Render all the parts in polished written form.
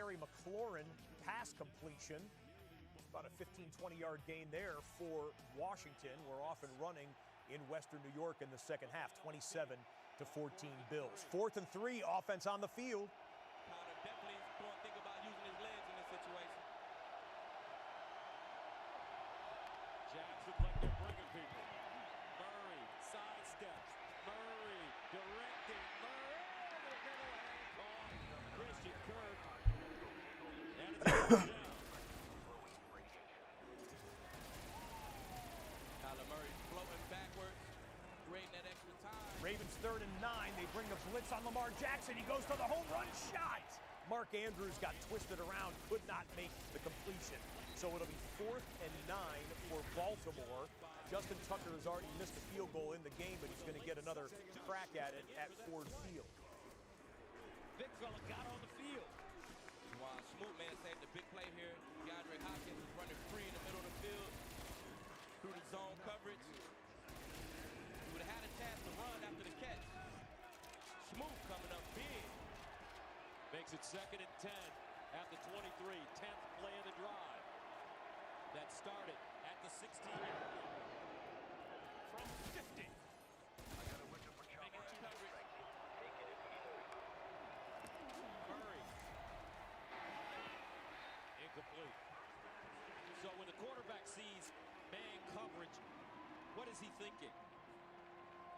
Terry McLaurin pass completion. About a 15-20-yard gain there for Washington. We're off and running in Western New York in the second half, 27-14 Bills. 4th and 3, offense on the field. Powder definitely don't think about using his legs in this situation. Jags look like they're bringing people. Murray sidesteps. Murray directing. Murray over the middle and caught. Christian Kirk. And it's a touchdown. Kyler Murray floating backwards, creating that extra time. Ravens 3rd and 9. They bring the blitz on Lamar Jackson. He goes for the home run shot. Mark Andrews got twisted around, could not make the completion. So it'll be 4th and 9 for Baltimore. Justin Tucker has already missed a field goal in the game, but he's going to get another crack at it at Ford Field. Big fella got on the field. Wow, Smoot man saved the big play here. DeAndre Hopkins is running free in the middle of the field through the zone coverage. He would have had a chance to run after the catch. Smoot coming up big. Makes it 2nd and 10 at the 23. 10th play of the drive. That started at the 16-yard line. From 50. Murray. Incomplete. So when the quarterback sees man coverage, what is he thinking?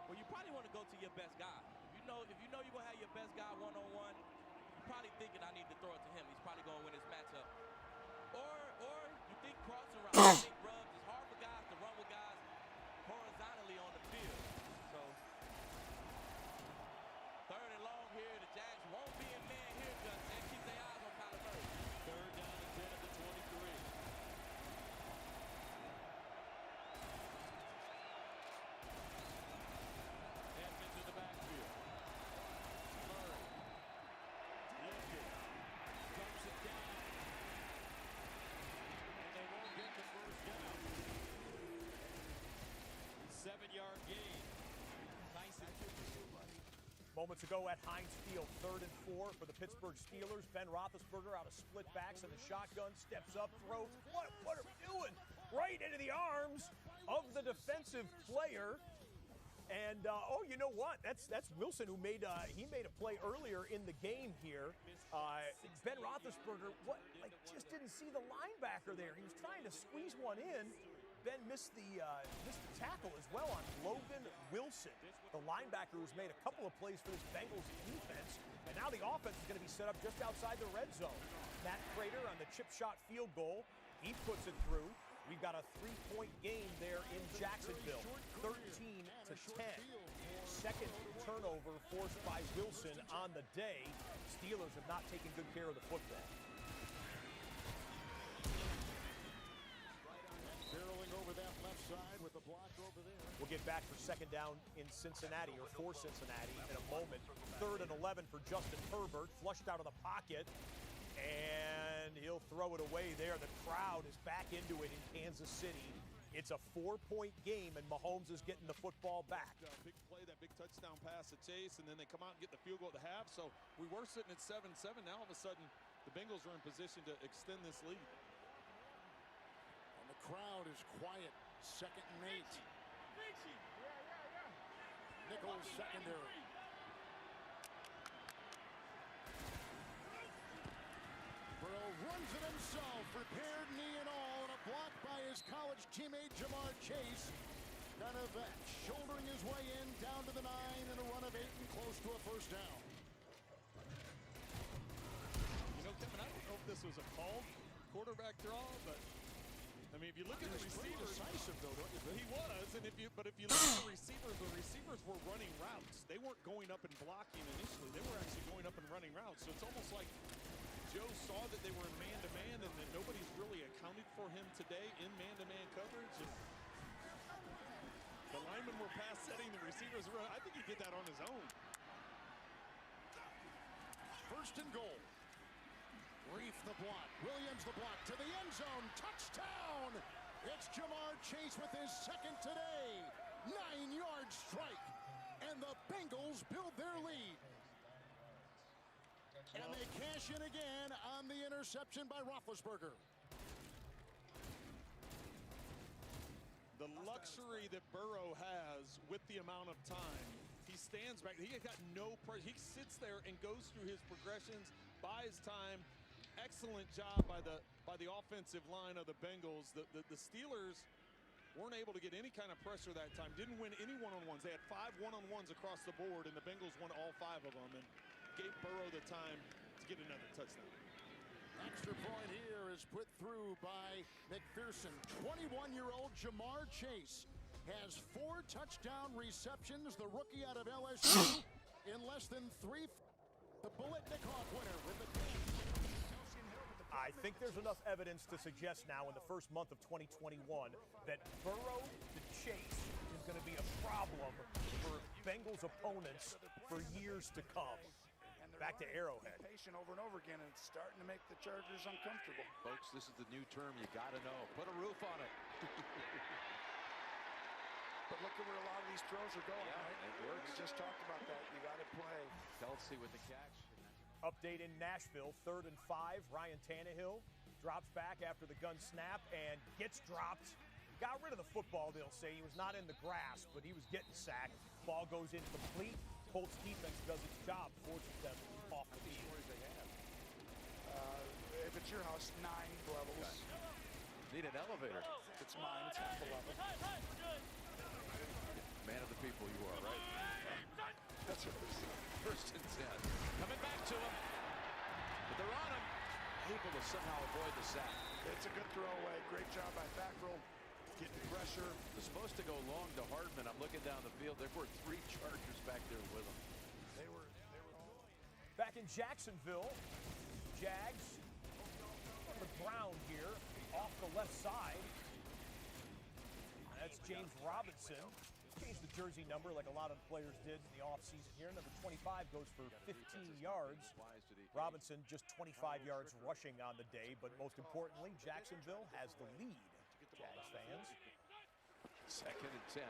Well, you probably want to go to your best guy. If you know you're going to have your best guy one-on-one, you're probably thinking I need to throw it to him. He's probably going to win his matchup. Or you think crossing around, you think rubs. It's hard for guys to run with guys horizontally on the field. So 3rd and long here. The Jags won't be in man here, Justin. And keep their eyes on Kyler Murray. 3rd down and 10 at the 23. Edmonds in the backfield. Murray. Lifted. Dumps it down. And they won't get the first down. 7-yard gain. Nice. Moments ago at Heinz Field, 3rd and 4 for the Pittsburgh Steelers. Ben Roethlisberger out of split backs in the shotgun, steps up, throws. What are we doing? Right into the arms of the defensive player. And oh, you know what? That's Wilson who made a play earlier in the game here. Ben Roethlisberger, just didn't see the linebacker there. He was trying to squeeze one in. Ben missed the tackle as well on Logan Wilson, the linebacker who's made a couple of plays for this Bengals defense. And now the offense is going to be set up just outside the red zone. Matt Prater on the chip shot field goal. He puts it through. We've got a 3-point game there in Jacksonville, 13-10. Second turnover forced by Wilson on the day. Steelers have not taken good care of the football. Barreling over that left side with the block over there. We'll get back for 2nd down in Cincinnati, or for Cincinnati, in a moment. 3rd and 11 for Justin Herbert, flushed out of the pocket, and he'll throw it away there. The crowd is back into it in Kansas City. It's a 4-point game, and Mahomes is getting the football back. Big play, that big touchdown pass to Chase, and then they come out and get the field goal at the half. So we were sitting at 7-7. Now all of a sudden, the Bengals are in position to extend this lead. And the crowd is quiet. 2nd and 8. Nichols secondary. Burrow runs it himself, repaired knee and all, and a block by his college teammate Jamar Chase. Kind of shouldering his way in, down to the 9, and a run of 8 and close to a first down. You know, Kevin, I don't know if this was a called quarterback draw, but I mean, if you look at the receivers, decisive though, don't you think? He was, and if you look at the receivers were running routes. They weren't going up and blocking initially. They were actually going up and running routes. So it's almost like Joe saw that they were in man-to-man, and that nobody's really accounted for him today in man-to-man coverage. And the linemen were pass setting, the receivers were. I think he did that on his own. 1st and goal. Reef the block. Williams the block to the end zone. Touchdown! It's Jamar Chase with his 2nd today. 9-yard strike. And the Bengals build their lead. And they cash in again on the interception by Roethlisberger. The luxury that Burrow has with the amount of time, he stands back. He got no pressure. He sits there and goes through his progressions, buys time. Excellent job by the offensive line of the Bengals. The Steelers weren't able to get any kind of pressure that time. Didn't win any one-on-ones. They had 5 one-on-ones across the board, and the Bengals won all 5 of them and gave Burrow the time to get another touchdown. Extra point here is put through by McPherson. 21-year-old Jamar Chase has 4 touchdown receptions. The rookie out of LSU in less than 3. The Biletnikoff winner with the catch. I think there's enough evidence to suggest now in the first month of 2021 that Burrow to Chase is going to be a problem for Bengals opponents for years to come. Back to Arrowhead. Patient over and over again, and it's starting to make the Chargers uncomfortable. Folks, this is the new term you got to know. Put a roof on it. But look at where a lot of these throws are going, Yeah, right? it works. We just talked about that. You got to play. Kelsey with the catch. Update in Nashville, 3rd and 5. Ryan Tannehill drops back after the gun snap and gets dropped. Got rid of the football, they'll say. He was not in the grass, but he was getting sacked. Ball goes incomplete. Colts defense does its job, forces them off the field. If it's your house, 9 levels. Need an elevator. If it's mine, it's half a level. Man of the people you are, right? That's what we're saying. 1st and 10. Coming back to him. But they're on him. Able to somehow avoid the sack. It's a good throwaway. Great job by Fackrell. Getting pressure. They're supposed to go long to Hardman. I'm looking down the field. There were 3 Chargers back there with him. They were Back in Jacksonville, Jags on the ground here, off the left side. That's James Robinson. Changed the jersey number like a lot of players did in the offseason here. Number 25 goes for 15 yards. Robinson just 25 yards rushing on the day, but most importantly, Jacksonville has the lead. Jags fans. 2nd and 10.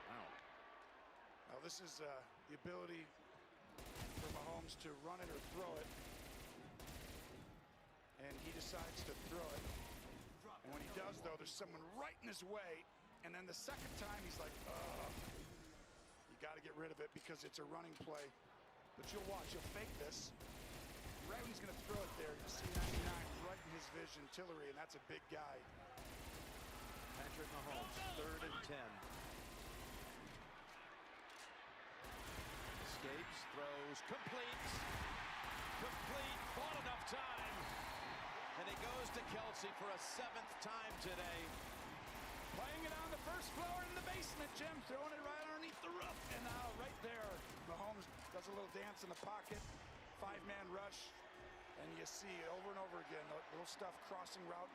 Wow. Now this is the ability for Mahomes to run it or throw it. And he decides to throw it. And when he does, though, there's someone right in his way. And then the second time, he's like, you got to get rid of it because it's a running play. But you'll watch. He'll fake this. Right when he's going to throw it there, you see 99 right in his vision, Tillery, and that's a big guy. Patrick Mahomes, 3rd and 10. Escapes, throws, completes. Complete, bought enough time. And he goes to Kelsey for a 7th time today. Playing it on the first floor in the basement, Jim. Throwing it right underneath the roof. And now right there, Mahomes does a little dance in the pocket. 5-man rush. And you see over and over again, the little stuff crossing route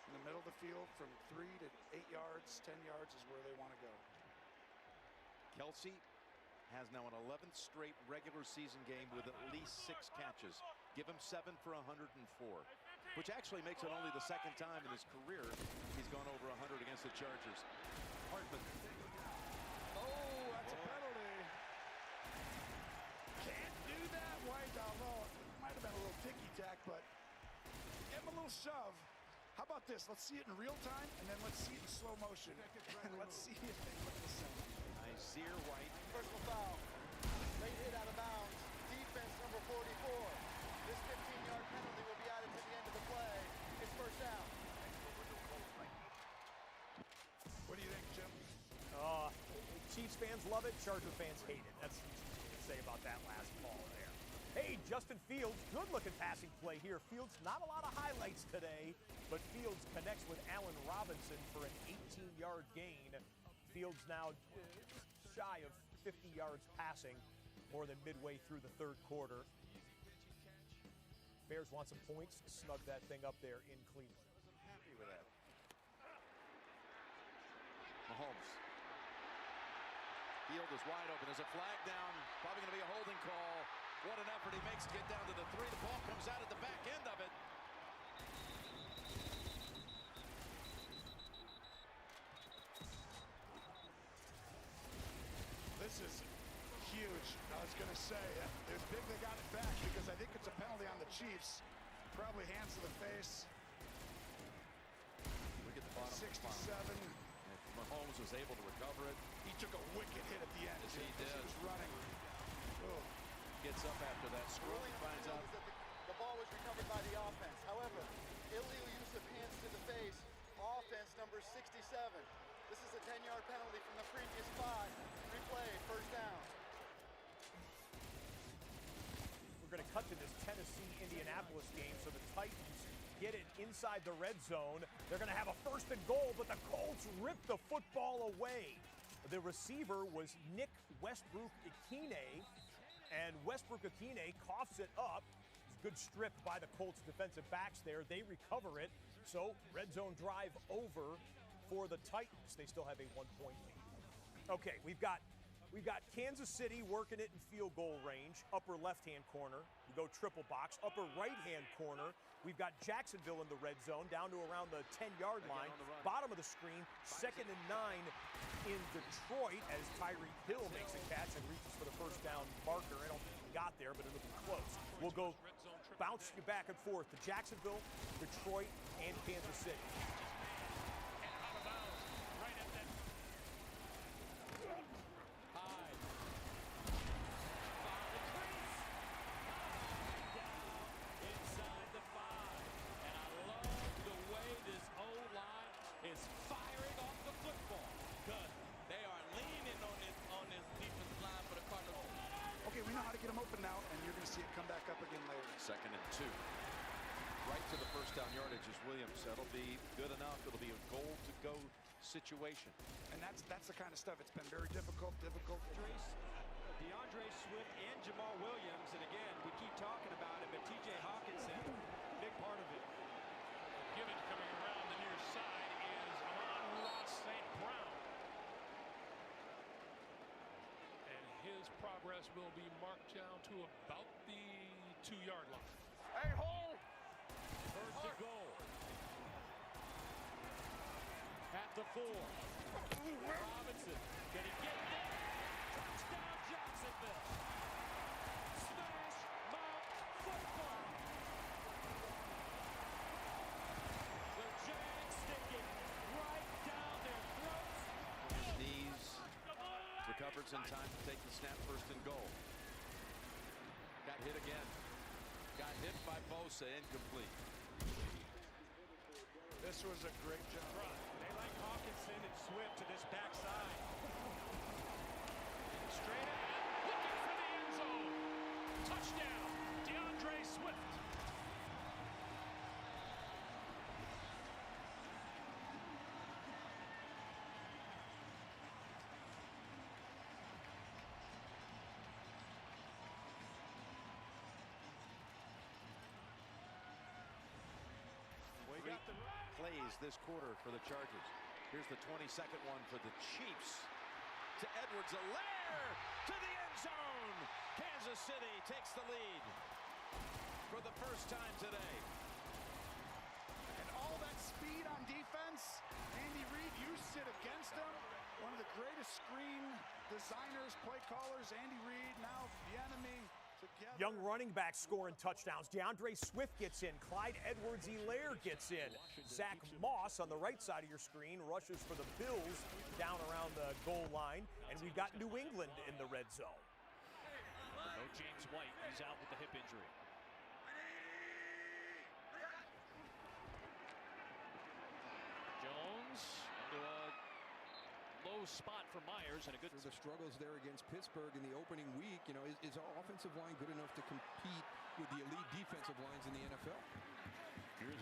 in the middle of the field from 3 to 8 yards, 10 yards is where they want to go. Kelsey has now an 11th straight regular season game with at least 6 catches. Give him 7 for 104, which actually makes it only the 2nd time in his career he's gone over 100 against the Chargers. Hardman. Oh, that's a penalty. Can't do that, White, although it might have been a little ticky-tack, but give him a little shove. How about this? Let's see it in real time, and then let's see it in slow motion. And let's see if they look the same. Isaiah White. Personal foul. Late hit out of bounds. Defense number 44. This 15-yard penalty will be added to the end of the play. It's 1st down. What do you think, Jim? Chiefs fans love it. Charger fans hate it. That's what you can say about that last call there. Hey, Justin Fields, good-looking passing play here. Fields, not a lot of highlights today, but Fields connects with Allen Robinson for an 18-yard gain. Fields now shy of 50 yards passing, more than midway through the 3rd quarter. Bears want some points, snug that thing up there in Cleveland. Happy with that. Mahomes. Field is wide open. There's a flag down. Probably going to be a holding call. What an effort he makes to get down to the 3. The ball comes out at the back end of it. This is huge. I was going to say, it was big they got it back because I think it's a penalty on the Chiefs. Probably hands to the face. Look at the bottom. 67. Mahomes was able to recover it. He took a wicked hit at the end. Yes, he did. He was running. Oh. Gets up after that scrum Ruling and on finds the out. field is that the ball was recovered by the offense. However, illegal use of hands to the face, offense number 67. This is a 10-yard penalty from the previous spot. Replay, first down. We're going to cut to this Tennessee-Indianapolis game. So the Titans get it inside the red zone. They're going to have a first and goal, but the Colts rip the football away. The receiver was Nick Westbrook-Ikhine, and Westbrook-Ikhine coughs it up. Good strip by the Colts defensive backs there. They recover it. So red zone drive over for the Titans. They still have a 1-point lead. Okay, we've got Kansas City working it in field goal range, upper left-hand corner. We go triple box, upper right-hand corner. We've got Jacksonville in the red zone, down to around the 10-yard line. Bottom of the screen, 2nd and 9 in Detroit as Tyreek Hill makes a catch and reaches for the first down marker. I don't think he got there, but it'll be close. We'll go bounce you back and forth to Jacksonville, Detroit, and Kansas City. Is firing off the football. Good. They are leaning on this defensive line for the Cardinals. Okay, we know how to get them open now, and you're going to see it come back up again later. 2nd and 2. Right to the first down yardage as Williams said. It'll be good enough. It'll be a goal-to-go situation. And that's the kind of stuff. It's been very difficult. DeAndre Swift and Jamal Williams, and again, we keep talking about it, but T.J. Hawkinson, big part of it. Given coming around the near side is Amon-Ra St. Brown. And his progress will be marked down to about the 2-yard line. Hey, hole! First and goal. At the 4. Robinson. Can he get there? Touchdown Jacksonville. Smash mouth football. The Jags stick it right down their throats. His knees recovered in time to take the snap. First and goal. Got hit again. Got hit by Bosa, incomplete. This was a great job. They like Hawkinson and Swift to this backside. Straight ahead, looking for the end zone. Touchdown, DeAndre Swift. We got the plays this quarter for the Chargers. Here's the 22nd one for the Chiefs. To Edwards-Helaire to the end zone. Kansas City takes the lead for the first time today. And all that speed on defense, Andy Reid used it against him. One of the greatest screen designers, play callers, Andy Reid, now the enemy. Together. Young running backs scoring touchdowns. DeAndre Swift gets in. Clyde Edwards-Helaire gets in. Zach Moss on the right side of your screen rushes for the Bills down around the goal line. And we've got New England in the red zone. No James White. He's out with the hip injury. Jones into a low spot for Myers and a good. The struggles there against Pittsburgh in the opening week, you know, is our offensive line good enough to compete with the elite defensive lines in the NFL? Here's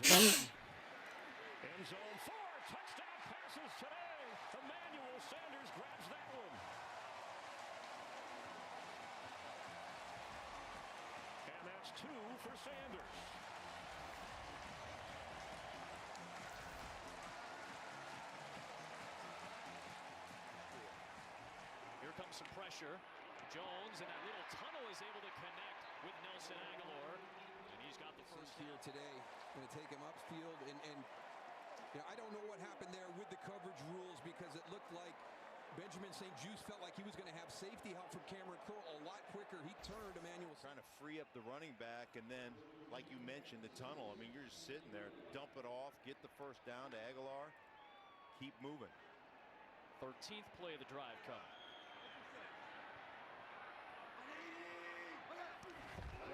end zone 4 touchdown passes today. Emmanuel Sanders grabs that one. And that's 2 for Sanders. Here comes some pressure. Jones in that little tunnel is able to connect with Nelson Aguilar. And he's got the first here today. Going to take him upfield, and you know, I don't know what happened there with the coverage rules because it looked like Benjamin St. Juste felt like he was going to have safety help from Cameron Curl a lot quicker. He turned Emmanuel. Trying to free up the running back, and then, like you mentioned, the tunnel. I mean, you're just sitting there, dump it off, get the first down to Aguilar, keep moving. 13th play of the drive coming.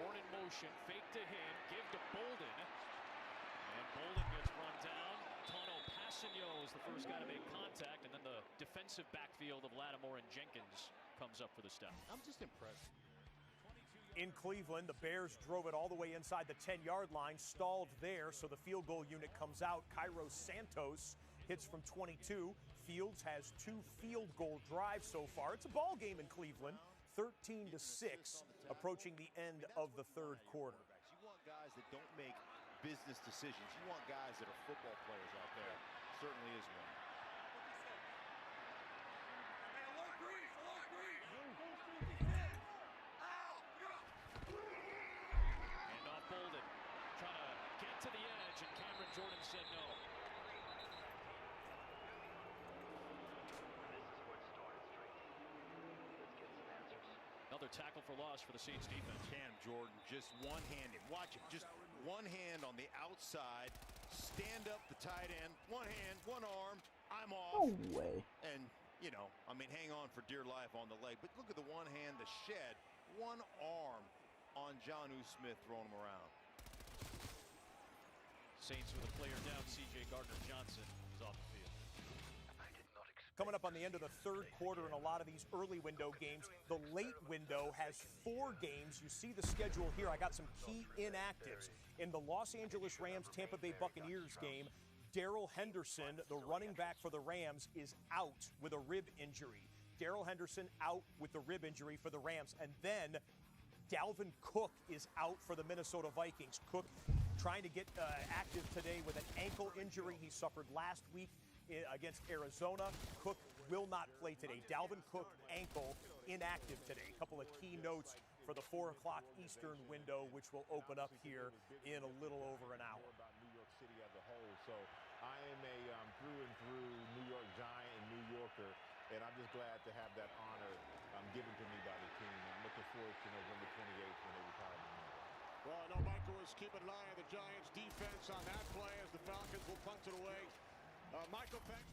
Warren in motion, fake to him, give to Bolden. And Bolden gets run down. Tano Passigno is the first guy to make contact, and then the defensive backfield of Lattimore and Jenkins comes up for the stop. I'm just impressed. In Cleveland, the Bears drove it all the way inside the 10-yard line, stalled there, so the field goal unit comes out. Cairo Santos hits from 22. Fields has 2 field goal drives so far. It's a ball game in Cleveland, 13-6, approaching the end of the third quarter. You want guys that don't make business decisions. You want guys that are football players out there. Certainly is one. And off Bolden, trying to get to the edge, and Cameron Jordan said no. Another tackle for loss for the Saints defense. Cam Jordan just one-handed. Watch it. Just one hand on the outside. Stand up the tight end. One hand, one arm. I'm off. No way. And, you know, I mean, hang on for dear life on the leg. But look at the one hand, the shed. One arm on Jonnu Smith throwing him around. Saints with a player down. C.J. Gardner-Johnson is off the field. Coming up on the end of the third quarter in a lot of these early window games, the late window has 4 games. You see the schedule here. I got some key inactives. In the Los Angeles Rams-Tampa Bay Buccaneers game, Darrell Henderson, the running back for the Rams, is out with a rib injury. Darrell Henderson out with the rib injury for the Rams. And then Dalvin Cook is out for the Minnesota Vikings. Cook trying to get active today with an ankle injury he suffered last week against Arizona. Cook will not play today. Dalvin Cook, ankle, inactive today. A couple of key notes for the 4 o'clock Eastern window, which will open up here in a little over an hour. About New York City as a whole. So I am a through and through New York Giant and New Yorker, and I'm just glad to have that honor given to me by the team. I'm looking forward to November 28th when they retire me. Well, I know Michael was keeping an eye on the Giants' defense on that play as the Falcons will punt it away. Michael, thanks.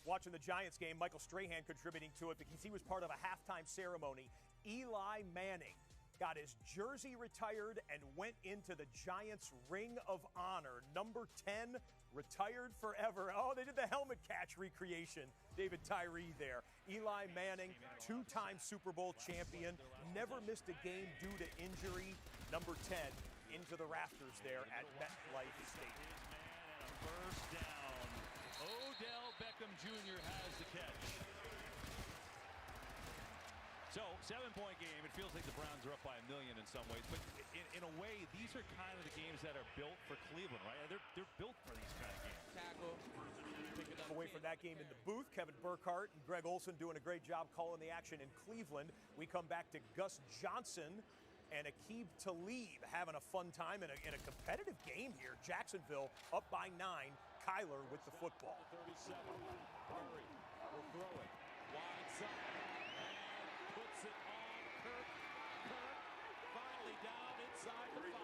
Watching the Giants game, Michael Strahan contributing to it because he was part of a halftime ceremony. Eli Manning got his jersey retired and went into the Giants' Ring of Honor. Number 10, retired forever. Oh, they did the helmet catch recreation. David Tyree there. Eli Manning, 2-time Super Bowl champion, never missed a game due to injury. Number 10, into the rafters there at MetLife Stadium. First down. Odell Beckham Jr. has the catch. So, 7-point game. It feels like the Browns are up by 1 million in some ways. But in a way, these are kind of the games that are built for Cleveland, right? They're built for these kind of games. Tackle. Away from that game in the booth, Kevin Burkhardt and Greg Olson doing a great job calling the action in Cleveland. We come back to Gus Johnson and Aqib Talib having a fun time in a competitive game here. Jacksonville up by 9. Kyler with the football. 37. Murray will throw it. Wide side. And puts it on Kirk. Kirk finally down inside the 5.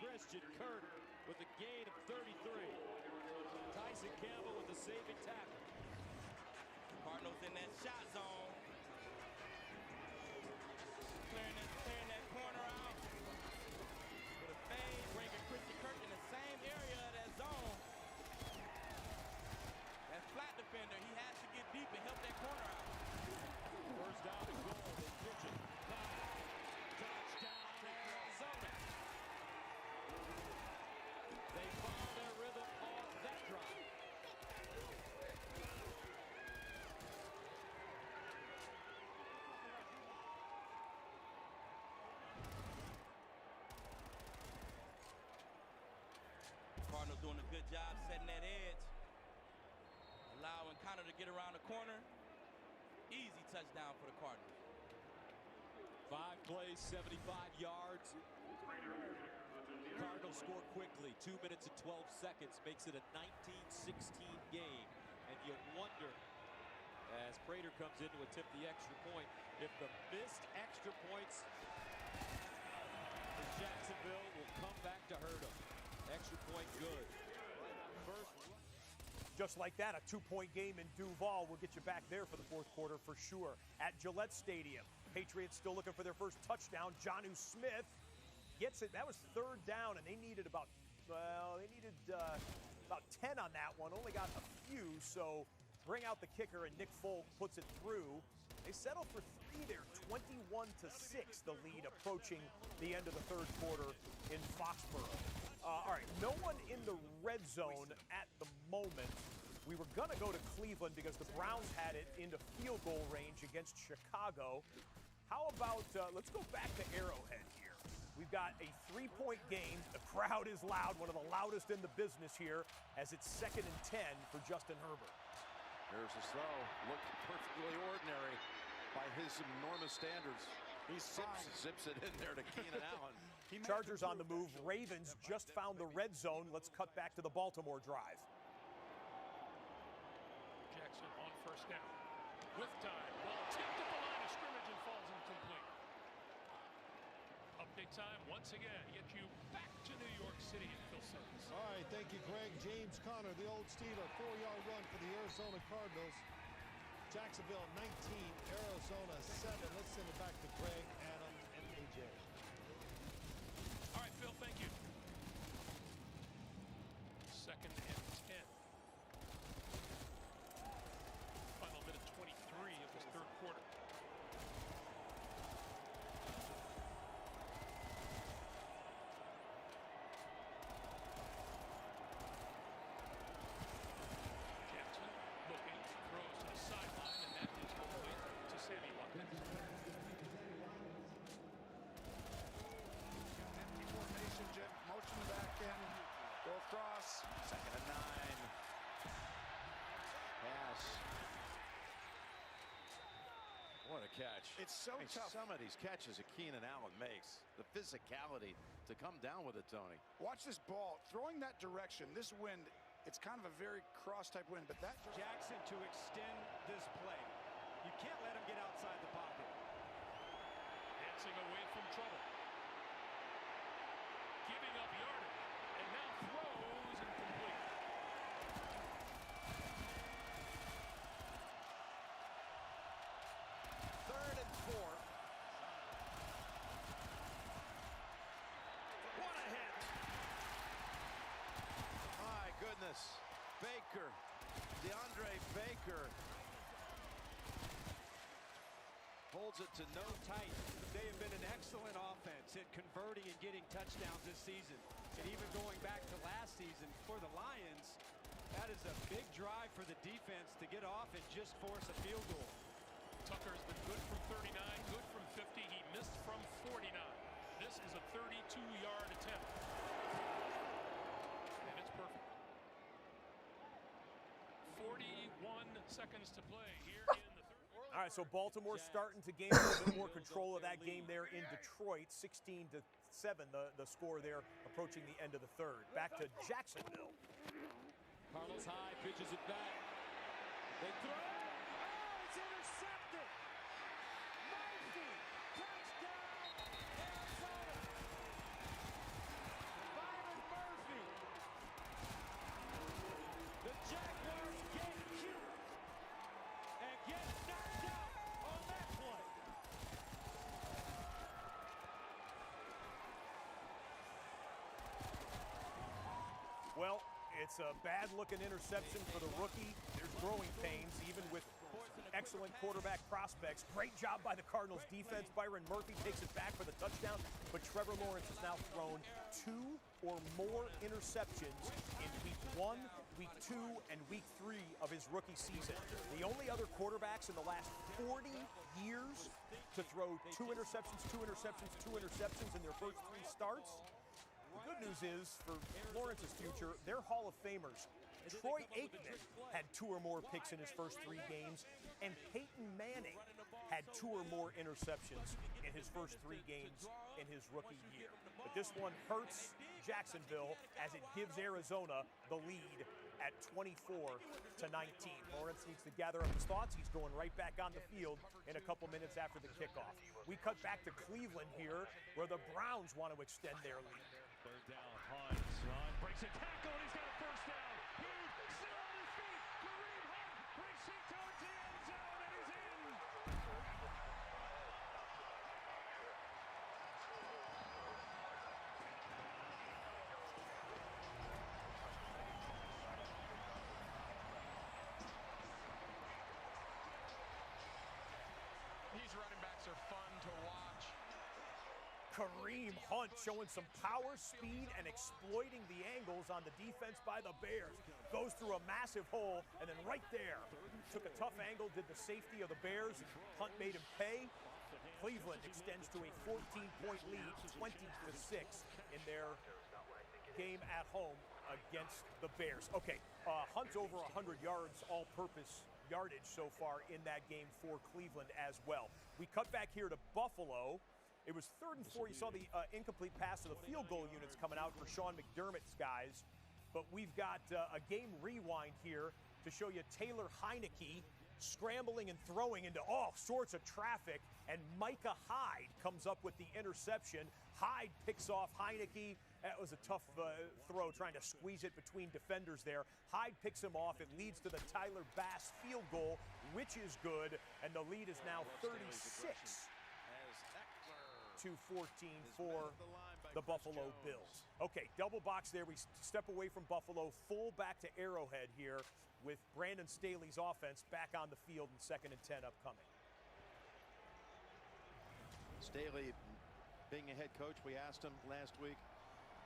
Christian Kirk with a gain of 33. Tyson Campbell with the saving tackle. Cardinals in that shot zone. Clearing that corner out. With a fade, bringing Christian Kirk in the same area of that zone. That flat defender, he has to get deep and help that corner out. First down and goal. They pitch it. Touchdown, Arizona. They found their rhythm on that drive. Cardinals doing a good job setting that edge. Allowing Connor to get around the corner. Easy touchdown for the Cardinals. 5 plays, 75 yards. Cardinals score quickly. 2 minutes and 12 seconds makes it a 19-16 game. And you wonder as Prater comes in to attempt the extra point. If the missed extra points for Jacksonville will come back to hurt them. Extra point good. First. Just like that, a 2-point game in Duval will get you back there for the fourth quarter for sure. At Gillette Stadium, Patriots still looking for their first touchdown. Jonnu Smith gets it. That was third down, and they needed about 10 on that one. Only got a few, so bring out the kicker, and Nick Folk puts it through. They settle for 3 there, 21-6, the lead approaching the end of the third quarter in Foxborough. All right, no one in the red zone at the moment. We were going to go to Cleveland because the Browns had it into field goal range against Chicago. How about, let's go back to Arrowhead here. We've got a 3-point game. The crowd is loud, one of the loudest in the business here, as it's 2nd and 10 for Justin Herbert. Here's a throw. Looked perfectly ordinary by his enormous standards. He zips it in there to Keenan Allen. Chargers on the move. Ravens just found the red zone. Let's cut back to the Baltimore drive. Jackson on first down. With time. Ball tipped at the line of scrimmage and falls incomplete. Update time once again. Get you back to New York City and Phil Simmons. All right, thank you, Greg. James Conner, the old Steeler, 4-yard run for the Arizona Cardinals. Jacksonville 19, Arizona 7. Let's send it back to Greg, Adam, and AJ. All right, Phil, thank you. 2nd and 10. Final minute 23 of this third quarter. Jackson looking, throws to the sideline, and that is complete to Sammy Watkins. Empty formation, jet motion back in, go across. 2nd and 9. Pass. What a catch. It's so tough. Some of these catches that Keenan Allen makes, the physicality to come down with it, Tony. Watch this ball. Throwing that direction, this wind, it's kind of a very cross type wind, but that Jackson to extend this play. You can't let him get outside the pocket. Dancing away from trouble. Giving up yardage. And now throws incomplete. Third and 4. What a hit! My goodness. Baker, DeAndre Baker holds it to no tight. They have been an excellent offense at converting and getting touchdowns this season. And even going back to last season for the Lions, that is a big drive for the defense to get off and just force a field goal. Tucker's been good from 39, good from 50. He missed from 49. This is a 32-yard attempt. And it's perfect. 41 seconds to play here in the third. All right, so Baltimore starting to gain a little bit more control of that game there in Detroit. 16-7, the score there approaching the end of the third. Back to Jacksonville. Carlos high, pitches it back. They throw. Oh, it's intercepted. Murphy, touchdown, Arizona. Byron Murphy. The Jaguars get cute and get knocked out on that play. Well, it's a bad-looking interception for the rookie. There's growing pains, even with excellent quarterback prospects. Great job by the Cardinals defense. Byron Murphy takes it back for the touchdown, but Trevor Lawrence has now thrown 2 or more interceptions in Week 1, Week 2, and Week 3 of his rookie season. The only other quarterbacks in the last 40 years to throw 2 interceptions in their first 3 starts. The good news is, for Lawrence's future, they're Hall of Famers. Troy Aikman had 2 or more picks in his first 3 games, and Peyton Manning had 2 or more interceptions in his first 3 games in his rookie year. But this one hurts Jacksonville as it gives Arizona the lead at 24-19. Lawrence needs to gather up his thoughts. He's going right back on the field in a couple minutes after the kickoff. We cut back to Cleveland here, where the Browns want to extend their lead. Third down, Hunt breaks a tackle, and he's got a first down. He's still on his feet. Kareem Hunt breaks it towards the end zone, and he's in. These running backs are fun to watch. Kareem Hunt showing some power, speed, and exploiting the angles on the defense by the Bears. Goes through a massive hole, and then right there, took a tough angle, did the safety of the Bears, and Hunt made him pay. Cleveland extends to a 14-point lead, 20-6 in their game at home against the Bears. Okay, Hunt's over 100 yards all-purpose yardage so far in that game for Cleveland as well. We cut back here to Buffalo. It was 3rd and 4. You saw the incomplete pass to the field goal units coming out for Sean McDermott's guys. But we've got a game rewind here to show you Taylor Heineke scrambling and throwing into all sorts of traffic. And Micah Hyde comes up with the interception. Hyde picks off Heineke. That was a tough throw, trying to squeeze it between defenders there. Hyde picks him off. It leads to the Tyler Bass field goal, which is good. And the lead is now 36-14 for the Buffalo Bills. Okay, double box there. We step away from Buffalo, full back to Arrowhead here with Brandon Staley's offense back on the field in 2nd and 10 upcoming. Staley, being a head coach, we asked him last week,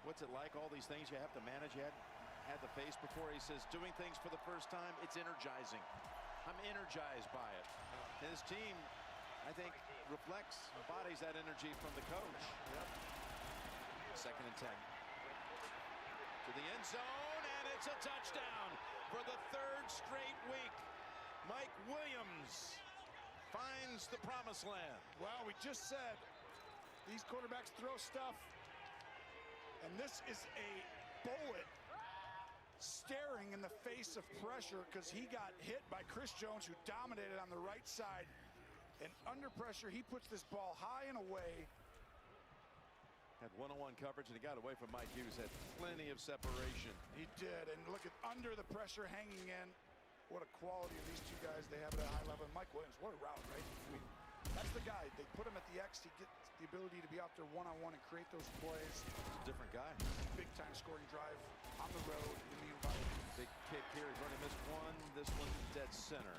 what's it like, all these things you have to manage? You had to face before. He says, doing things for the first time, it's energizing. I'm energized by it. His team, I think, reflects, embodies that energy from the coach. Yep. 2nd and 10. To the end zone, and it's a touchdown for the 3rd straight week. Mike Williams finds the promised land. Well, we just said these quarterbacks throw stuff, and this is a bullet staring in the face of pressure because he got hit by Chris Jones, who dominated on the right side. And under pressure, he puts this ball high and away. Had one-on-one coverage, and he got away from Mike Hughes. Had plenty of separation. He did, and look at under the pressure, hanging in. What a quality of these two guys they have at a high level. And Mike Williams, what a route, right? I mean, that's the guy. They put him at the X. He gets the ability to be out there one-on-one and create those plays. He's a different guy. Big-time scoring drive on the road in the environment. Big kick here. He's running this one. This one dead center.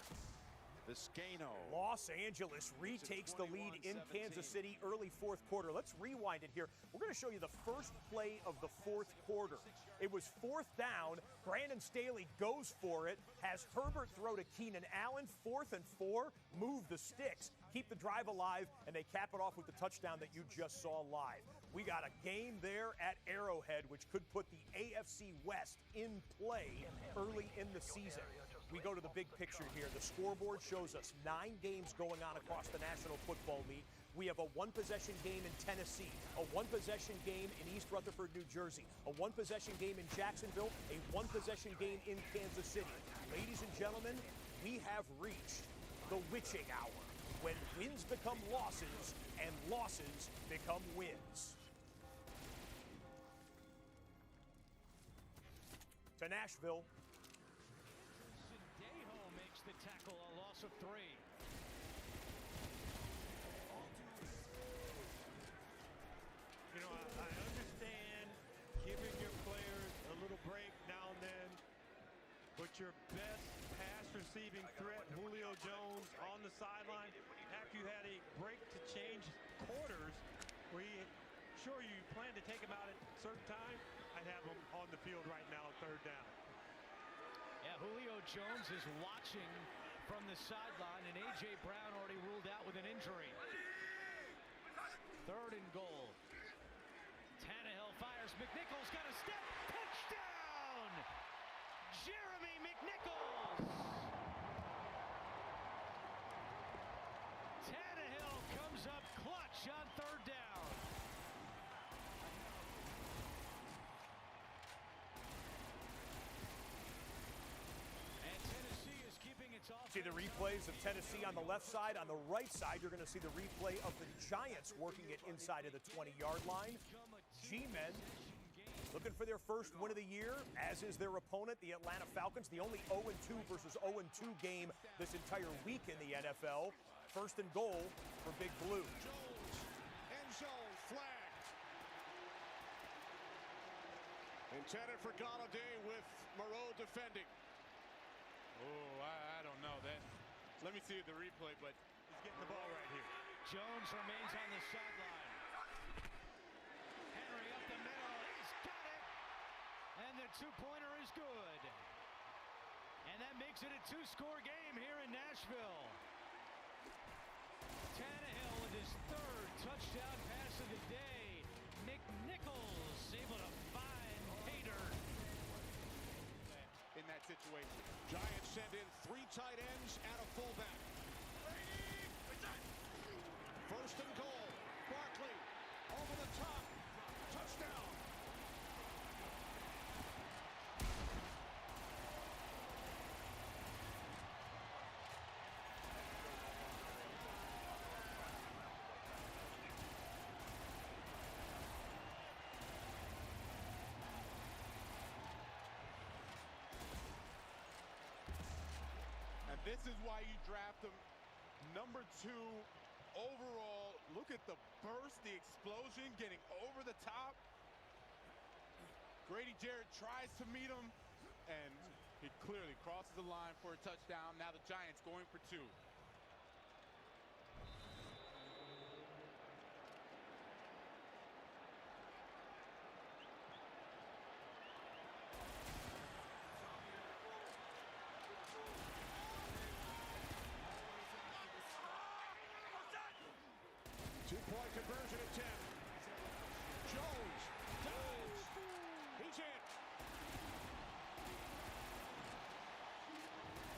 Vizcaino. Los Angeles retakes the lead in Kansas City early 4th quarter. Let's rewind it here. We're going to show you the first play of the 4th quarter. It was 4th down. Brandon Staley goes for it, has Herbert throw to Keenan Allen. 4th and 4. Move the sticks, keep the drive alive, and they cap it off with the touchdown that you just saw live. We got a game there at Arrowhead, which could put the AFC West in play early in the season. We go to the big picture here. The scoreboard shows us 9 games going on across the National Football League. We have a 1-possession game in Tennessee, a 1-possession game in East Rutherford, New Jersey, a 1-possession game in Jacksonville, a 1-possession game in Kansas City. Ladies and gentlemen, we have reached the witching hour, when wins become losses and losses become wins. To Nashville. The tackle, a loss of 3. You know, I understand giving your players a little break now and then, but your best pass receiving threat, Julio Jones, on the sideline, after you had a break to change quarters, where you plan to take him out at a certain time, I'd have him on the field right now on 3rd down. Yeah, Julio Jones is watching from the sideline, and A.J. Brown already ruled out with an injury. 3rd and goal. Tannehill fires. McNichols got a step. Touchdown! Jeremy McNichols! Tannehill comes up clutch on 3rd down. See the replays of Tennessee on the left side. On the right side, you're going to see the replay of the Giants working it inside of the 20-yard line. G-men looking for their first win of the year, as is their opponent, the Atlanta Falcons. The only 0-2 versus 0-2 game this entire week in the NFL. First and goal for Big Blue. Jones, end zone, flag. Intended for Galladay with Moreau defending. Oh, I don't know that. Let me see the replay, but he's getting the ball right here. Jones remains on the sideline. Henry up the middle. He's got it. And the two-pointer is good. And that makes it a two-score game here in Nashville. Tannehill with his third touchdown pass of the day. McNichols able to find Hader. In that situation. Giants send in 3 tight ends and a fullback. First and goal. Barkley over the top. Touchdown. This is why you draft him number 2 overall. Look at the burst, the explosion, getting over the top. Grady Jarrett tries to meet him, and he clearly crosses the line for a touchdown. Now the Giants going for 2. 2-point conversion attempt. Jones dives. He's in.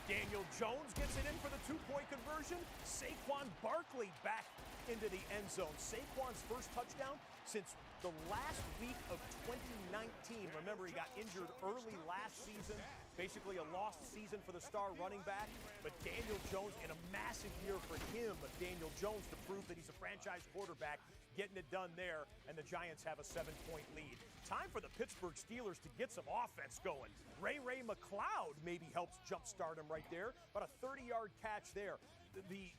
Daniel Jones gets it in for the 2-point conversion. Saquon Barkley back into the end zone. Saquon's first touchdown since the last week of 2019. Remember, he got injured early last season. Basically a lost season for the star running back. But Daniel Jones, in a massive year for him, Daniel Jones, to prove that he's a franchise quarterback, getting it done there, and the Giants have a 7-point lead. Time for the Pittsburgh Steelers to get some offense going. Ray McLeod maybe helps jumpstart him right there, but a 30-yard catch there. The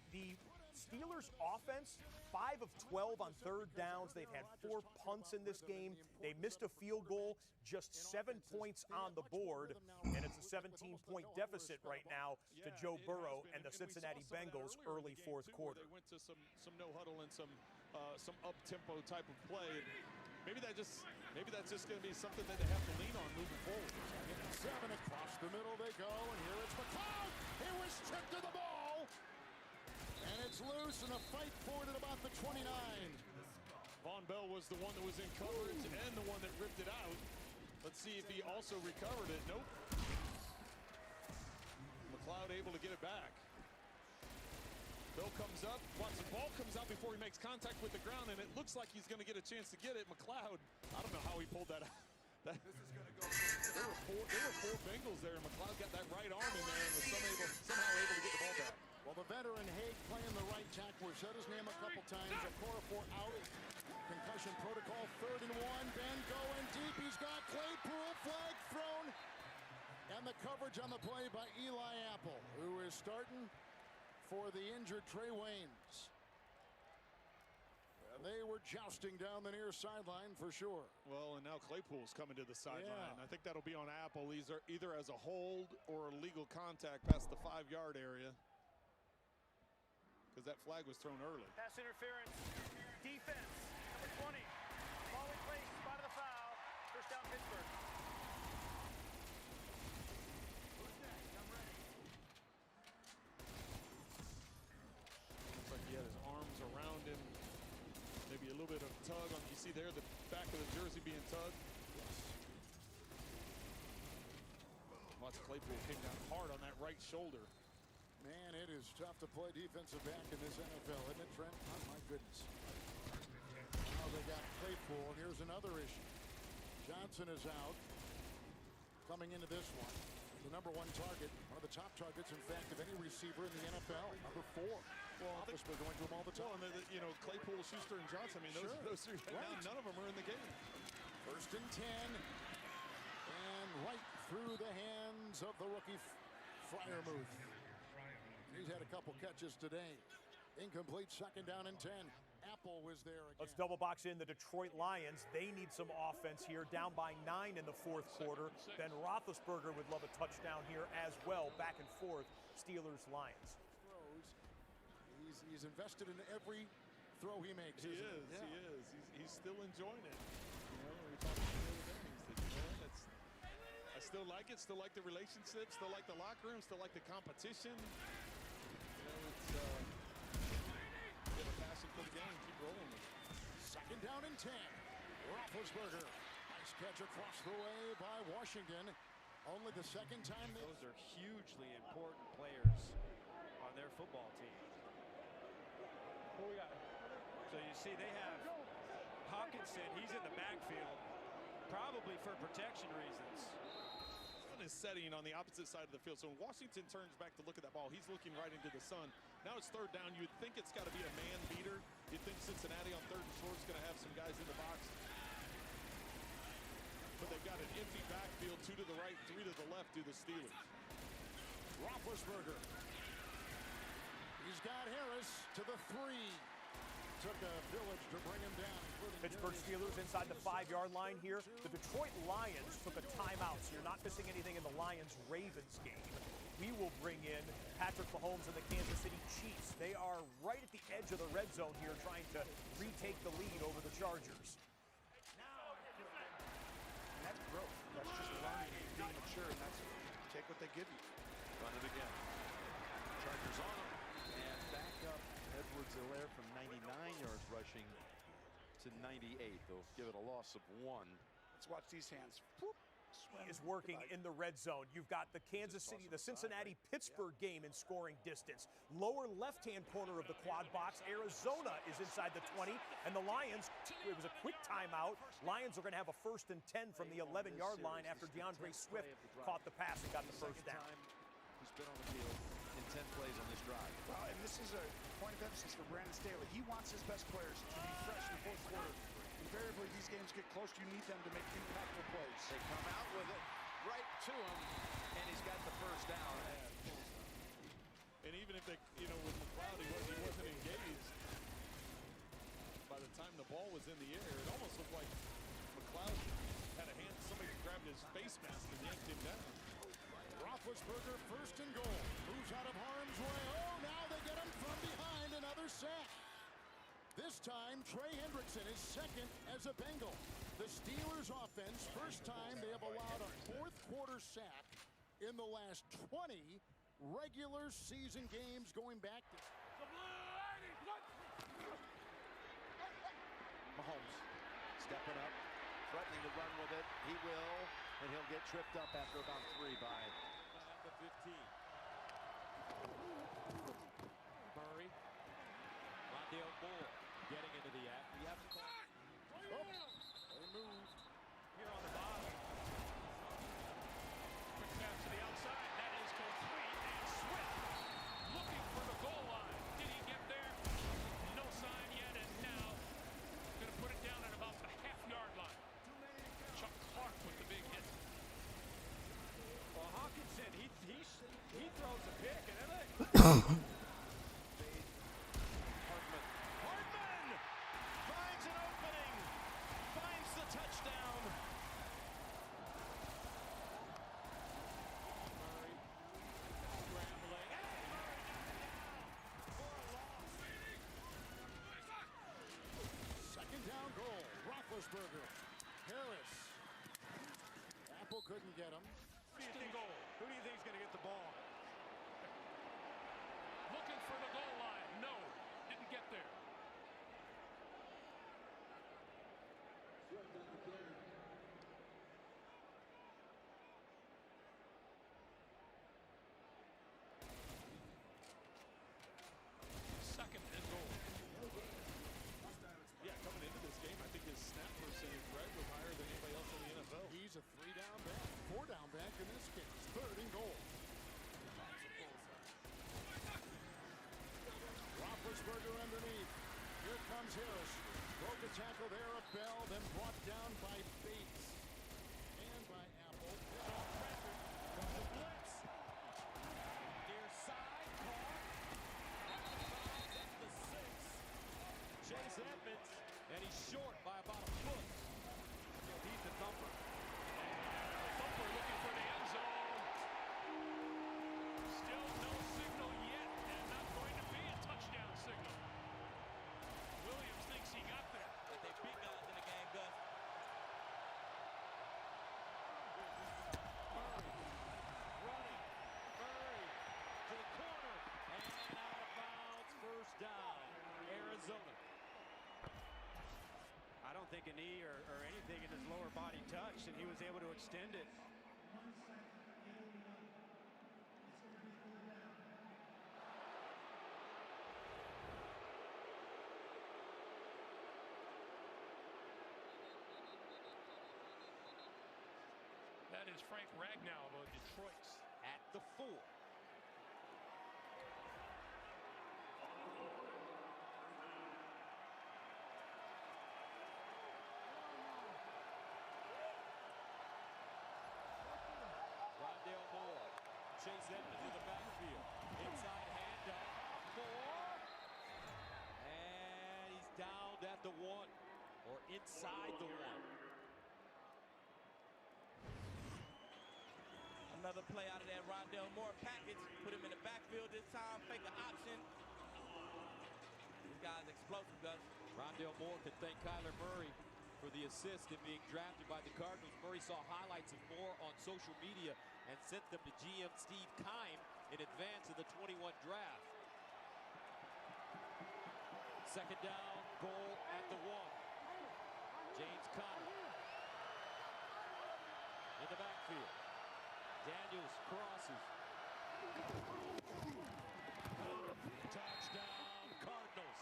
Steelers offense, 5 of 12 on third downs. They've had 4 punts in this game. They missed a field goal, just 7 points on the board, and it's a 17-point deficit right now to Joe Burrow and the Cincinnati Bengals early fourth quarter. They went to some no huddle and some up-tempo type of play. Maybe that's just going to be something that they have to lean on moving forward. 7 across the middle they go, and here it's McLeod. He was stripped of the ball. And it's loose in a fight for it at about the 29. Von Bell was the one that was in coverage and the one that ripped it out. Let's see if he also recovered it. Nope. McLeod able to get it back. Bell comes up, watch the ball comes out before he makes contact with the ground, and it looks like he's going to get a chance to get it. McLeod, I don't know how he pulled that out. There were four Bengals there, and McLeod got that right arm in there and was somehow able to get the ball back. Well, the veteran Haig playing the right tackle. We've said his name a couple times. Okorafor out. Concussion protocol, 3rd and 1. Ben going deep. He's got Claypool. Flag thrown. And the coverage on the play by Eli Apple, who is starting for the injured Trey Waynes. And they were jousting down the near sideline for sure. Well, and now Claypool's coming to the sideline. Yeah. I think that'll be on Apple. These are either as a hold or a legal contact past the 5-yard area, because that flag was thrown early. Pass interference. Defense. Number 20. Ball in place. Spot of the foul. First down, Pittsburgh. Looks like he had his arms around him. Maybe a little bit of tug on. You see there the back of the jersey being tugged. Watch Claypool came down hard on that right shoulder. Man, it is tough to play defensive back in this NFL, isn't it, Trent? Oh, my goodness. Now they got Claypool. Here's another issue. Johnson is out. Coming into this one. The #1 target, one of the top targets, in fact, of any receiver in the NFL. #4. Well, Roethlisberger went to him all the time. Well, and you know, Claypool, Schuster, and Johnson. I mean, those three right now, none of them are in the game. 1st and 10, and right through the hands of the rookie Freiermuth. He's had a couple catches today. Incomplete. 2nd down and 10. Apple was there again. Let's double box in the Detroit Lions. They need some offense here, down by 9 in the 4th quarter. Ben Roethlisberger would love a touchdown here as well. Back and forth, Steelers-Lions. He's invested in every throw he makes. He is. Yeah. He is. He's still enjoying it. You know, we talked about the other day. He said, you know, I still like it. Still like the relationship. Still like the locker room. Still like the competition. You know, it's get a passion for the game. Keep rolling with it. 2nd down and 10. Roethlisberger. Nice catch across the way by Washington. Only the 2nd time. Those are hugely important players on their football team. So you see they have Hawkinson. He's in the backfield, probably for protection reasons. Sun is setting on the opposite side of the field. So when Washington turns back to look at that ball, he's looking right into the sun. Now it's 3rd down. You'd think it's got to be a man beater. You'd think Cincinnati on 3rd and short is going to have some guys in the box. But they've got an empty backfield, 2 to the right, 3 to the left, do the Steelers. Roethlisberger. He's got Harris to the 3. Took a village to bring him down. Pittsburgh Steelers inside the 5-yard line here. The Detroit Lions took a timeout, so you're not missing anything in the Lions-Ravens game. We will bring in Patrick Mahomes and the Kansas City Chiefs. They are right at the edge of the red zone here, trying to retake the lead over the Chargers. And that's growth. That's just learning and being mature, and that's take what they give you. Run it again. Chargers on him. And back up Edwards-Helaire from 99 yards rushing to 98. They'll give it a loss of 1. Let's watch these hands. Whoop. Is working in the red zone. You've got the the Cincinnati-Pittsburgh game in scoring distance. Lower left-hand corner of the quad box, Arizona is inside the 20, and the Lions, it was a quick timeout. Lions are going to have a 1st and 10 from the 11-yard line after DeAndre Swift caught the pass and got the 1st down. He's been on the field in 10 plays on this drive. Well, and this is a point of emphasis for Brandon Staley. He wants his best players to be fresh in the 4th quarter. Invariably, these games get close. You need them to make impactful plays. They come out with it right to him, and he's got the 1st down. And even if they, you know, with McLeod, he wasn't engaged. By the time the ball was in the air, it almost looked like McLeod had a hand. Somebody grabbed his face mask and yanked him down. Roethlisberger 1st and goal. Moves out of harm's way. Oh, now they get him from behind. Another sack. This time, Trey Hendrickson is 2nd as a Bengal. The Steelers offense, first time they have allowed a 4th quarter sack in the last 20 regular season games going back to... Mahomes stepping up, threatening to run with it. He will, and he'll get tripped up after about 3 by the 15. Murray. Rondale Moore getting into the act. We have they moved. Here on the bottom. Quick pass to the outside. That is complete. And Swift looking for the goal line. Did he get there? No sign yet. And now going to put it down at about the half-yard line. Chuck Clark with the big hit. Well, Hawkinson, he throws a pick, and then they... Hardman finds an opening, finds the touchdown. Murray scrambling. Second down goal. Roethlisberger. Harris. Apple couldn't get him. Goal. Who do you think is going to get the ball? Looking for the goal line. No, didn't get there. Second and goal. Yeah, coming into this game, I think his snap percentage, right, was higher than anybody else in the NFL. He's a 3-down back, 4-down back in this case. 3rd and goal. Harris broke a tackle there of Bell, then brought down by Bates and by Apple. Off pressure from the blitz. Near side, caught. Out of bounds at the 6. Chase Edmonds, and he's short by about a foot. He's the thumper. The thumper looking for the end zone. Still no signal yet, and not going to be a touchdown signal. Williams thinks he got there. But they big guys in the game, Gus. Running. Murray to the corner. And out of bounds. First down. Arizona. I don't think a knee or anything in his lower body touched, and he was able to extend it. That is Frank Ragnow of Detroit. At the 4. Rondale Moore. Chase Edmonds in the backfield. Inside handoff. Moore. And he's downed at the 1. Or inside the 1. Another play out of that Rondale Moore package. Put him in the backfield this time. Fake an option. This guy's explosive, Gus. Rondale Moore could thank Kyler Murray for the assist in being drafted by the Cardinals. Murray saw highlights of Moore on social media and sent them to GM Steve Keim in advance of the 21 draft. Second down, goal at the 1. James Conner in the backfield. Daniels crosses. Touchdown, Cardinals.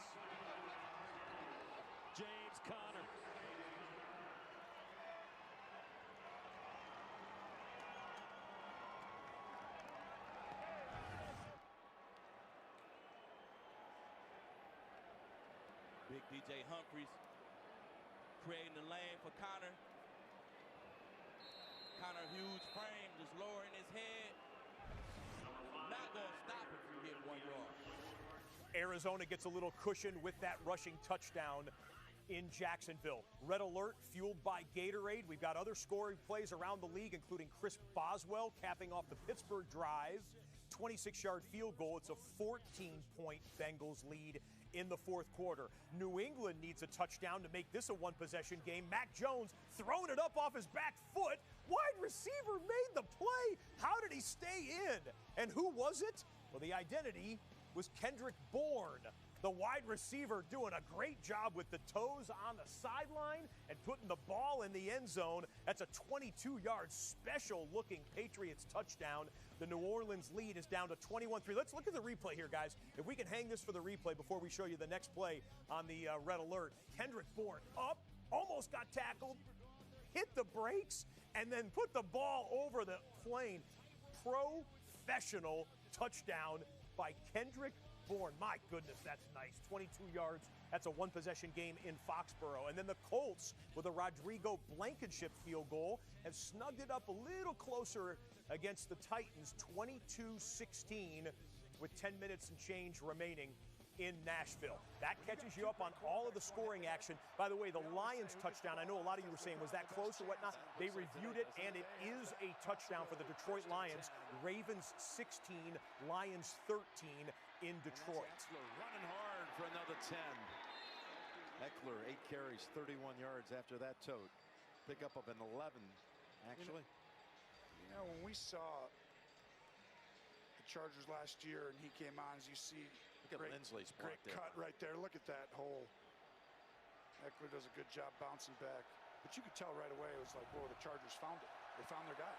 James Conner. Big DJ Humphries creating the lane for Conner. Conner, huge frame, just lowering his head. Not going to stop him from getting 1 yard. Arizona gets a little cushion with that rushing touchdown in Jacksonville. Red alert fueled by Gatorade. We've got other scoring plays around the league, including Chris Boswell capping off the Pittsburgh drive. 26-yard field goal. It's a 14-point Bengals lead in the fourth quarter. New England needs a touchdown to make this a one-possession game. Mac Jones throwing it up off his back foot. Wide receiver made the play. How did he stay in? And who was it? Well, the identity was Kendrick Bourne, the wide receiver, doing a great job with the toes on the sideline and putting the ball in the end zone. That's a 22-yard special-looking Patriots touchdown. The New Orleans lead is down to 21-3. Let's look at the replay here, guys. If we can hang this for the replay before we show you the next play on the red alert. Kendrick Bourne up, almost got tackled, hit the brakes, and then put the ball over the plane. Professional touchdown by Kendrick Bourne. My goodness, that's nice. 22 yards. That's a one-possession game in Foxborough. And then the Colts, with a Rodrigo Blankenship field goal, have snugged it up a little closer against the Titans, 22-16, with 10 minutes and change remaining in Nashville. That catches you up on all of the scoring action. By the way, the Lions touchdown, I know a lot of you were saying, was that close or whatnot? They reviewed it, and it is a touchdown for the Detroit Lions. Ravens 16, Lions 13 in Detroit. Eckler running hard for another 10. Eckler, 8 carries, 31 yards after that tote. Pick up an 11, actually. You know, when we saw the Chargers last year and he came on, as you see, Look at Lindsley's great cut right there. Look at that hole. Eckler does a good job bouncing back. But you could tell right away, it was like, whoa, the Chargers found it. They found their guy.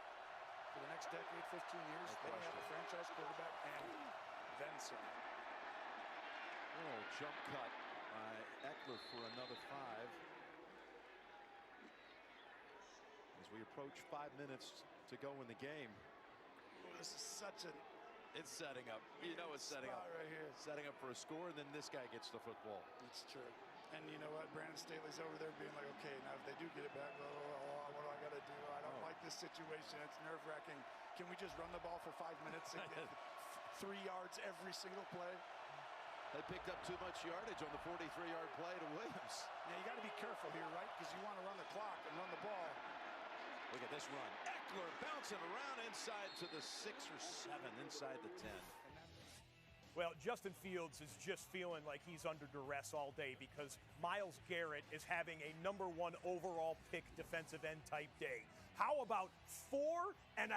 For the next decade, 15 years, they have a franchise quarterback and then some. Oh, jump cut by Eckler for another 5. As we approach 5 minutes to go in the game. Oh, this is such a... It's setting up. You know it's setting up. Right here. Setting up for a score, and then this guy gets the football. It's true. And you know what? Brandon Staley's over there being like, okay, now if they do get it back, what do I got to do? I don't like this situation. It's nerve-wracking. Can we just run the ball for 5 minutes and get 3 yards every single play? They picked up too much yardage on the 43-yard play to Williams. Yeah, you got to be careful here, right? Because you want to run the clock and run the ball. Look at this run. Eckler bouncing around inside to the 6 or 7, inside the 10. Well, Justin Fields is just feeling like he's under duress all day because Myles Garrett is having a #1 overall pick defensive end type day. How about 4.5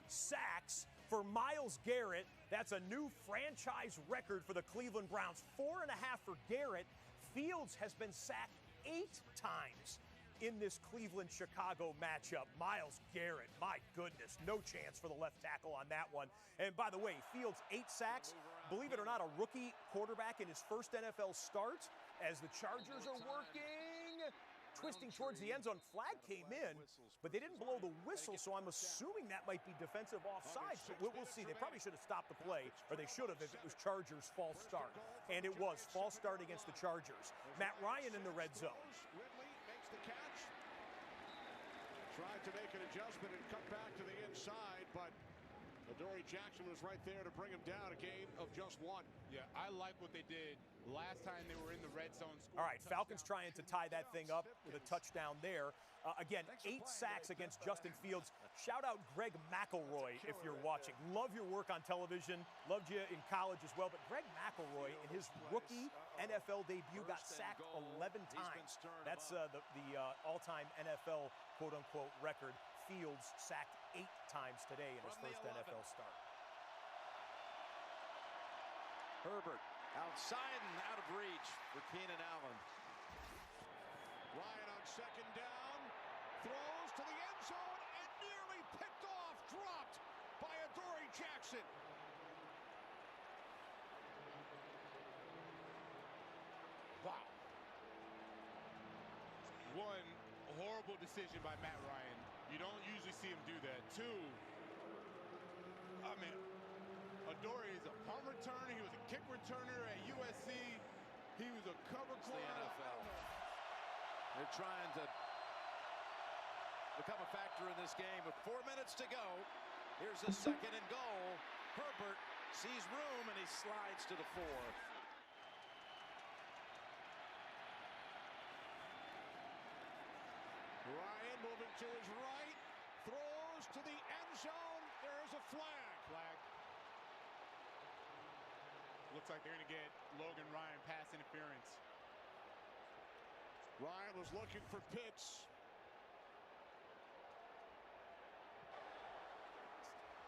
sacks for Myles Garrett? That's a new franchise record for the Cleveland Browns. 4.5 for Garrett. Fields has been sacked 8 times in this Cleveland-Chicago matchup. Myles Garrett, my goodness, no chance for the left tackle on that one. And by the way, Fields 8 sacks. Believe it or not, a rookie quarterback in his first NFL start as the Chargers are working, twisting towards the end zone. Flag came in, but they didn't blow the whistle, so I'm assuming that might be defensive offsides. But we'll see. They probably should have stopped the play, or they should have if it was Chargers' false start. And it was false start against the Chargers. Matt Ryan in the red zone. The catch. Tried to make an adjustment and cut back to the inside, but Adoree Jackson was right there to bring him down. A gain of just 1. Yeah, I like what they did last time they were in the red zone. All right, Falcons trying to tie that thing up with a touchdown there. Again, 8 sacks against Justin Fields. Shout out Greg McElroy if you're watching. Love your work on television. Loved you in college as well. But Greg McElroy in his rookie NFL debut got sacked 11 times. That's the all-time NFL quote-unquote record. Fields sacked 8 times today in his first NFL start. Herbert outside and out of reach for Keenan Allen. Ryan on second down, throws to the end zone and nearly picked off, dropped by Adoree Jackson. Wow. One, horrible decision by Matt Ryan. You don't usually see him do that. 2, I mean, Adoree is a punt returner. He was a kick returner at USC. He was a cover corner. The NFL. They're trying to become a factor in this game with 4 minutes to go. Here's a 2nd and goal. Herbert sees room and he slides to the 4. Ryan moving to his right, throws to the end zone. There is a flag. Looks like they're going to get Logan Ryan pass interference. Ryan was looking for Pitts.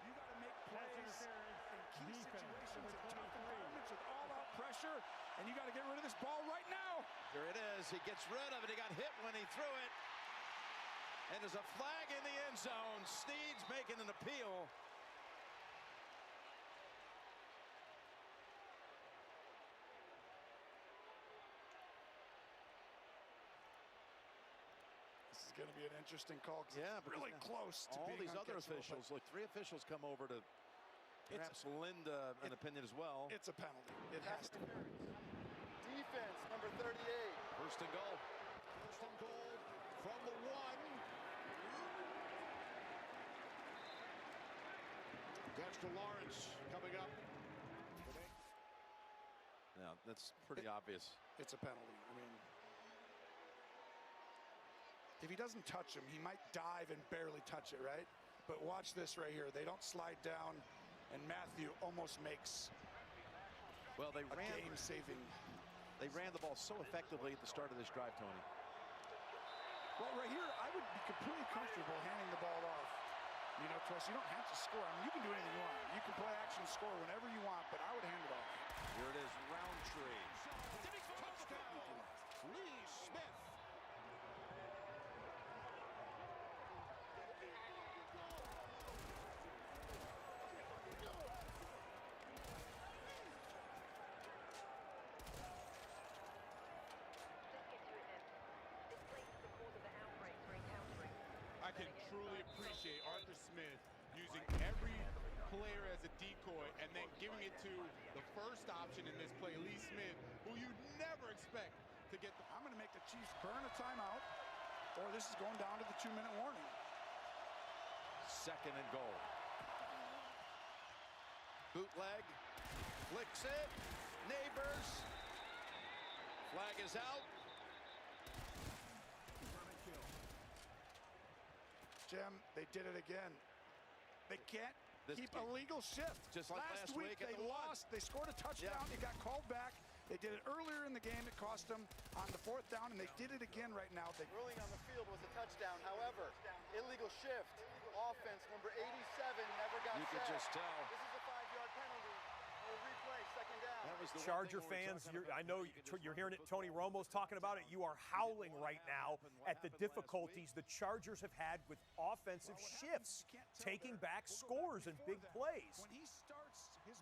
You got to make plays in key situations in tough environments with all-out pressure, and you got to get rid of this ball right now. Here it is. He gets rid of it. He got hit when he threw it. And there's a flag in the end zone. Snead's making an appeal. This is going to be an interesting call. Yeah, really close to all being these other officials. Look, 3 officials come over to perhaps lend an opinion as well. It's a penalty. It has to be. Defense, number 38. First and goal. First and goal from the 1. Dexter Lawrence coming up. Yeah, that's pretty obvious. It's a penalty. I mean, if he doesn't touch him, he might dive and barely touch it, right? But watch this right here. They don't slide down, and Matthew almost makes a game-saving. They ran the ball so effectively at the start of this drive, Tony. Well, right here, I would be completely comfortable handing the ball off. You know, Trust, you don't have to score. I mean, you can do anything you want. You can play action, score whenever you want, but I would hand it off. Here it is, Roundtree. Lee Smith. I can truly appreciate Arthur Smith using every player as a decoy and then giving it to the first option in this play, Lee Smith, who you never expect to get the... I'm going to make the Chiefs burn a timeout, or this is going down to the 2-minute warning. 2nd and goal. Bootleg, flicks it, Neighbors. Flag is out. Jim, they did it again. They can't keep a legal shift. Just like last week they lost. They scored a touchdown. It got called back. They did it earlier in the game. It cost them on the 4th down, and they did it again right now. Ruling on the field was a touchdown. However, illegal shift. Offense number 87 never got You could just tell. This is a 5-yard penalty. We'll replay 2nd down. That was the Charger fans, I know you're hearing it. Tony Romo's talking about it. You are howling right now at the difficulties the Chargers have had with offensive shifts, taking back scores and big plays.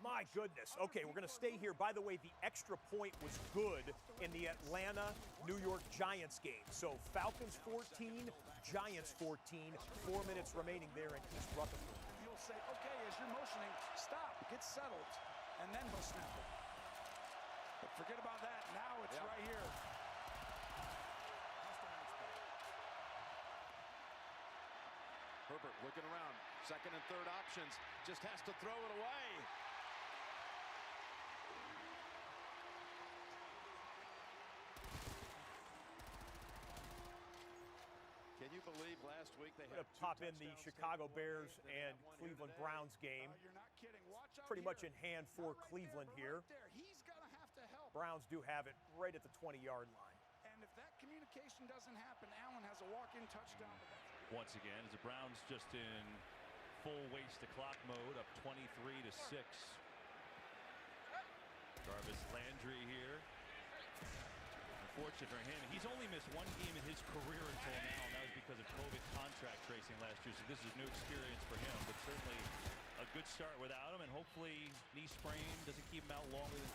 My goodness. Okay, we're going to stay here. By the way, the extra point was good in the Atlanta-New York Giants game. So Falcons 14, Giants 14, 4 minutes remaining there in East Rutherford. You'll say, okay, as you're motioning, stop, get settled, and then he'll snap it. But forget about that. Now it's right here. Herbert looking around. 2nd and 3rd options. Just has to throw it away. Can you believe last week they had pop in the Chicago Bears and Cleveland Browns game. Pretty much in hand for Cleveland here. He's going to have to help. Browns do have it right at the 20-yard line. And if that communication doesn't happen, Allen has a walk-in touchdown. Once again, as the Browns just in full waste the clock mode, up 23-6. Jarvis Landry here. Unfortunate for him, he's only missed 1 game in his career until now, and that was because of COVID contract tracing last year, so this is new experience for him, but certainly a good start without him, and hopefully knee sprain doesn't keep him out longer than...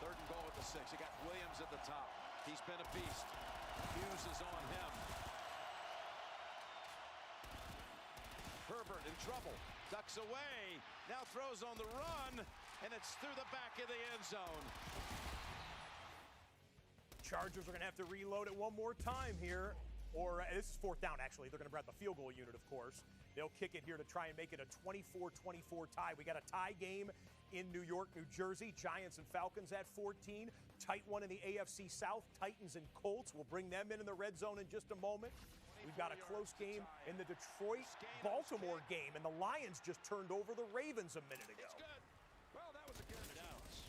3rd and goal at the 6. You got Williams at the top. He's been a beast. Hughes is on him. Herbert in trouble. Ducks away. Now throws on the run, and it's through the back of the end zone. Chargers are going to have to reload it one more time here. Or this is 4th down, actually. They're going to grab the field goal unit, of course. They'll kick it here to try and make it a 24-24 tie. We got a tie game in New York, New Jersey. Giants and Falcons at 14. Tight one in the AFC South. Titans and Colts. We'll bring them in the red zone in just a moment. We've got a close game in the Detroit-Baltimore game, and the Lions just turned over the Ravens a minute ago. Well, that was a good downs.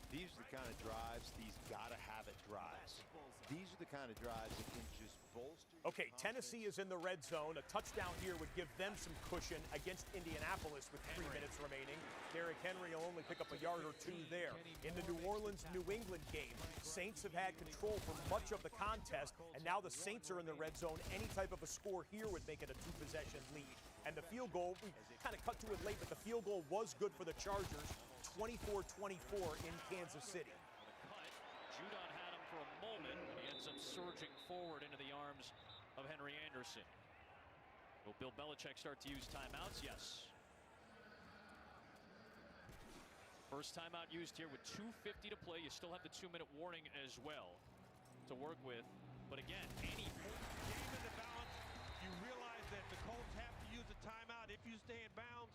These are the kind of drives, these gotta-have-it drives. These are the kind of drives that can just bolster... Okay, Tennessee is in the red zone. A touchdown here would give them some cushion against Indianapolis with 3 minutes remaining. Derrick Henry will only pick up a yard or 2 there. In the New Orleans-New England game, Saints have had control for much of the contest, and now the Saints are in the red zone. Any type of a score here would make it a 2-possession lead. And the field goal, we kind of cut to it late, but the field goal was good for the Chargers. 24-24 in Kansas City. Judon had him for a moment. He ends up surging forward into the arms of Henry Anderson. Will Bill Belichick start to use timeouts? Yes. First timeout used here with 2:50 to play. You still have the 2-minute warning as well to work with. But again, any game in the balance, you realize that the Colts have to use a timeout if you stay in bounds.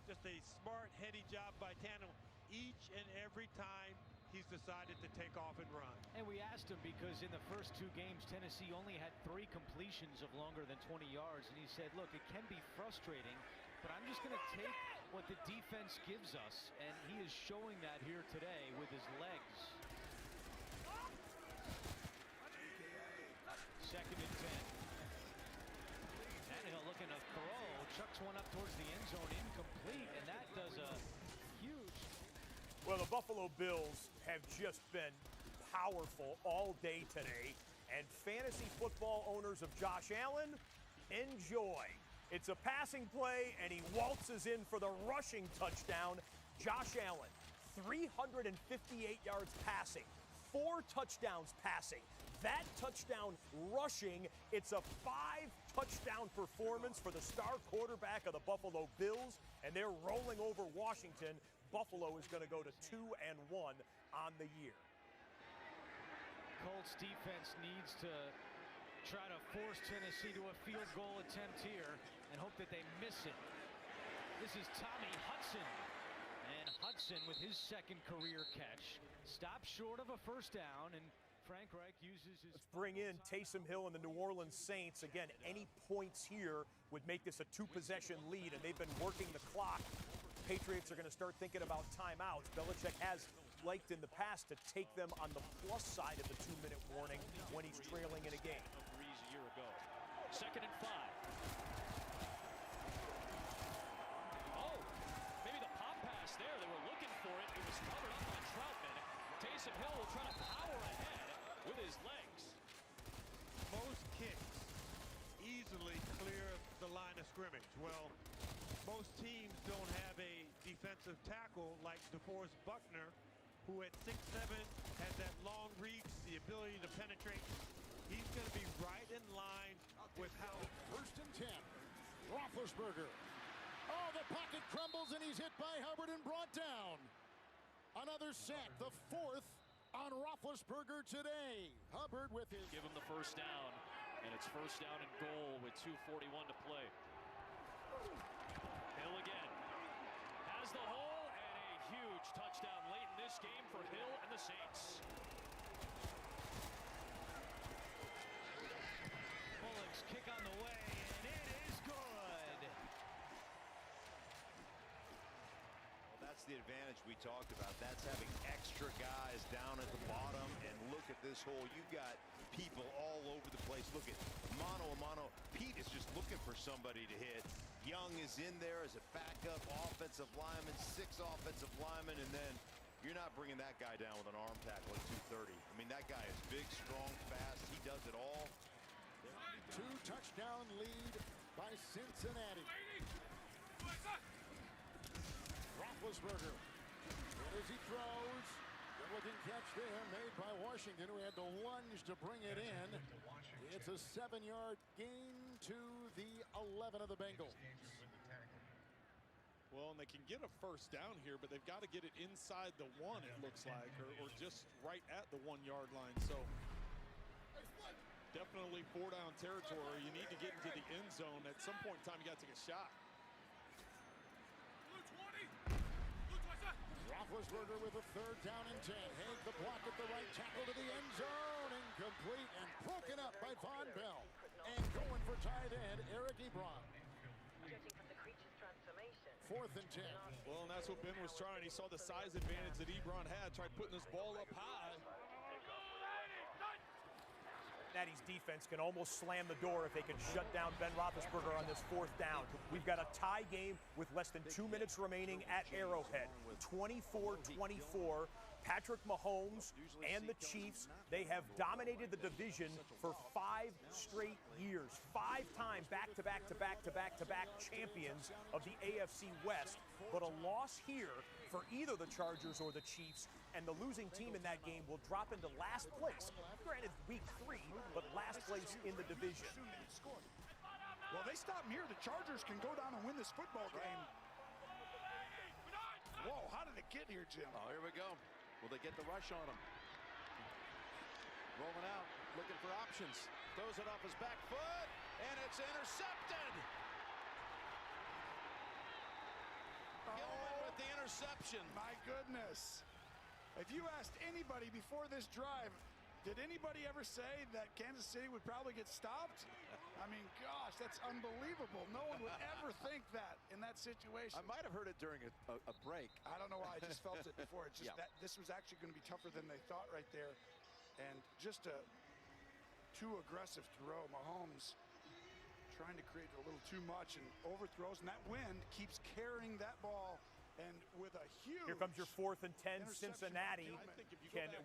Just a smart, heady job by Tannehill. Each and every time he's decided to take off and run. And we asked him because in the first 2 games, Tennessee only had 3 completions of longer than 20 yards. And he said, look, it can be frustrating, but I'm just going to take what the defense gives us. And he is showing that here today with his legs. 2nd and 10. Tannehill looking to throw. Chucks one up towards the end zone, incomplete. And that does a huge... Well, the Buffalo Bills have just been powerful all day today. And fantasy football owners of Josh Allen, enjoy. It's a passing play, and he waltzes in for the rushing touchdown. Josh Allen, 358 yards passing, 4 touchdowns passing. That touchdown rushing, it's a 5-touchdown performance for the star quarterback of the Buffalo Bills, and they're rolling over Washington. Buffalo is going to go to 2-1 on the year. Colts defense needs to try to force Tennessee to a field goal attempt here and hope that they miss it. This is Tommy Hudson. And Hudson with his second career catch. Stopped short of a first down, and Frank Reich uses his... Let's bring in Taysom Hill and the New Orleans Saints. Again, any points here would make this a two-possession lead, and they've been working the clock. Patriots are going to start thinking about timeouts. Belichick has liked in the past to take them on the plus side of the 2-minute warning when he's trailing in a game. A year ago. 2nd and 5. Oh, maybe the pop pass there. They were looking for it. It was covered up by Troutman. Taysom Hill will try to power ahead with his legs. Most kicks easily clear the line of scrimmage. Well, most teams don't have a defensive tackle like DeForest Buckner, who at 6'7" has that long reach, the ability to penetrate. He's going to be right in line with how... 1st and 10. Roethlisberger. Oh, the pocket crumbles, and he's hit by Hubbard and brought down. Another sack, the 4th on Roethlisberger today. Hubbard with his... Give him the first down, and it's 1st down and goal with 2:41 to play. Hill again. Has the hole, and a huge touchdown late in this game for Hill and the Saints. Bullock's kick on the way, and it is good. Well, that's the advantage we talked about. That's having extra guys down at the bottom. And look at this hole. You've got people all over the place. Look at mano a mano. Pete is just looking for somebody to hit. Young is in there as a backup offensive lineman, 6 offensive linemen, and then you're not bringing that guy down with an arm tackle at 230. I mean, that guy is big, strong, fast. He does it all. 2-touchdown lead by Cincinnati. Roethlisberger. And as he throws, good-looking catch there made by Washington, who had to lunge to bring it in. It's a 7-yard gain to the 11 of the Bengals. Well, and they can get a first down here, but they've got to get it inside the 1, it looks like, or just right at the 1-yard line. So definitely 4-down territory. You need to get into the end zone. At some point in time, you got to take a shot. Roethlisberger with a 3rd down and 10. Haig the block at the right tackle to the end zone. Incomplete and broken up by Von Bell. And going for tight end, Eric Ebron. 4th and 10. Well, and that's what Ben was trying. He saw the size advantage that Ebron had. Tried putting this ball up high. Cincinnati's defense can almost slam the door if they can shut down Ben Roethlisberger on this 4th down. We've got a tie game with less than 2 minutes remaining at Arrowhead. 24-24. Patrick Mahomes and the Chiefs, they have dominated the division for 5 straight years. 5 times back-to-back champions of the AFC West. But a loss here for either the Chargers or the Chiefs, and the losing team in that game will drop into last place. Granted, week 3, but last place in the division. Well, they stop them here. The Chargers can go down and win this football game. Whoa, how did it get here, Jim? Oh, here we go. Will they get the rush on him? Rolling out, looking for options. Throws it off his back foot, and it's intercepted. Gilman with the interception. My goodness. If you asked anybody before this drive, did anybody ever say that Kansas City would probably get stopped? I mean, gosh, that's unbelievable. No one would ever think that in that situation. I might have heard it during a break. I don't know why. I just felt it before. It's just that this was actually going to be tougher than they thought right there. And just a too aggressive throw. Mahomes trying to create a little too much and overthrows. And that wind keeps carrying that ball. And with a huge... Here comes your 4th and 10, Cincinnati.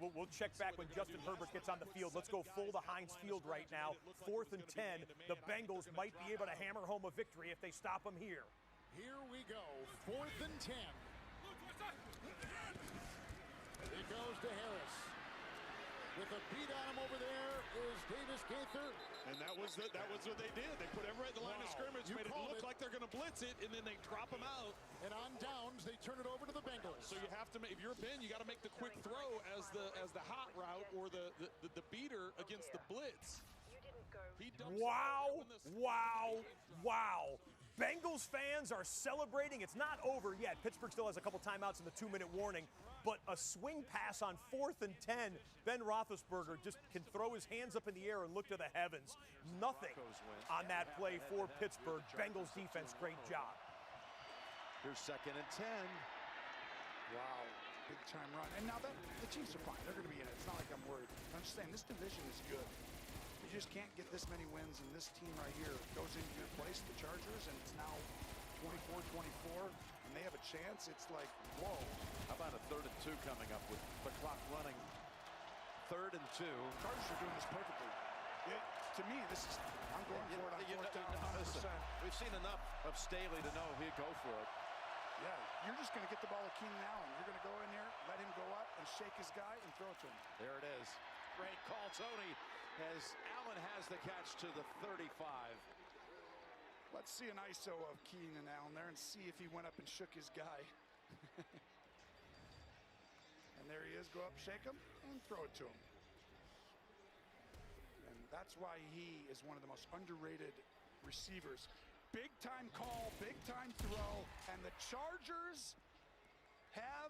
We'll check back when Justin Herbert gets on the field. Let's go full to Heinz Field right now. 4th and 10. The Bengals might be able to hammer home a victory if they stop them here. Here we go. 4th and 10. It goes to Harris. With a beat on him over there is Davis Gaither. And that was what they did. They put him right at the line of scrimmage, made it look like they're going to blitz it, and then they drop him out. And on downs, they turn it over to the Bengals. So you have to make, if you're Ben, you got to make the quick throw as the hot route or the beater against the blitz. Wow, wow, wow. Bengals fans are celebrating. It's not over yet. Pittsburgh still has a couple timeouts in the 2-minute warning, but a swing pass on 4th and 10. Ben Roethlisberger just can throw his hands up in the air and look to the heavens. Nothing on that play for Pittsburgh. Bengals defense, great job. Here's 2nd and 10. Wow, big time run. And now the Chiefs are fine. They're going to be in it. It's not like I'm worried. I'm just saying this division is good. You just can't get this many wins, and this team right here goes into your place, the Chargers, and it's now 24-24, and they have a chance. It's like, whoa. How about a 3rd and 2 coming up with the clock running? 3rd and 2. Chargers are doing this perfectly. To me, this is, I'm going for it on 4th down 100%. Listen, we've seen enough of Staley to know he'd go for it. Yeah, you're just going to get the ball to Keenan Allen. You're going to go in here, let him go up, and shake his guy and throw it to him. There it is. Great call, Tony, as Allen has the catch to the 35. Let's see an ISO of Keenan Allen there and see if he went up and shook his guy. And there he is. Go up, shake him, and throw it to him. And that's why he is one of the most underrated receivers. Big time call, big time throw, and the Chargers have,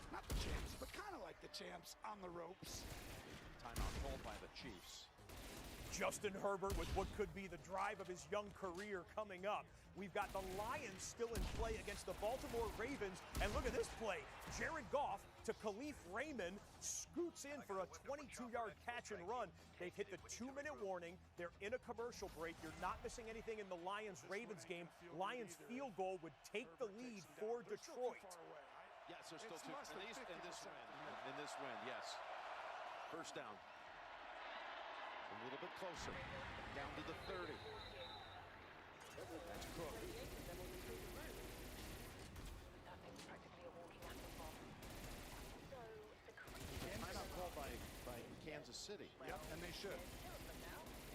not the champs, but kind of like the champs on the ropes. Timeout called by the Chiefs. Justin Herbert with what could be the drive of his young career coming up. We've got the Lions still in play against the Baltimore Ravens. And look at this play. Jared Goff to Khalif Raymond, scoots in for a 22-yard catch and run. They've hit the 2-minute warning. They're in a commercial break. You're not missing anything in the Lions-Ravens game. Lions field goal would take the lead for Detroit. Yes, there's still two. In this win, yes. First down. A little bit closer. Down to the 30. That's Cook. Timeout called by Kansas City. Yep, and they should.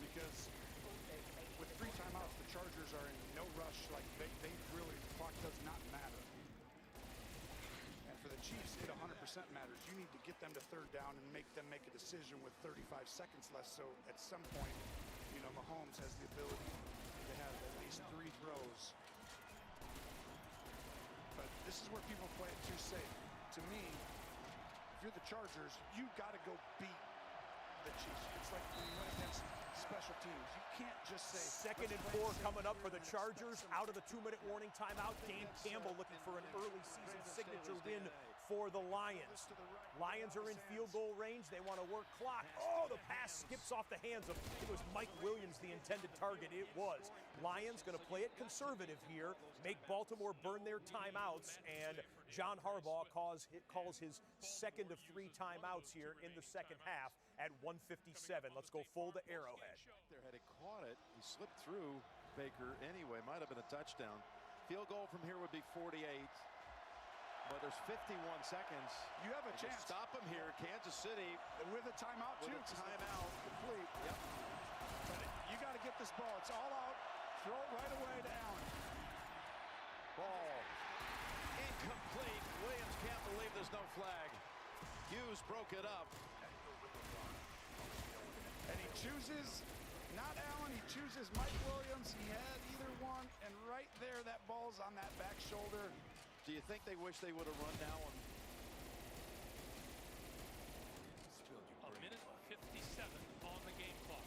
Because with 3 timeouts, the Chargers are in no rush. Like they really, the clock does not matter. And for the Chiefs, it 100% matters. You need to get them to 3rd down and make them make a decision with 35 seconds left. So at some point, you know, Mahomes has the ability to have at least 3 throws. But this is where people play it too safe. To me, if you're the Chargers, you got to go beat the Chiefs. It's like when you went against special teams. You can't just say 2nd and 4 coming up for the Chargers. Out of the 2-minute warning timeout. Dave Campbell looking for an early season signature win for the Lions. Lions are in field goal range. They want to work clock. Oh, the pass skips off the hands of, it was Mike Williams, the intended target. It was. Lions going to play it conservative here, make Baltimore burn their timeouts, and John Harbaugh calls his 2nd of 3 timeouts here in the second half at 1:57. Let's go full to Arrowhead. There had he caught it, he slipped through Baker anyway. Might have been a touchdown. Field goal from here would be 48. But there's 51 seconds. You have a chance. Stop him here, Kansas City. With a timeout, too. With a timeout. Complete. Yep. But you got to get this ball. It's all out. Throw it right away to Allen. Ball incomplete. Williams can't believe there's no flag. Hughes broke it up. And he chooses not Allen. He chooses Mike Williams. He had either one. And right there, that ball's on that back shoulder. Do you think they wish they would have run now? A minute 57 on the game clock.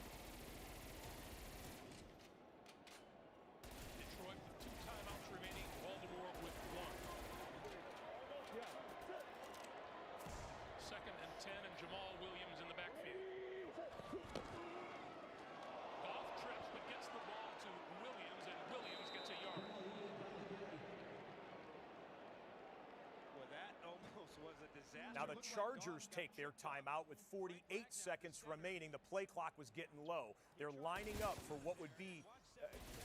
Detroit with 2 timeouts remaining. Baltimore with 1. 2nd and 10, and Jamal Williams in the backfield. Goff trips, but gets the ball to Williams, and Williams gets a yard. Was a disaster. Now the Chargers take their timeout with 48 seconds remaining. The play clock was getting low. They're lining up for what would be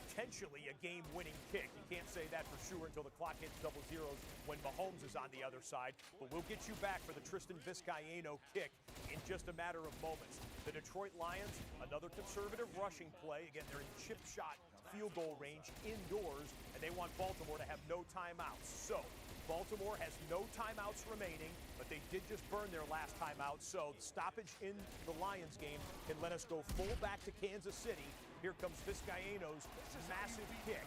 potentially a game-winning kick. You can't say that for sure until the clock hits double zeros when Mahomes is on the other side. But we'll get you back for the Tristan Vizcaino kick in just a matter of moments. The Detroit Lions, another conservative rushing play. Again, they're in chip shot field goal range indoors, and they want Baltimore to have no timeouts. So Baltimore has no timeouts remaining, but they did just burn their last timeout, so the stoppage in the Lions game can let us go full back to Kansas City. Here comes Vizcaino's massive kick.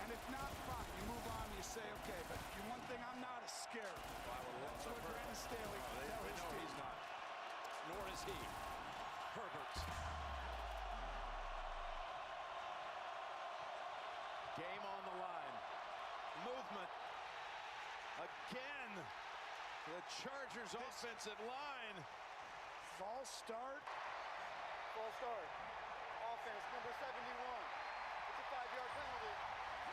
And if not, fine. You move on, you say, okay, but one thing I'm not is scared. That's what Brandon Staley can tell his team. He's not. Nor is he. Herbert. Game on the line. Movement. Again. The Chargers offensive line. False start. False start. Offense, number 71. It's a 5-yard penalty.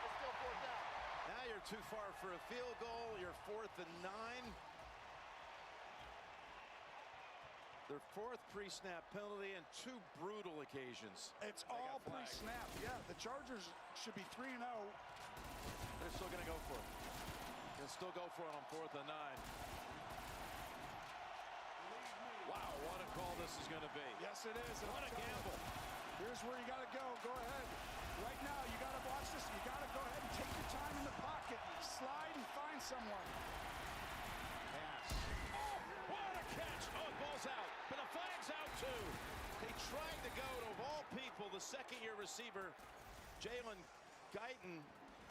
It's still 4th down. Now you're too far for a field goal. You're 4th and 9. Their 4th pre-snap penalty and 2 brutal occasions. It's all pre-snap. Yeah, the Chargers should be 3-0. They're still going to go for it. They'll still go for it on 4th and 9. Wow, what a call this is going to be. Yes, it is. What a gamble. Here's where you got to go. Go ahead. Right now, you got to watch this. You got to go ahead and take your time in the pocket. Slide and find someone. Pass. Oh, what a catch. Oh, the ball's out. But the flag's out, too. They tried to go to, of all people, the second-year receiver, Jalen Guyton.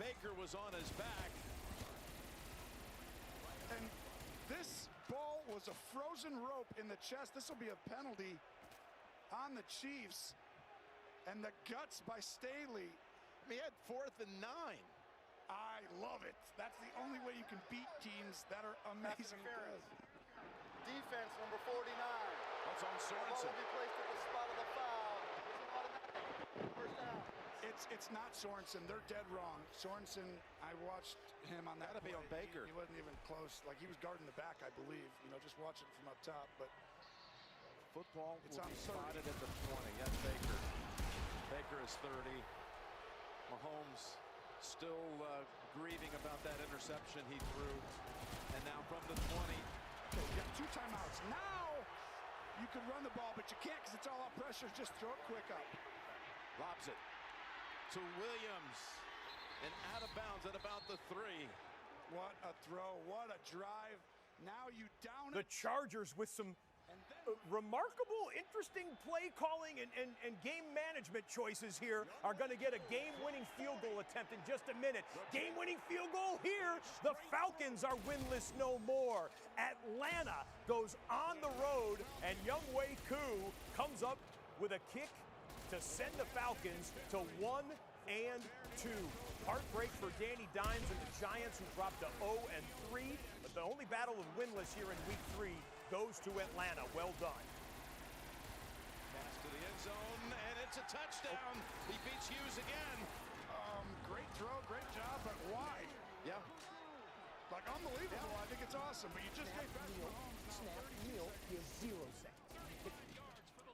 Baker was on his back. And this ball was a frozen rope in the chest. This will be a penalty on the Chiefs. And the guts by Staley. He had 4th and 9. I love it. That's the only way you can beat teams that are amazing. Defense, number 49. That's on Sorensen. The ball will be placed at the spot of the foul. It's an automatic 1st down. It's not Sorensen. They're dead wrong. Sorensen, I watched him on that. Gotta be on Baker. He wasn't even close. Like, he was guarding the back, I believe. You know, just watching from up top. But football it's will on be spotted at the 20. That's Baker. Baker is 30. Mahomes still grieving about that interception he threw. And now from the 20. Okay, you got 2 timeouts. Now you can run the ball, but you can't because it's all out pressure. Just throw it quick up. Lobs it to Williams. And out of bounds at about the 3. What a throw. What a drive. Now you down The Chargers with some remarkable, interesting play calling and game management choices here are going to get a game-winning field goal attempt in just a minute. Game-winning field goal here. The Falcons are winless no more. Atlanta goes on the road, and Younghoe Koo comes up with a kick to send the Falcons to 1-2. Heartbreak for Danny Dimes and the Giants, who dropped to 0-3. But the only battle of winless here in Week 3 goes to Atlanta. Well done. Pass to the end zone, and it's a touchdown. He beats Hughes again. Great throw, great job, but why? Yeah. Like, unbelievable. I think it's awesome, but you just gave back Mahomes. Snap Neal gives 0 seconds.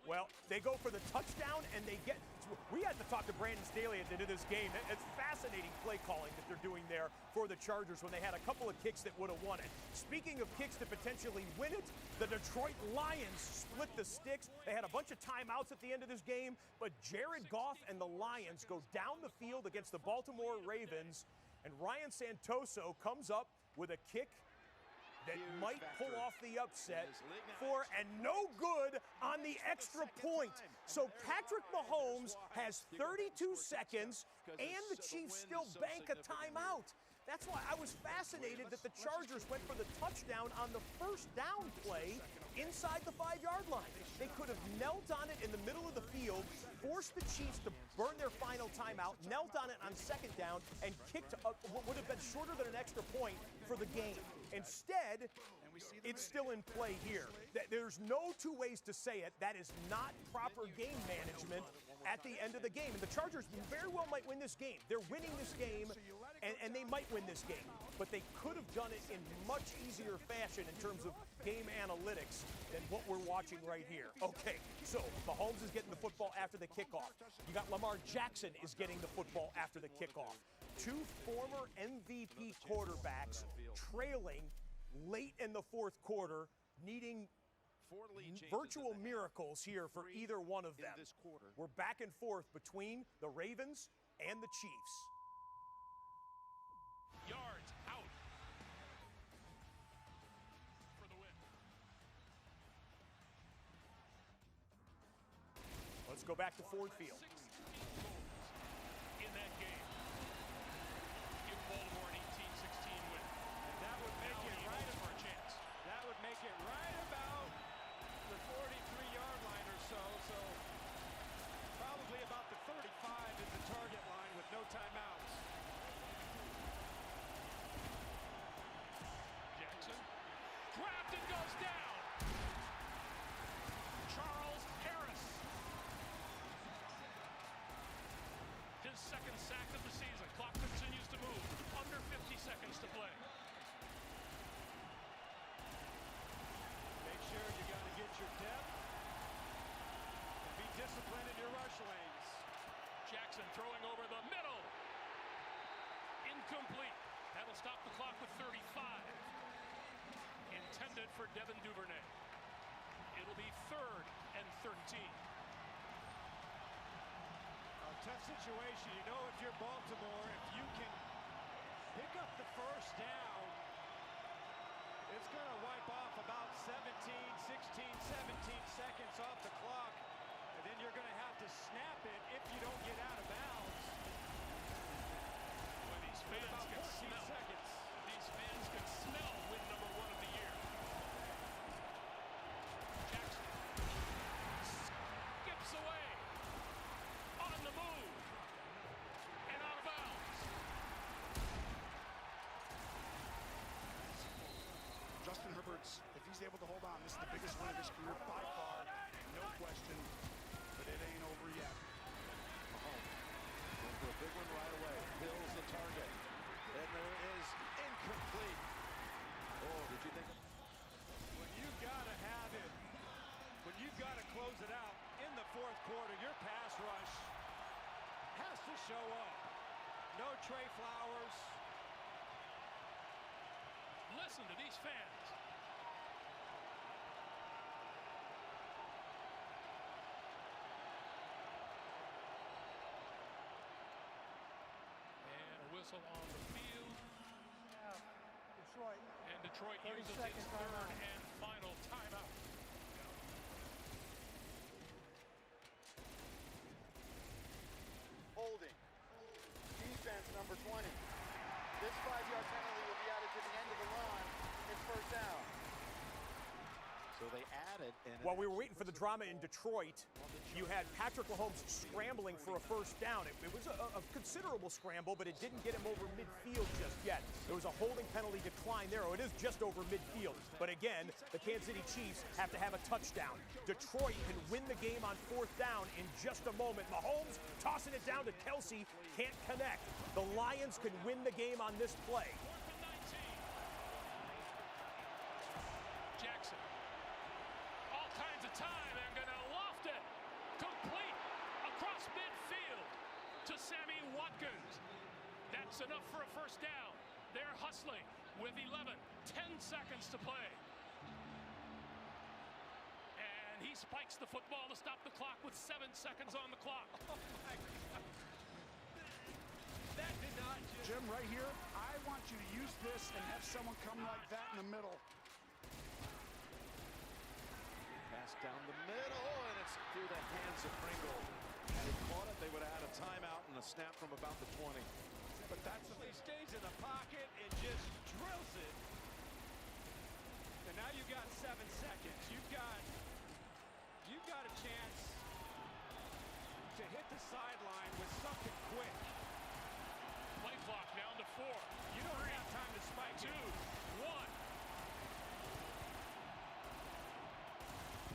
Well, they go for the touchdown, and they get... We had to talk to Brandon Staley at the end of this game. It's fascinating play calling that they're doing there for the Chargers when they had a couple of kicks that would have won it. Speaking of kicks that potentially win it, the Detroit Lions split the sticks. They had a bunch of timeouts at the end of this game, but Jared Goff and the Lions go down the field against the Baltimore Ravens, and Ryan Santoso comes up with a kick that might pull off the upset for and no good on the extra point. So Patrick Mahomes has 32 seconds and the Chiefs still bank a timeout. That's why I was fascinated that the Chargers went for the touchdown on the 1st down play inside the 5-yard line. They could have knelt on it in the middle of the field, forced the Chiefs to burn their final timeout, knelt on it on 2nd down, and kicked what would have been shorter than an extra point for the game. Instead, it's still in play here. There's no 2 ways to say it. That is not proper game management at the end of the game. And the Chargers very well might win this game. They're winning this game, and they might win this game. But they could have done it in much easier fashion in terms of game analytics than what we're watching right here. Okay, so Mahomes is getting the football after the kickoff. You got Lamar Jackson is getting the football after the kickoff. 2 former MVP quarterbacks trailing late in the fourth quarter, needing virtual miracles here for either one of them. We're back and forth between the Ravens and the Chiefs. Yards out for the win. Let's go back to Ford Field. In that game, give Baltimore an 18-16 win. And that would make it right for a chance. That would make it right about the 43-yard line or so. So probably about the 35 is the target line with no timeouts. Jackson grabbed and goes down. Charles Harris. His second sack of the season. Clock continues to move. Under 50 seconds to play. Make sure you got to get your depth and be disciplined in your rush lanes. Jackson throwing over the middle. Incomplete. That'll stop the clock with 35. Intended for Devin Duvernay. It'll be 3rd and 13. A tough situation. You know, if you're Baltimore, if you can pick up the first down, it's going to wipe off about 17, 16, 17 seconds off the clock. And then you're going to have to snap it if you don't get out of bounds. Boy, these fans about can 14 smell. seconds. These fans can smell win number 1 of the year. Jackson skips away. On the move. And out of bounds. Justin Herbert's, if he's able to hold on, this is the biggest win of his career by far, no question, but it ain't over yet. Mahomes going for a big one right away. Hills the target. And there is incomplete. Oh, did you think? When you've got to have it, when you've got to close it out in the fourth quarter, your pass rush has to show up. No Trey Flowers. Listen to these fans. And a whistle on the field. Detroit. And Detroit 30 uses seconds its 3rd timeout. and final timeout. Holding. Defense number 20. This 5-yard penalty will be added to the end of the run in 1st down. So they added. And While we were waiting for the drama in Detroit, you had Patrick Mahomes scrambling for a first down. It was a considerable scramble, but it didn't get him over midfield just yet. There was a holding penalty decline there. Oh, it is just over midfield. But again, the Kansas City Chiefs have to have a touchdown. Detroit can win the game on 4th down in just a moment. Mahomes tossing it down to Kelsey, can't connect. The Lions can win the game on this play. Jackson. All kinds of time. They're going to loft it. Complete across midfield to Sammy Watkins. That's enough for a first down. They're hustling with 11. 10 seconds to play. And he spikes the football to stop the clock with 7 seconds on the clock. Oh my God. That did not just... Jim, right here, I want you to use this and have someone come like that in the middle. Pass down the middle, and it's through the hands of Pringle. Had he caught it, they would have had a timeout and a snap from about the 20. But that's if he stays in the pocket and just drills it. And now you've got 7 seconds. You've got a chance to hit the sideline with something quick. Play clock down to 4. You don't have time to spike 2, 1.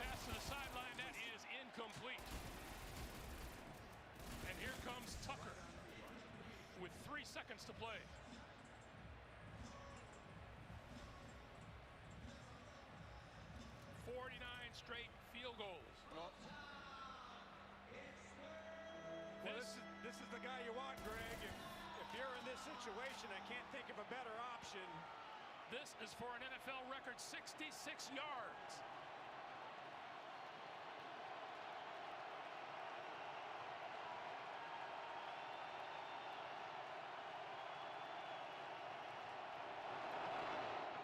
Pass to the sideline. That is incomplete. And here comes Tucker with 3 seconds to play. Straight field goals. Well, this is the guy you want, Greg. If you're in this situation, I can't think of a better option This is for an NFL record 66 yards.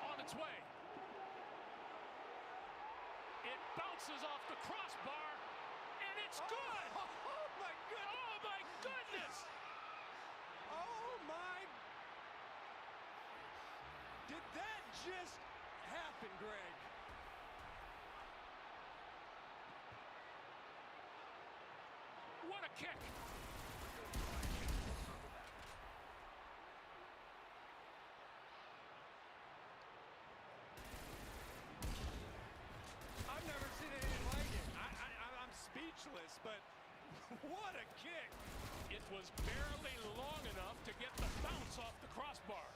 On its way. It bounces off the crossbar, and it's good. Oh my goodness. Oh my goodness. Oh my. Did that just happen, Greg? What a kick. I've never seen anything like it. I'm speechless, but what a kick. It was barely long enough to get the bounce off the crossbar.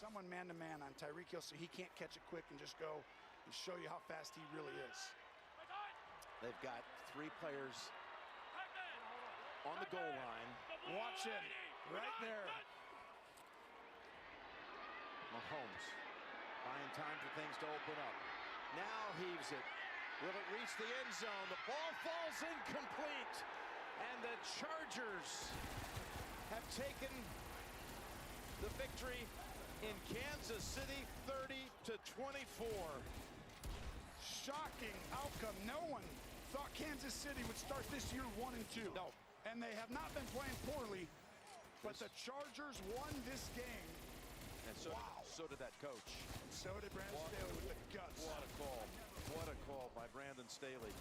Someone man-to-man on Tyreek Hill so he can't catch it quick and just go and show you how fast he really is. They've got 3 players on the goal line. Watch it. Right there. Mahomes buying time for things to open up. Now heaves it. Will it reach the end zone? The ball falls incomplete. And the Chargers have taken the victory in Kansas City, 30-24. Shocking outcome. No one thought Kansas City would start this year 1-2. No. And they have not been playing poorly, but the Chargers won this game. And so did that coach. So did Brandon Staley with the guts. What a call. What a call by Brandon Staley.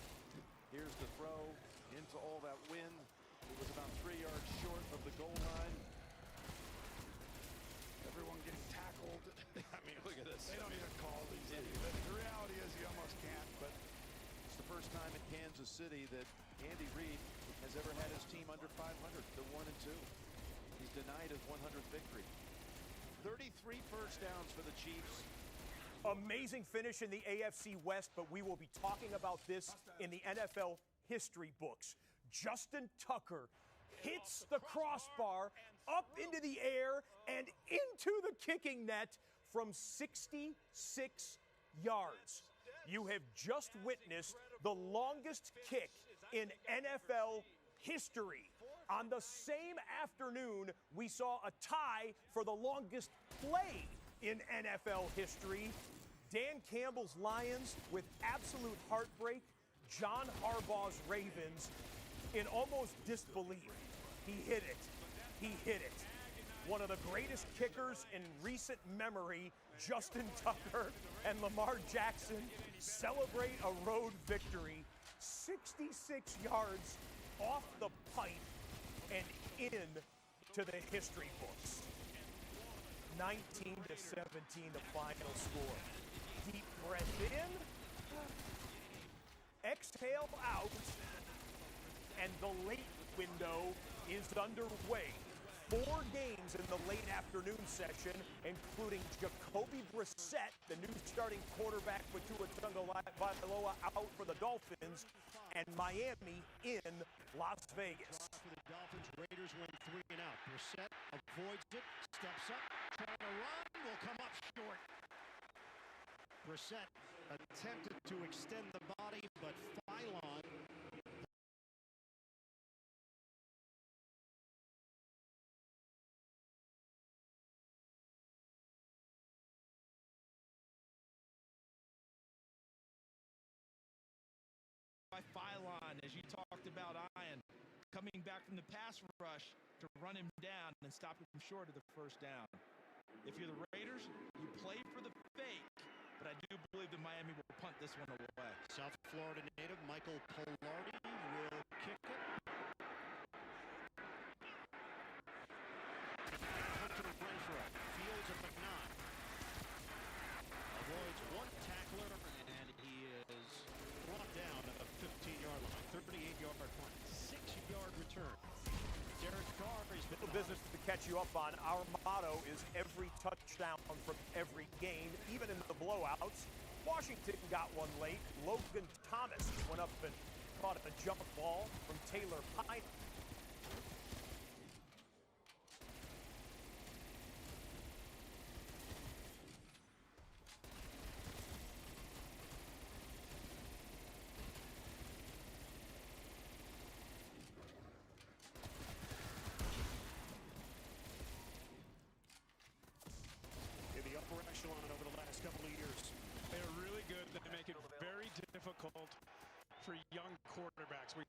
Here's the throw into all that wind. It was about 3 yards short of the goal line. Everyone getting tackled. I mean, look at this. They don't even call these. The reality is you almost can't, but it's the first time in Kansas City that Andy Reid has ever had his team under 500. They're 1-2. He's denied his 100th victory. 33 first downs for the Chiefs. Amazing finish in the AFC West, but we will be talking about this in the NFL history books. Justin Tucker hits the crossbar up into the air and into the kicking net from 66 yards. You have just witnessed the longest kick in NFL history. On the same afternoon, we saw a tie for the longest play in NFL history. Dan Campbell's Lions with absolute heartbreak. John Harbaugh's Ravens in almost disbelief. He hit it. He hit it. One of the greatest kickers in recent memory, Justin Tucker and Lamar Jackson celebrate a road victory. 66 yards off the pipe and in to the history books. 19-17 the final score. Deep breath in, exhale out, and the late window is underway. 4 games in the late afternoon session, including Jacoby Brissett, the new starting quarterback with Tua Tagovailoa out for the Dolphins, and Miami in Las Vegas. For the Dolphins, Raiders win 3 and out. Brissett avoids it, steps up, trying to run, will come up short. Brissett attempted to extend the body, but Phylon as you talked about Ian, coming back from the pass rush to run him down and stop him short of the first down. If you're the Raiders, you play for the fake, but I do believe that Miami will punt this one away. South Florida native Michael Polardi will kick it. Hunter Renfro fields a McNaught. Avoids one tackler, and he is brought down at the 15-yard line. 38-yard punt, 6-yard return. Derek Carr has been business to catch you up on. Our motto is every touchdown from every game, even in the blowouts. Washington got one late. Logan Thomas went up and caught a jump ball from Taylor Pine.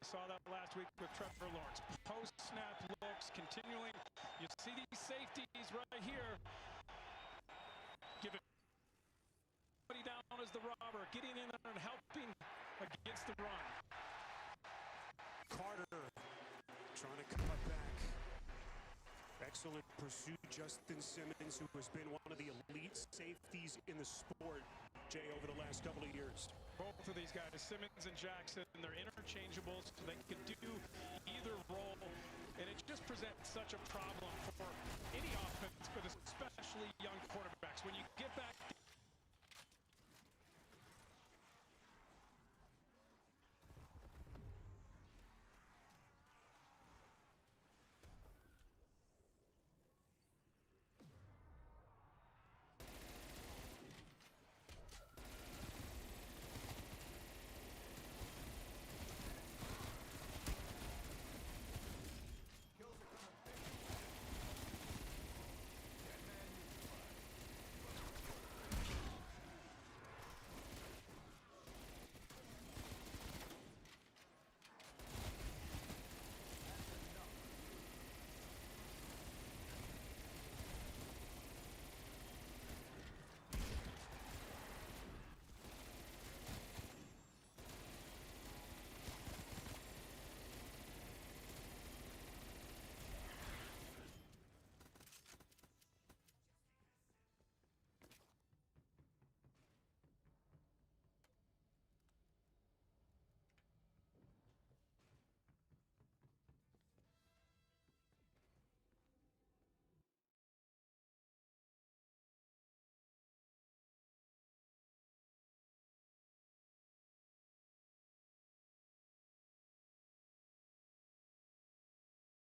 saw that last week with Trevor Lawrence. Post-snap looks continuing. You see these safeties right here. Give it down as the robber, getting in there and helping against the run. Carter trying to cut back. Excellent pursuit. Justin Simmons, who has been one of the elite safeties in the sport, Jay, over the last couple of years. Both of these guys, Simmons and Jackson, they're interchangeable, so they can do either role. And it just presents such a problem for any offense, but especially young quarterbacks. When you get back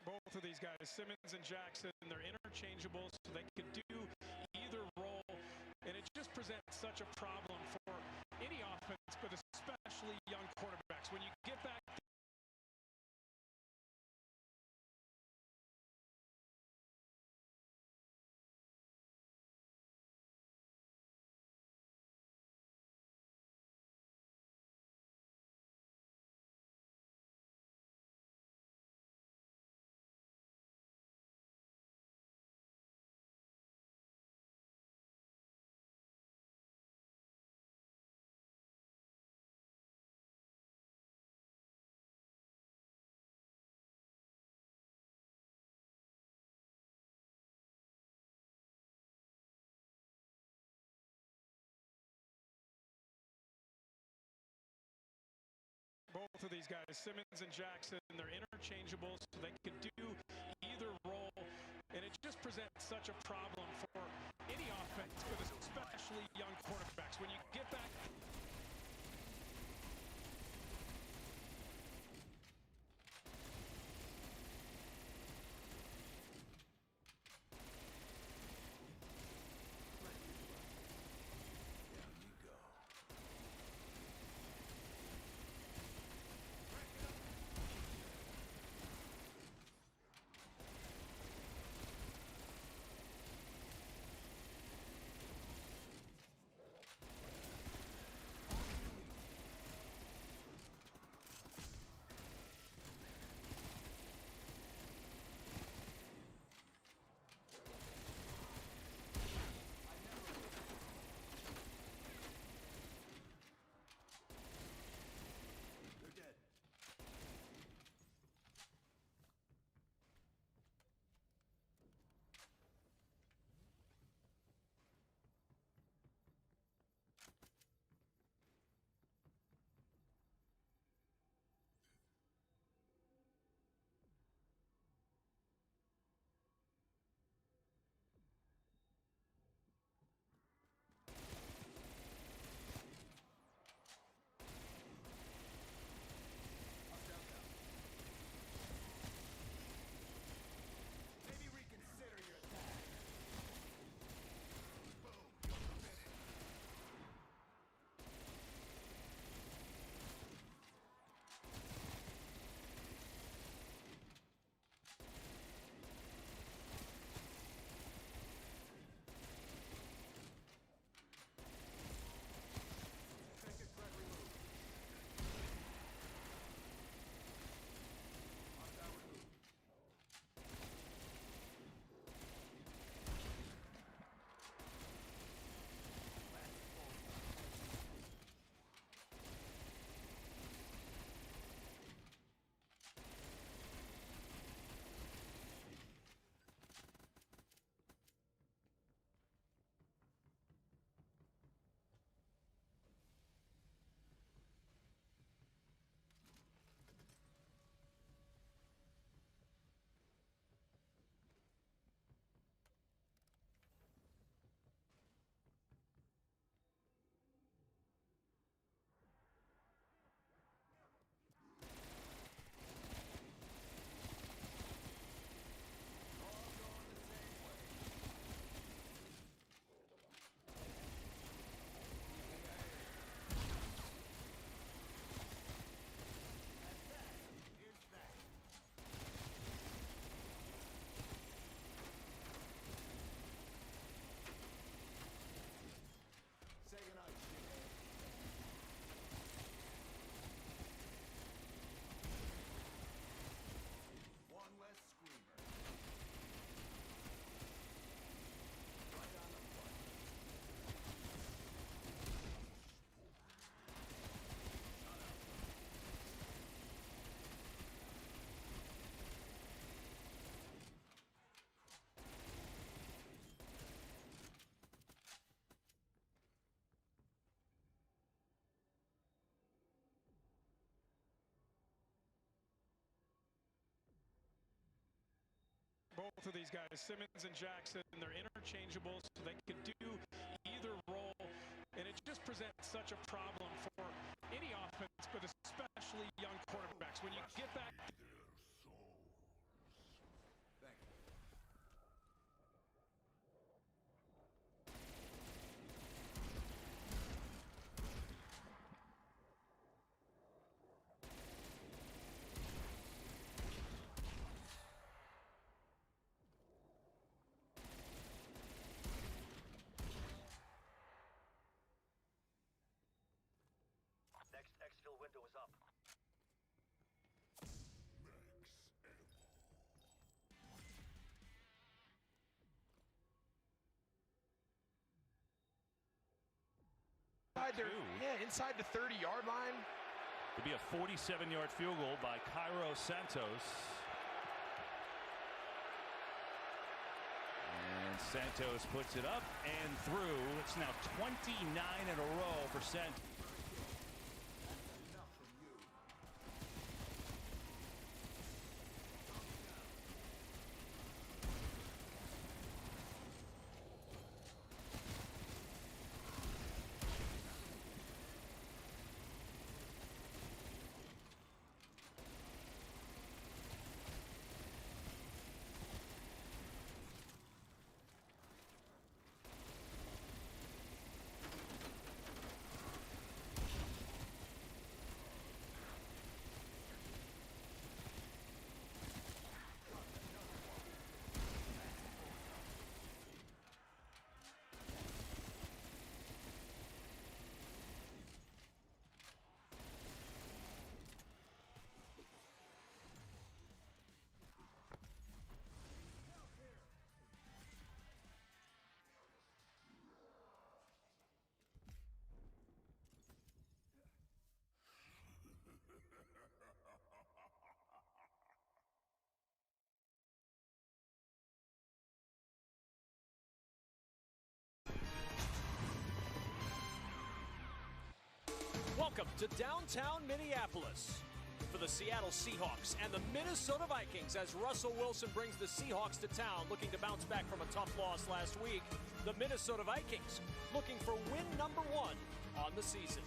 both of these guys, Simmons and Jackson, they're interchangeable, so they can do either role. And it just presents such a problem for any offense, but especially young quarterbacks. When you get back both of these guys, Simmons and Jackson, they're interchangeable, so they can do either role. And it just presents such a problem for any offense, but especially young quarterbacks. When you get back both of these guys, Simmons and Jackson. They're interchangeable, so they can do either role. And it just presents such a problem for any offense, but especially young quarterbacks. When you get back... Next exfil window is up. Inside the 30-yard line. It'll be a 47-yard field goal by Cairo Santos. And Santos puts it up and through. It's now 29 in a row for Santos. Welcome to downtown Minneapolis for the Seattle Seahawks and the Minnesota Vikings as Russell Wilson brings the Seahawks to town looking to bounce back from a tough loss last week. The Minnesota Vikings looking for win number 1 on the season.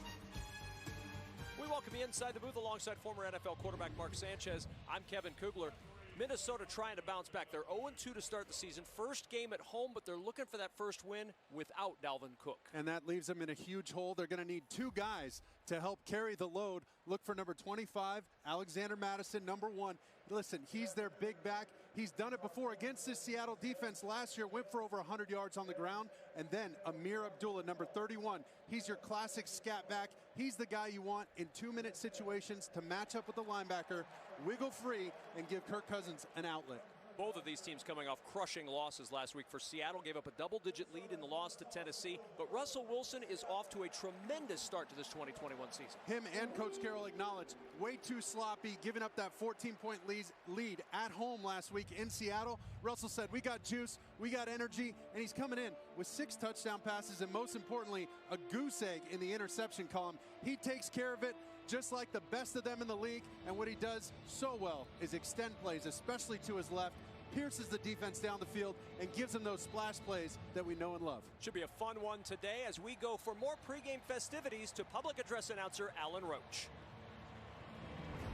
We welcome you inside the booth alongside former NFL quarterback Mark Sanchez. I'm Kevin Kugler. Minnesota trying to bounce back. They're 0-2 to start the season. First game at home, but they're looking for that first win without Dalvin Cook. And that leaves them in a huge hole. They're going to need 2 guys to help carry the load. Look for number 25, Alexander Mattison, number 1. Listen, he's their big back. He's done it before against this Seattle defense last year, went for over 100 yards on the ground. And then Amir Abdullah, number 31. He's your classic scat back. He's the guy you want in 2-minute situations to match up with the linebacker, wiggle free, and give Kirk Cousins an outlet. Both of these teams coming off crushing losses last week. For Seattle, gave up a double-digit lead in the loss to Tennessee, but Russell Wilson is off to a tremendous start to this 2021 season. Him and Coach Carroll acknowledge way too sloppy, giving up that 14-point lead at home last week in Seattle. Russell said, we got juice, we got energy, and he's coming in with 6 touchdown passes and, most importantly, a goose egg in the interception column. He takes care of it just like the best of them in the league, and what he does so well is extend plays, especially to his left, pierces the defense down the field, and gives them those splash plays that we know and love. Should be a fun one today as we go for more pregame festivities to public address announcer Alan Roach.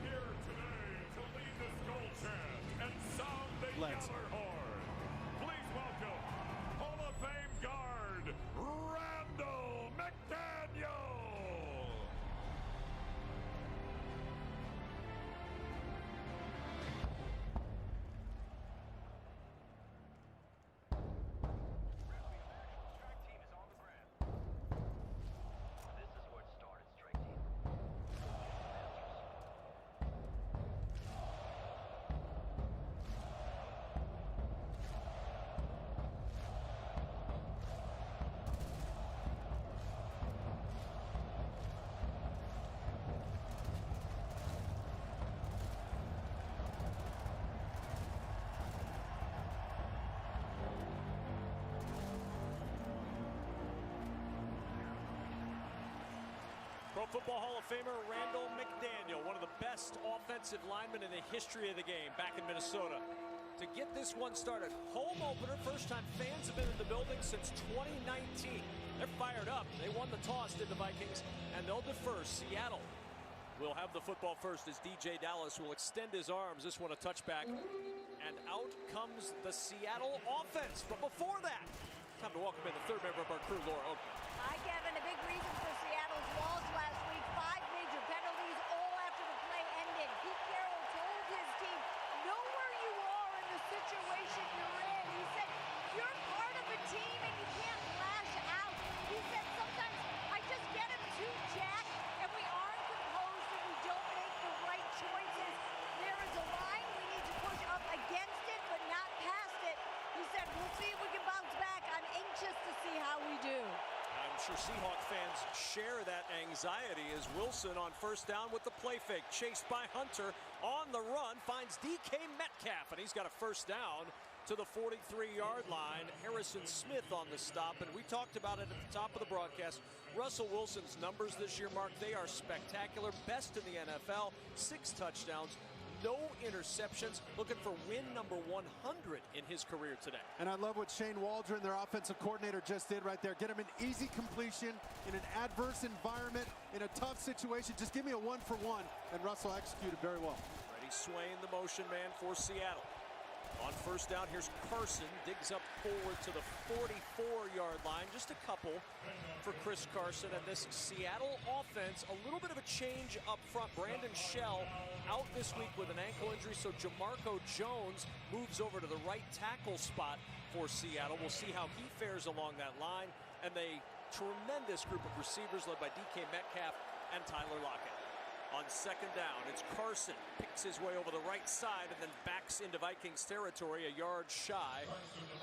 Here today to lead this goal chant and sound the yeller horn. Please welcome Hall of Fame guard Randall McDaniel. Pro Football Hall of Famer Randall McDaniel, one of the best offensive linemen in the history of the game back in Minnesota. to get this one started. Home opener, first time fans have been in the building since 2019. They're fired up. They won the toss, did the Vikings, and they'll defer. Seattle will have the football first as DJ Dallas will extend his arms. This one a touchback, and out comes the Seattle offense. But before that, time to welcome in the third member of our crew, Laura Oakman. Hi, Kevin. A big reason for Seattle's loss last week. 5 major penalties, all after the play ended. Pete Carroll told his team, know where you are in the situation you're in. He said, you're part of a team and you can't lash out. He said, sometimes I just get him too jacked and we aren't composed and we don't make the right choices. There is a line we need to push up against it, but not past it. He said, we'll see if we can bounce back. I'm anxious to see how we do. I'm sure Seahawk fans share that anxiety as Wilson on first down with the play fake. Chased by Hunter on the run, finds DK Metcalf, and he's got a first down to the 43-yard line. Harrison Smith on the stop, and we talked about it at the top of the broadcast. Russell Wilson's numbers this year, Mark, they are spectacular. Best in the NFL, 6 touchdowns. No interceptions, looking for win number 100 in his career today. And I love what Shane Waldron, their offensive coordinator, just did right there. Get him an easy completion in an adverse environment, in a tough situation. Just give me a 1-for-1, and Russell executed very well. Freddie Swain, the motion man for Seattle. On first down, here's Carson, digs up forward to the 44-yard line. Just a couple for Chris Carson, and this Seattle offense, a little bit of a change up front. Brandon Shell out this week with an ankle injury, so Jamarco Jones moves over to the right tackle spot for Seattle. We'll see how he fares along that line, and a tremendous group of receivers led by DK Metcalf and Tyler Lockett. On second down, it's Carson, picks his way over the right side and then backs into Vikings territory, a yard shy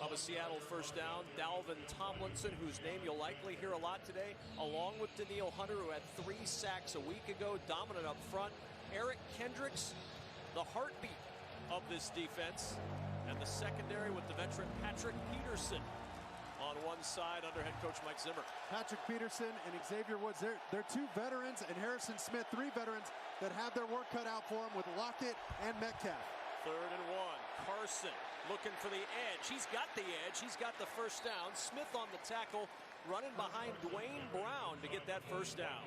of a Seattle first down. Dalvin Tomlinson, whose name you'll likely hear a lot today, along with Danielle Hunter, who had 3 sacks a week ago, dominant up front. Eric Kendricks, the heartbeat of this defense, and the secondary with the veteran Patrick Peterson on one side under head coach Mike Zimmer. Patrick Peterson and Xavier Woods, they're 2 veterans, and Harrison Smith, 3 veterans that have their work cut out for them with Lockett and Metcalf. Third and 1. Carson looking for the edge. He's got the edge. He's got the first down. Smith on the tackle, running behind Dwayne Brown to get that first down.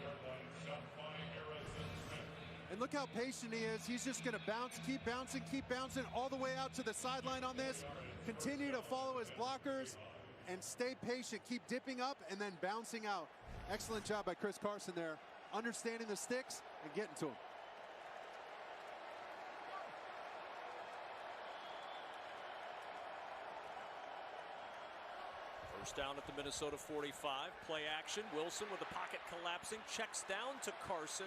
And look how patient he is. He's just going to bounce, keep bouncing all the way out to the sideline on this. Continue to follow his blockers and stay patient. Keep dipping up and then bouncing out. Excellent job by Chris Carson there, understanding the sticks and getting to him. First down at the Minnesota 45. Play action. Wilson with the pocket collapsing. Checks down to Carson.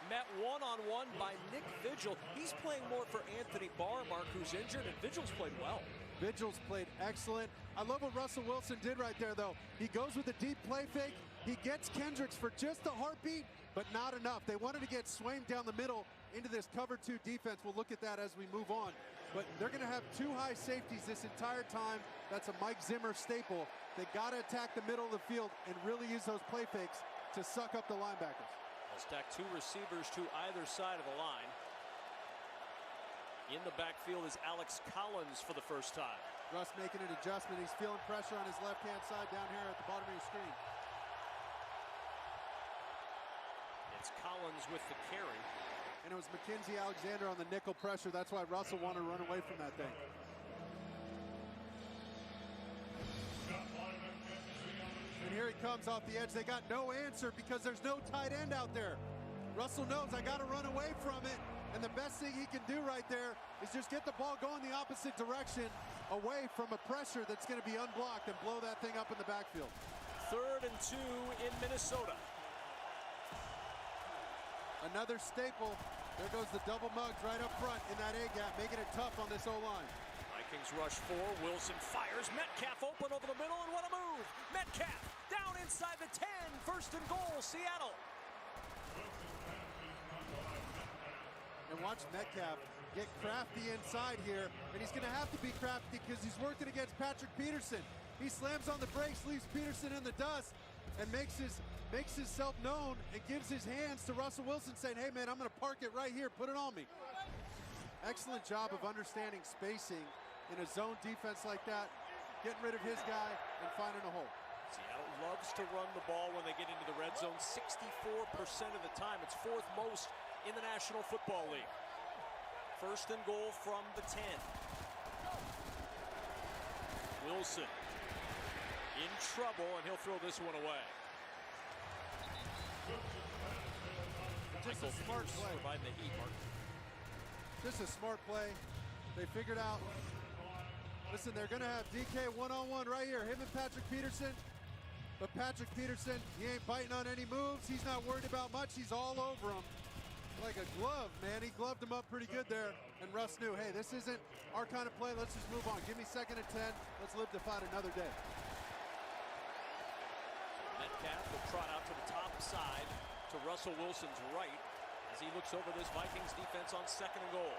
Met one-on-one by Nick Vigil. He's playing more for Anthony Barr, Mark, who's injured, and Vigil's played well. Vigil's played excellent. I love what Russell Wilson did right there, though. He goes with a deep play fake. He gets Kendricks for just a heartbeat, but not enough. They wanted to get Swain down the middle into this cover 2 defense. We'll look at that as we move on. But they're going to have 2 high safeties this entire time. That's a Mike Zimmer staple. They got to attack the middle of the field and really use those play fakes to suck up the linebackers. They'll stack 2 receivers to either side of the line. In the backfield is Alex Collins for the first time. Russ making an adjustment. He's feeling pressure on his left-hand side down here at the bottom of your screen. It's Collins with the carry. And it was Mackenzie Alexander on the nickel pressure. That's why Russell wanted to run away from that thing. And here he comes off the edge. They got no answer because there's no tight end out there. Russell knows I got to run away from it. And the best thing he can do right there is just get the ball going the opposite direction, away from a pressure that's going to be unblocked, and blow that thing up in the backfield. 3rd and 2 in Minnesota. Another staple. There goes the double mugs right up front in that A-gap, making it tough on this O-line. Vikings rush 4. Wilson fires. Metcalf open over the middle, and what a move. Metcalf down inside the 10. 1st and goal, Seattle. And watch Metcalf get crafty inside here, and he's going to have to be crafty because he's working against Patrick Peterson. He slams on the brakes, leaves Peterson in the dust, and makes himself known and gives his hands to Russell Wilson, saying, hey man, I'm going to park it right here, put it on me. Excellent job of understanding spacing in a zone defense like that, getting rid of his guy and finding a hole. Seattle loves to run the ball when they get into the red zone 64% of the time. It's fourth most in the National Football League. First and goal from the 10. Wilson in trouble, and he'll throw this one away. Just a smart play. Providing the heat, Mark. Just a smart play. They figured out, listen, they're going to have DK one-on-one right here, him and Patrick Peterson. But Patrick Peterson, he ain't biting on any moves. He's not worried about much. He's all over him. Like a glove, man. He gloved him up pretty good there. And Russ knew, hey, this isn't our kind of play. Let's just move on. Give me 2nd and 10. Let's live to fight another day. Metcalf will trot out to the top side to Russell Wilson's right as he looks over this Vikings defense on 2nd and goal.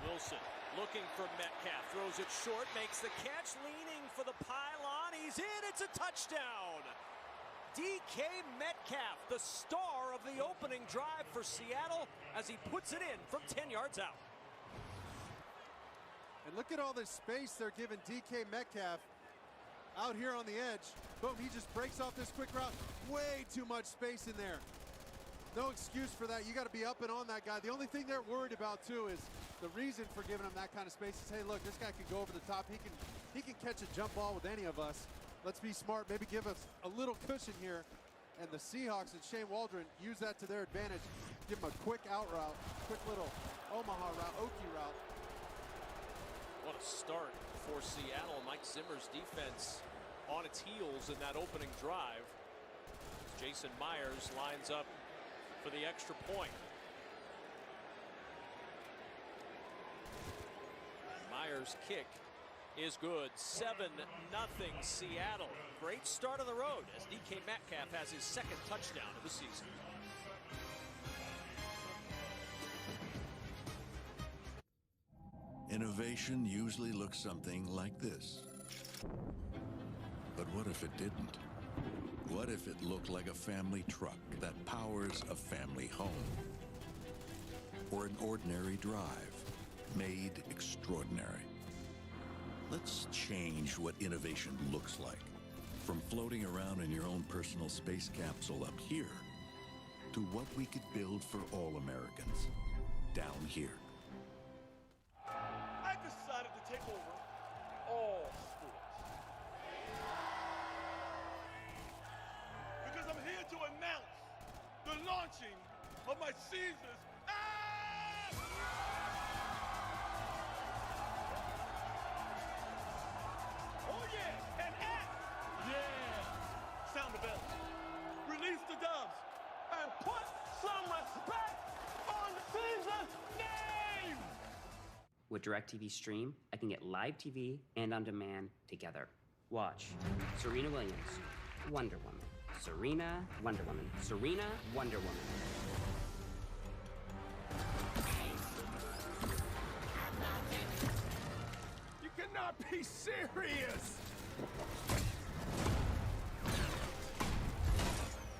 Wilson looking for Metcalf, throws it short, makes the catch, leaning for the pylon. He's in, it's a touchdown. DK Metcalf, the star of the opening drive for Seattle as he puts it in from 10 yards out. And look at all this space they're giving DK Metcalf out here on the edge. Boom, he just breaks off this quick route. Way too much space in there. No excuse for that. You got to be up and on that guy. The only thing they're worried about too is the reason for giving him that kind of space is, hey, look, this guy can go over the top. He can catch a jump ball with any of us. Let's be smart, maybe give us a little cushion here. And the Seahawks and Shane Waldron use that to their advantage. Give him a quick out route, quick little Omaha route, Okie route. What a start for Seattle. Mike Zimmer's defense on its heels in that opening drive. Jason Myers lines up for the extra point. Myers' kick is good. 7-0 Seattle. Great start on the road as DK Metcalf has his 2nd touchdown of the season. Innovation usually looks something like this. But what if it didn't? What if it looked like a family truck that powers a family home? Or an ordinary drive made extraordinary? Let's change what innovation looks like. From floating around in your own personal space capsule up here to what we could build for all Americans down here. I decided to take over all sports. Because I'm here to announce the launching of my Caesars. Oh yeah, an app! Yeah! Sound the bell. Release the doves and put some respect on Caesar's name! With DirecTV Stream, I can get live TV and on demand together. Watch Serena Williams, Wonder Woman. Serena, Wonder Woman. Serena, Wonder Woman. You cannot be serious!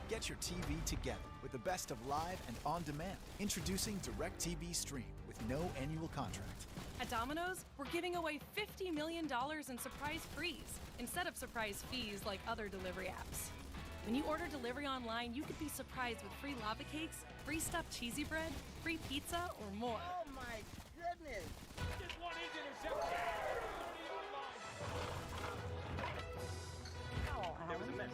Get your TV together with the best of live and on demand. Introducing DirecTV Stream with no annual contract. At Domino's, we're giving away $50 million in surprise frees instead of surprise fees like other delivery apps. When you order delivery online, you could be surprised with free lava cakes, free stuffed cheesy bread, free pizza, or more. Oh my goodness! This one is intercepted. There was a miss.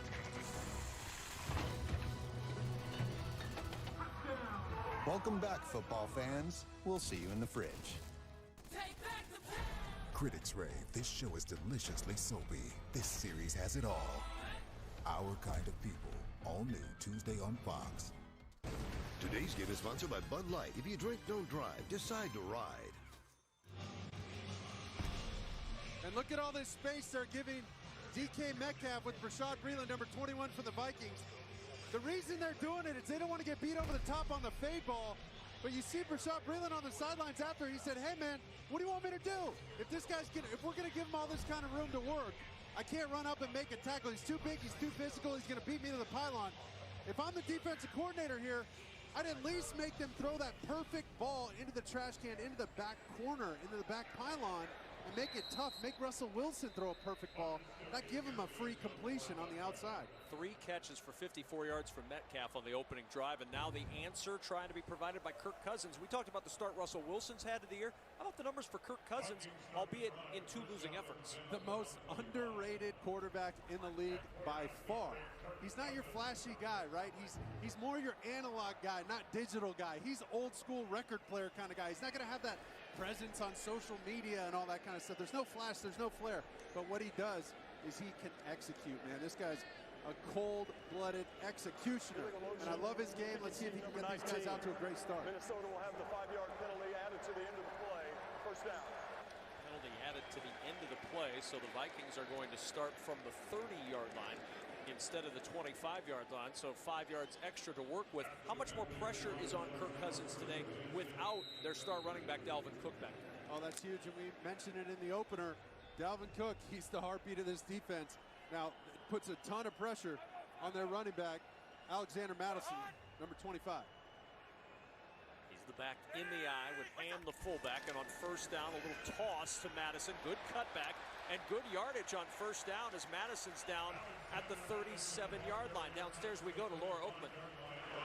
Welcome back, football fans. We'll see you in the fridge. Critics rave this show is deliciously soapy. This series has it all. Our Kind of People. All new Tuesday on Fox. Today's game is sponsored by Bud Light. If you drink, don't drive. Decide to ride. And look at all this space they're giving DK Metcalf with Rashad Breeland, number 21 for the Vikings. The reason they're doing it is they don't want to get beat over the top on the fade ball. But you see Rashad Breeland on the sidelines after, he said, hey man, what do you want me to do? If we're gonna give him all this kind of room to work, I can't run up and make a tackle. He's too big, he's too physical, he's gonna beat me to the pylon. If I'm the defensive coordinator here, I'd at least make them throw that perfect ball into the trash can, into the back corner, into the back pylon, and make it tough. Make Russell Wilson throw a perfect ball, not give him a free completion on the outside. 3 catches for 54 yards from Metcalf on the opening drive, and now the answer trying to be provided by Kirk Cousins. We talked about the start Russell Wilson's had of the year. How about the numbers for Kirk Cousins, albeit in 2 losing efforts? The most underrated quarterback in the league by far. He's not your flashy guy, right? He's more your analog guy, not digital guy. He's old school record player kind of guy. He's not going to have that presence on social media and all that kind of stuff. There's no flash, there's no flair. But what he does is he can execute, man. This guy's a cold-blooded executioner. And I love his game. Let's see if he can get these guys out to a great start. Minnesota will have the 5-yard penalty added to the end of the play. First down. Penalty added to the end of the play, so the Vikings are going to start from the 30-yard line instead of the 25-yard line, so 5 yards extra to work with. How much more pressure is on Kirk Cousins today without their star running back, Dalvin Cook, back there? Oh, that's huge, and we mentioned it in the opener. Dalvin Cook, he's the heartbeat of this defense. Now, it puts a ton of pressure on their running back, Alexander Madison, number 25. He's the back in the eye with Ham, the fullback, and on first down, a little toss to Madison. Good cutback and good yardage on first down as Madison's down at the 37-yard line. Downstairs we go to Laura Oakman.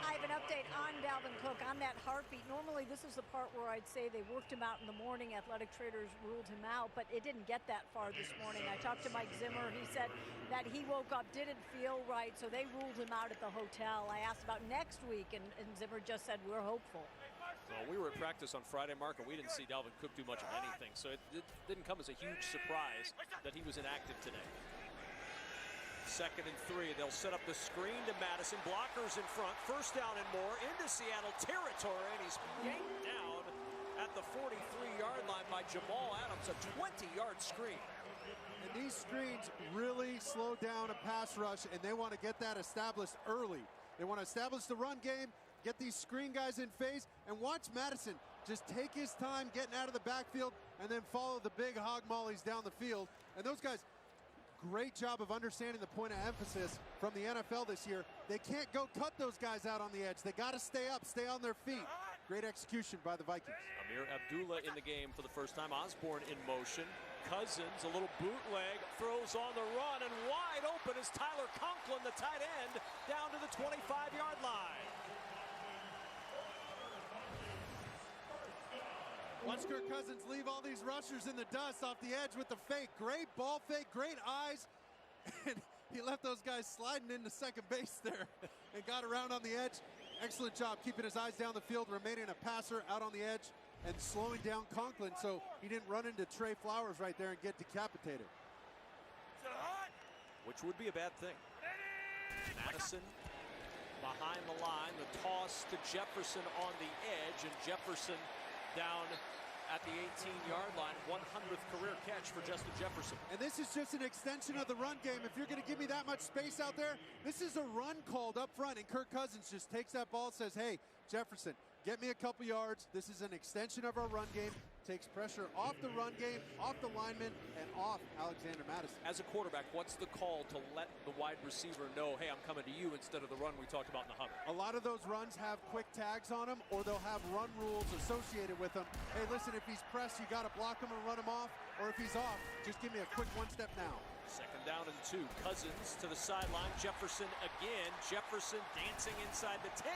I have an update on Dalvin Cook on that heartbeat. Normally, this is the part where I'd say they worked him out in the morning. Athletic Traders ruled him out, but it didn't get that far this morning. I talked to Mike Zimmer. He said that he woke up, didn't feel right, so they ruled him out at the hotel. I asked about next week, and Zimmer just said, we're hopeful. Well, we were at practice on Friday, Mark, and we didn't see Dalvin Cook do much of anything, so it didn't come as a huge surprise that he was inactive today. 2nd and 3. They'll set up the screen to Madison. Blockers in front. First down and more into Seattle territory, and he's yanked down at the 43-yard line by Jamal Adams, a 20-yard screen. And these screens really slow down a pass rush, and they want to get that established early. They want to establish the run game, get these screen guys in phase, and watch Madison just take his time getting out of the backfield and then follow the big hog mollies down the field. And those guys, great job of understanding the point of emphasis from the NFL this year. They can't go cut those guys out on the edge. They got to stay up, stay on their feet. Great execution by the Vikings. Amir Abdullah in the game for the first time. Osborne in motion. Cousins, a little bootleg, throws on the run, and wide open is Tyler Conklin, the tight end, down to the 25-yard line. Watch Kirk Cousins leave all these rushers in the dust off the edge with the fake. Great ball fake, great eyes. And he left those guys sliding into second base there and got around on the edge. Excellent job keeping his eyes down the field, remaining a passer out on the edge and slowing down Conklin so he didn't run into Trey Flowers right there and get decapitated. Which would be a bad thing. Madison behind the line, the toss to Jefferson on the edge, and Jefferson down at the 18-yard line. 100th career catch for Justin Jefferson. And this is just an extension of the run game. If you're going to give me that much space out there, this is a run called up front, and Kirk Cousins just takes that ball, says, hey, Jefferson, get me a couple yards. This is an extension of our run game. Takes pressure off the run game, off the lineman, and off Alexander Madison. As a quarterback, what's the call to let the wide receiver know, hey, I'm coming to you, instead of the run we talked about in the huddle? A lot of those runs have quick tags on them, or they'll have run rules associated with them. Hey, listen, if he's pressed, you got to block him and run him off, or if he's off, just give me a quick one-step now. 2nd down and 2. Cousins to the sideline. Jefferson again. Jefferson dancing inside the 10.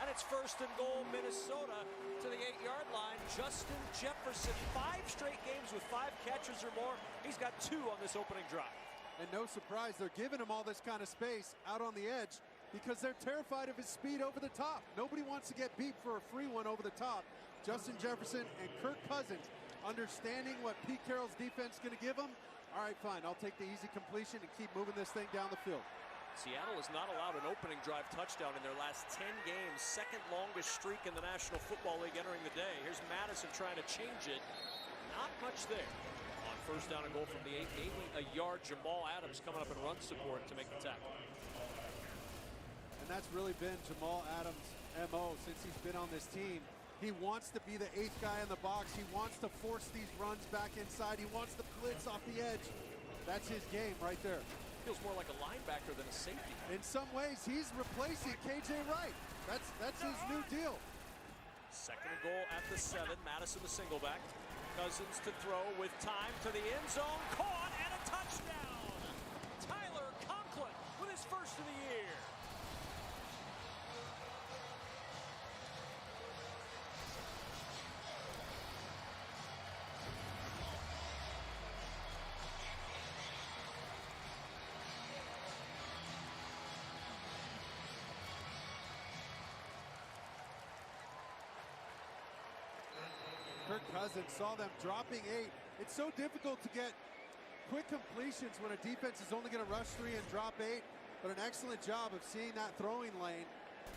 And it's 1st and goal, Minnesota to the 8-yard line. Justin Jefferson, 5 straight games with 5 catches or more. He's got 2 on this opening drive. And no surprise, they're giving him all this kind of space out on the edge because they're terrified of his speed over the top. Nobody wants to get beat for a free one over the top. Justin Jefferson and Kirk Cousins understanding what Pete Carroll's defense is going to give them. All right, fine, I'll take the easy completion and keep moving this thing down the field. Seattle has not allowed an opening drive touchdown in their last 10 games. 2nd longest streak in the National Football League entering the day. Here's Madison trying to change it. Not much there. On 1st down and goal from the 8, maybe a yard. Jamal Adams coming up in run support to make the tackle. And that's really been Jamal Adams' MO since he's been on this team. He wants to be the 8th guy in the box. He wants to force these runs back inside. He wants to blitz off the edge. That's his game right there. Feels more like a linebacker than a safety. In some ways, he's replacing KJ Wright. That's his new deal. Second and goal at the 7. Madison the single back. Cousins to throw with time to the end zone. Caught and a touchdown. Tyler Conklin with his first of the year. Kirk Cousins saw them dropping 8. It's so difficult to get quick completions when a defense is only going to rush 3 and drop 8, but an excellent job of seeing that throwing lane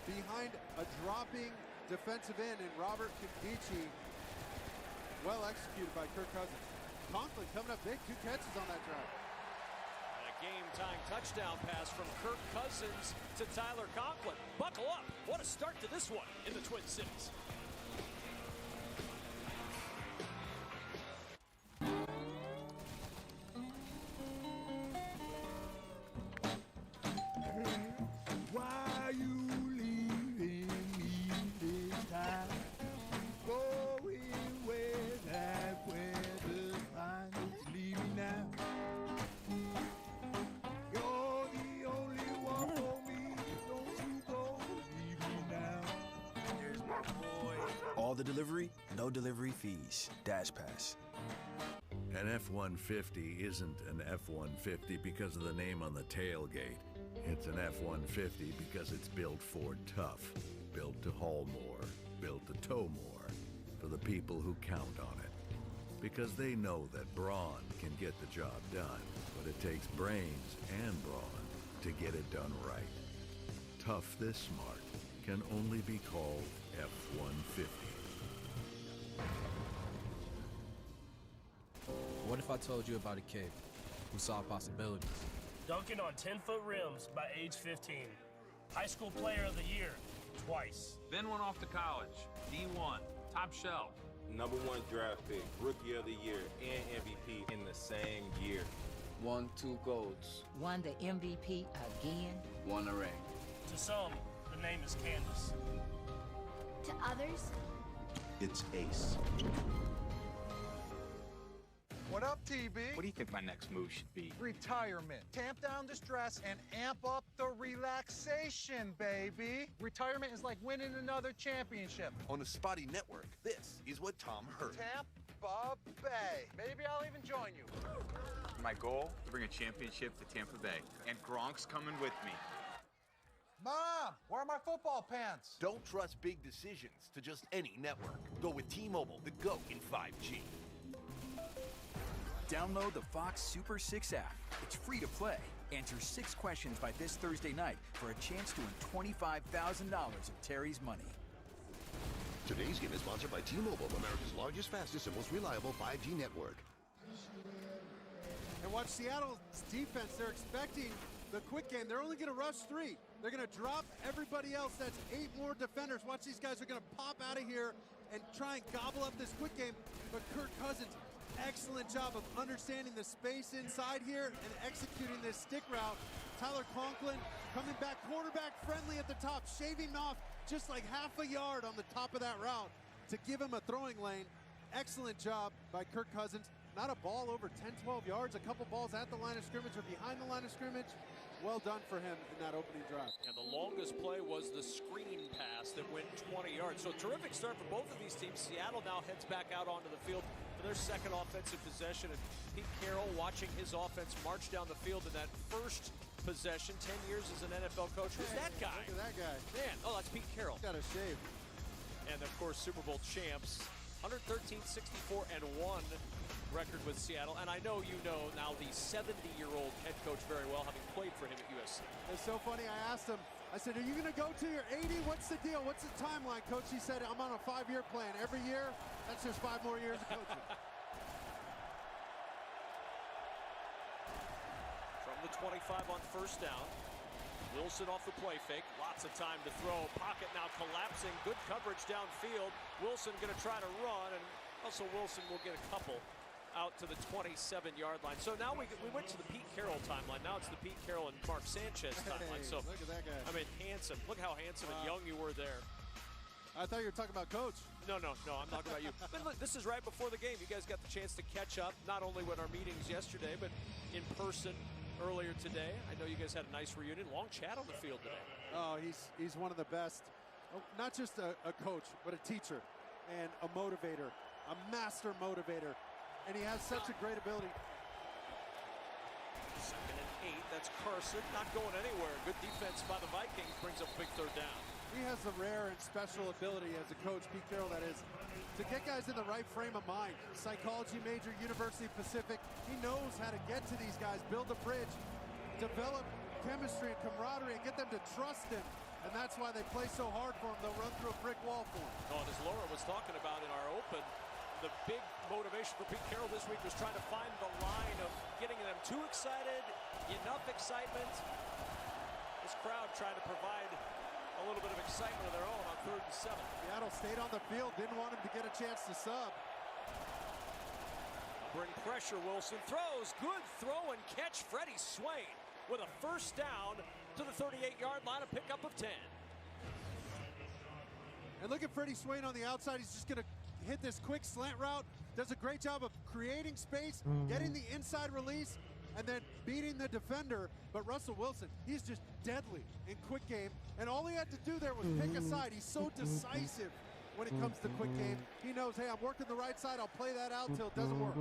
behind a dropping defensive end in Robert Kimbichi. Well executed by Kirk Cousins. Conklin coming up big, 2 catches on that drive. And a game-time touchdown pass from Kirk Cousins to Tyler Conklin. Buckle up. What a start to this one in the Twin Cities. All the delivery, no delivery fees. Dash Pass. An F-150 isn't an F-150 because of the name on the tailgate. It's an F-150 because it's built Ford tough, built to haul more, built to tow more, for the people who count on it. Because they know that brawn can get the job done, but it takes brains and brawn to get it done right. Tough this smart can only be called F-150. What if I told you about a kid who saw possibilities? Dunking on 10-foot rims by age 15. High school player of the year, twice. Then went off to college, D1, top shelf. #1 draft pick, rookie of the year, and MVP in the same year. Won 2 golds. Won the MVP again. Won a ring. To some, the name is Candace. To others, it's Ace. What up, TB? What do you think my next move should be? Retirement. Tamp down the stress and amp up the relaxation, baby. Retirement is like winning another championship. On the Spotty Network, this is what Tom heard. Tampa Bay. Maybe I'll even join you. My goal, to bring a championship to Tampa Bay. And Gronk's coming with me. Mom, where are my football pants? Don't trust big decisions to just any network. Go with T-Mobile, the GOAT in 5G. Download the Fox Super 6 app. It's free to play. Answer 6 questions by this Thursday night for a chance to win $25,000 of Terry's money. Today's game is sponsored by T-Mobile, America's largest, fastest, and most reliable 5G network. And watch Seattle's defense. They're expecting the quick game. They're only going to rush 3. They're going to drop everybody else. That's 8 more defenders. Watch, these guys are going to pop out of here and try and gobble up this quick game. But Kirk Cousins, excellent job of understanding the space inside here and executing this stick route. Tyler Conklin coming back quarterback friendly at the top, shaving off just like half a yard on the top of that route to give him a throwing lane. Excellent job by Kirk Cousins. Not a ball over 10, 12 yards. A couple balls at the line of scrimmage or behind the line of scrimmage. Well done for him in that opening drive. And the longest play was the screen pass that went 20 yards. So terrific start for both of these teams. Seattle now heads back out onto the field for their second offensive possession. And Pete Carroll watching his offense march down the field in that first possession. 10 years as an NFL coach. Who's that guy? Look at that guy. Man, oh, that's Pete Carroll. Got a shave. And of course, Super Bowl champs. 113-64-1 record with Seattle. And I know you know now the 70-year-old head coach very well, having played for him at USC. It's so funny. I asked him, I said, are you going to go to your 80? What's the deal? What's the timeline, coach? He said, I'm on a 5-year plan. Every year, that's just 5 more years of coaching. From the 25 on first down. Wilson off the play fake. Lots of time to throw. Pocket now collapsing. Good coverage downfield. Wilson going to try to run, and Russell Wilson will get a couple. out to the 27-yard line. So now we went to the Pete Carroll timeline. Now it's the Pete Carroll and Mark Sanchez timeline. So look at that guy. I mean, handsome. Look how handsome and young you were there. I thought you were talking about Coach. No, I'm talking about you. But look, this is right before the game. You guys got the chance to catch up, not only with our meetings yesterday, but in person earlier today. I know you guys had a nice reunion. Long chat on the field today. Oh, he's one of the best. Not just a coach, but a teacher and a motivator, a master motivator. And he has such a great ability. 2nd and 8. That's Carson, not going anywhere. Good defense by the Vikings brings up a big 3rd down. He has a rare and special ability as a coach, Pete Carroll, that is, to get guys in the right frame of mind. Psychology major, University of Pacific. He knows how to get to these guys, build a bridge, develop chemistry and camaraderie, and get them to trust him. And that's why they play so hard for him. They'll run through a brick wall for him. Oh, and as Laura was talking about in our open, the big motivation for Pete Carroll this week was trying to find the line of getting them too excited, enough excitement. This crowd trying to provide a little bit of excitement of their own on 3rd and 7. Seattle stayed on the field, didn't want him to get a chance to sub. Bring pressure, Wilson throws, good throw and catch. Freddie Swain with a 1st down to the 38-yard line, a pickup of 10. And look at Freddie Swain on the outside. He's just going to hit this quick slant route. Does a great job of creating space, getting the inside release, and then beating the defender. But Russell Wilson, he's just deadly in quick game. And all he had to do there was pick a side. He's so decisive when it comes to quick game. He knows, hey, I'm working the right side. I'll play that out until it doesn't work.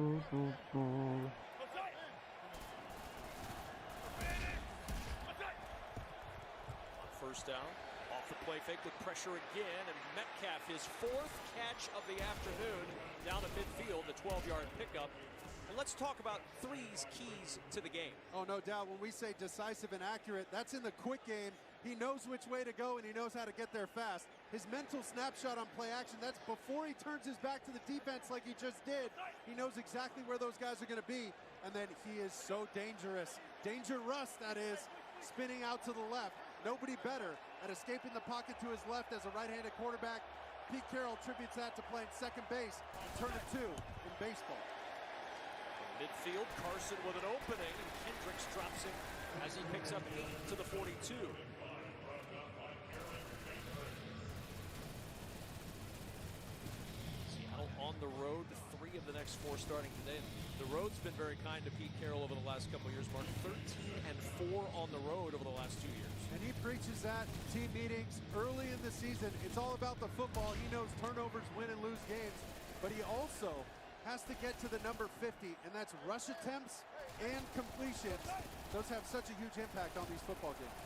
First down, off the play fake with pressure again, and Metcalf, his 4th catch of the afternoon, down at midfield, the 12-yard pickup. And let's talk about threes keys to the game. Oh, no doubt. When we say decisive and accurate, that's in the quick game. He knows which way to go, and he knows how to get there fast. His mental snapshot on play action, that's before he turns his back to the defense like he just did. He knows exactly where those guys are going to be, and then he is so dangerous. Dangerous, that is, spinning out to the left. Nobody better at escaping the pocket to his left as a right-handed quarterback. Pete Carroll attributes that to playing second base and turn it 2 in baseball. Midfield, Carson with an opening, and Kendricks drops him as he picks up 8 to the 42. Seattle on the road, 3 of the next 4 starting today. The road's been very kind to Pete Carroll over the last couple of years, Mark. 13 and 4 on the road over the last 2 years. And he preaches that team meetings early in the season. It's all about the football. He knows turnovers win and lose games, but he also has to get to the number 50, and that's rush attempts and completions. Those have such a huge impact on these football games.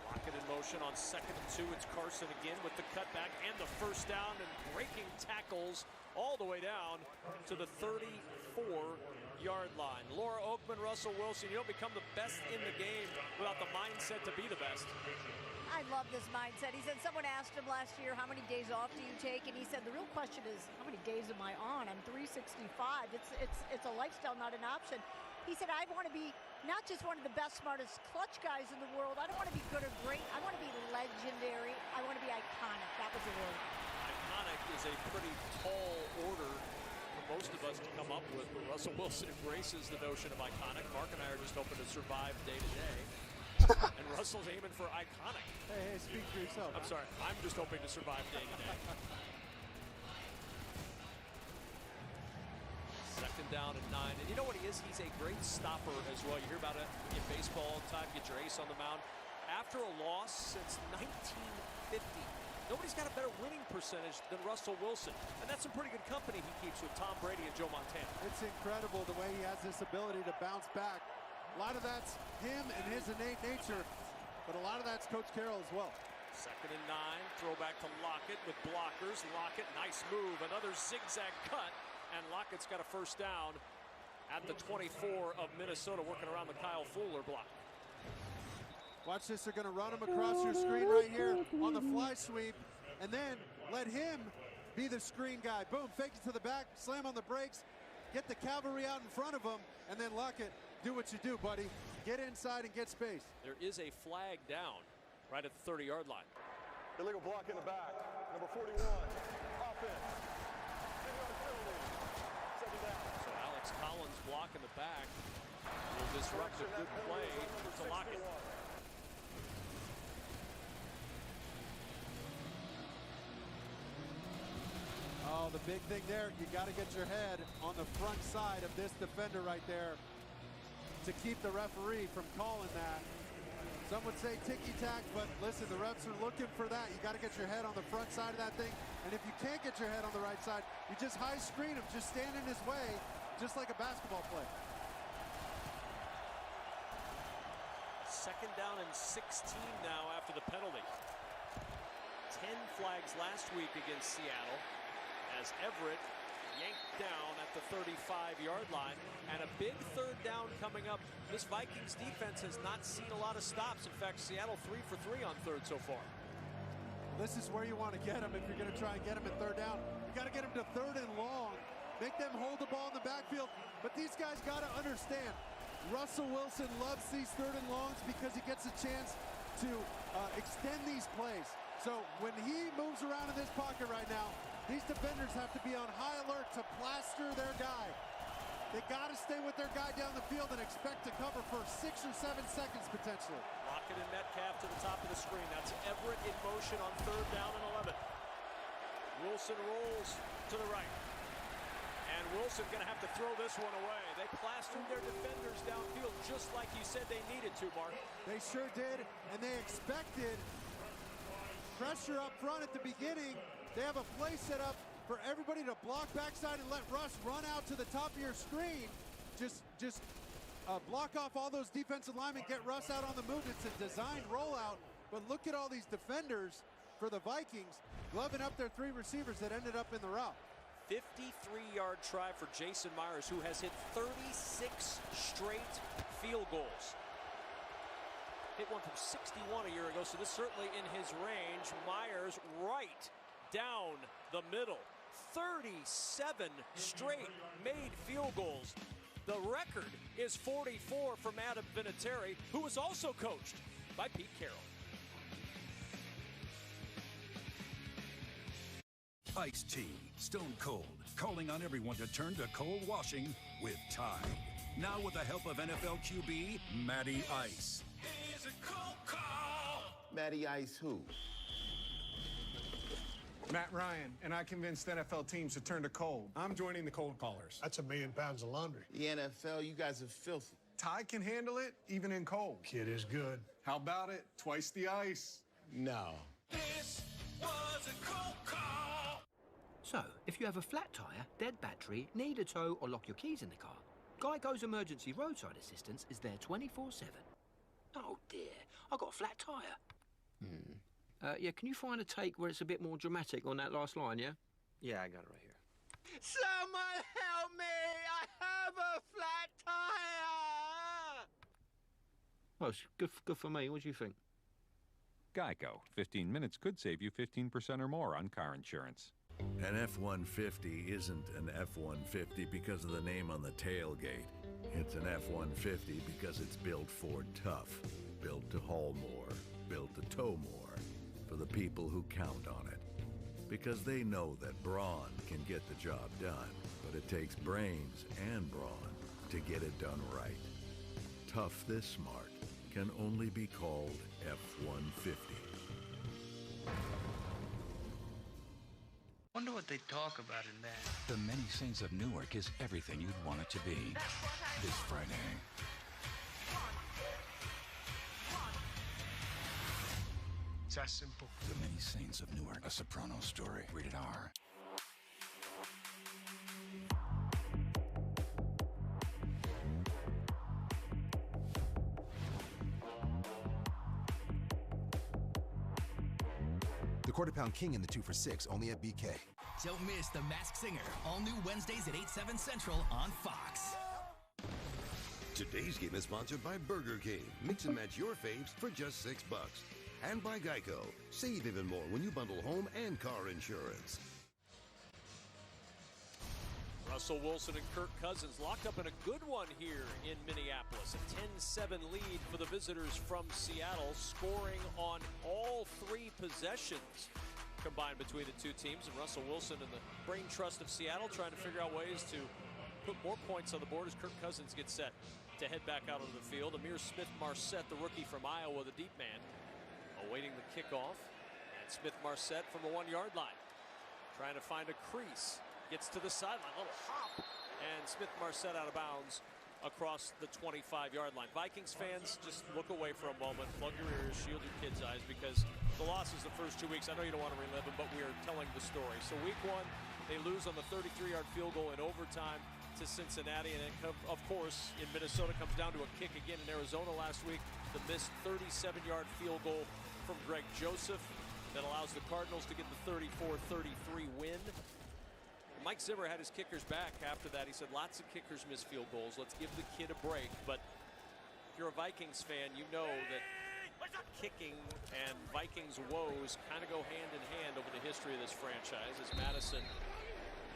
Lockett in motion on 2nd and 2. It's Carson again with the cutback and the 1st down, and breaking tackles all the way down to the 34-yard line. Laura Oakman, Russell Wilson, you don't become the best in the game without the mindset to be the best. I love this mindset. He said someone asked him last year, how many days off do you take? And he said, the real question is, how many days am I on? I'm 365. It's a lifestyle, not an option. He said, I want to be not just one of the best, smartest clutch guys in the world. I don't want to be good or great. I want to be legendary. I want to be iconic. That was the word. Iconic is a pretty tall order for most of us to come up with, but Russell Wilson embraces the notion of iconic. Mark and I are just hoping to survive day to day. And Russell's aiming for iconic. Hey, speak for yourself. I'm sorry. I'm just hoping to survive day to day. 2nd down and 9. And you know what he is? He's a great stopper as well. You hear about it in baseball all the time. Get your ace on the mound. After a loss since 1950, nobody's got a better winning percentage than Russell Wilson. And that's some pretty good company he keeps with Tom Brady and Joe Montana. It's incredible the way he has this ability to bounce back. A lot of that's him and his innate nature, but a lot of that's Coach Carroll as well. 2nd and 9, throw back to Lockett with blockers. Lockett, nice move, another zigzag cut, and Lockett's got a 1st down at the 24 of Minnesota, working around the Kyle Fuller block. Watch this, they're gonna run him across your screen right here on the fly sweep, and then let him be the screen guy. Boom, fake it to the back, slam on the brakes, get the cavalry out in front of him, and then Lockett, do what you do, buddy. Get inside and get space. There is a flag down right at the 30-yard line. Illegal block in the back. Number 41, offense. So Alex Collins blocking the back will disrupt a good play to Lockett. Oh, the big thing there, you got to get your head on the front side of this defender right there to keep the referee from calling that. Some would say ticky-tack, but listen, the refs are looking for that. You got to get your head on the front side of that thing. And if you can't get your head on the right side, you just high screen him, just stand in his way, just like a basketball play. Second down and 16 now after the penalty. 10 flags last week against Seattle as Everett yanked down at the 35-yard line, and a big third down coming up. This Vikings defense has not seen a lot of stops. In fact, Seattle 3 for 3 on third so far. This is where you want to get them if you're going to try and get them in third down. You got to get them to third and long. Make them hold the ball in the backfield. But these guys got to understand, Russell Wilson loves these third and longs because he gets a chance to extend these plays. So when he moves around in this pocket right now, these defenders have to be on high alert to plaster their guy. They got to stay with their guy down the field and expect to cover for 6 or 7 seconds potentially. Lockett and Metcalf to the top of the screen. That's Everett in motion on third down and 11. Wilson rolls to the right. And Wilson going to have to throw this one away. They plastered their defenders downfield just like you said they needed to, Mark. They sure did, and they expected pressure up front at the beginning. They have a play set up for everybody to block backside and let Russ run out to the top of your screen. Just block off all those defensive linemen, get Russ out on the move. It's a designed rollout, but look at all these defenders for the Vikings gloving up their 3 receivers that ended up in the route. 53-yard try for Jason Myers, who has hit 36 straight field goals. Hit one from 61 a year ago, so this certainly in his range. Myers right down the middle. 37 straight made field goals. The record is 44 from Adam Vinatieri, who was also coached by Pete Carroll. Iced tea, stone cold, calling on everyone to turn to cold washing with Tide. Now with the help of NFL QB, Matty Ice. Here's a cold call. Matty Ice who? Matt Ryan, and I convinced NFL teams to turn to cold. I'm joining the cold callers. That's 1 million pounds of laundry. The NFL, you guys are filthy. Tide can handle it, even in cold. Kid is good. How about it? Twice the ice. No. This was a cold call. So, if you have a flat tyre, dead battery, need a tow, or lock your keys in the car, Geico's emergency roadside assistance is there 24/7. Oh dear, I got a flat tyre. Yeah, can you find a take where it's a bit more dramatic on that last line, yeah? Yeah, I got it right here. Someone help me! I have a flat tire! Well, it's good for me. What do you think? Geico. 15 minutes could save you 15% or more on car insurance. An F-150 isn't an F-150 because of the name on the tailgate. It's an F-150 because it's built Ford tough, built to haul more, built to tow more, for the people who count on it. Because they know that brawn can get the job done, but it takes brains and brawn to get it done right. Tough this smart can only be called F-150. Wonder what they talk about in there. The Many Saints of Newark is everything you'd want it to be. This Friday. It's that simple. The Many Saints of Newark, a Soprano story. Rated R. The Quarter Pound King and the 2 for $6, only at BK. Don't miss The Masked Singer, all new Wednesdays at 8, 7 Central on Fox. Today's game is sponsored by Burger King. Mix and match your faves for just $6. And by Geico. Save even more when you bundle home and car insurance. Russell Wilson and Kirk Cousins locked up in a good one here in Minneapolis. A 10-7 lead for the visitors from Seattle, scoring on all 3 possessions. combined between the two teams, and Russell Wilson and the brain trust of Seattle trying to figure out ways to put more points on the board as Kirk Cousins gets set to head back out onto the field. Amir Smith-Marset, the rookie from Iowa, the deep man, awaiting the kickoff. And Smith-Marset from the 1-yard line, trying to find a crease, gets to the sideline, little hop, and Smith-Marset out of bounds across the 25-yard line. Vikings fans, just look away for a moment, plug your ears, shield your kids' eyes, because the losses the first 2 weeks, I know you don't want to relive them, but we are telling the story. So week 1, they lose on the 33-yard field goal in overtime to Cincinnati, and it, of course, in Minnesota, comes down to a kick again in Arizona last week. The missed 37-yard field goal from Greg Joseph that allows the Cardinals to get the 34-33 win. Mike Zimmer had his kickers back after that. He said lots of kickers miss field goals. Let's give the kid a break. But if you're a Vikings fan, you know that kicking and Vikings woes kind of go hand in hand over the history of this franchise. As Madison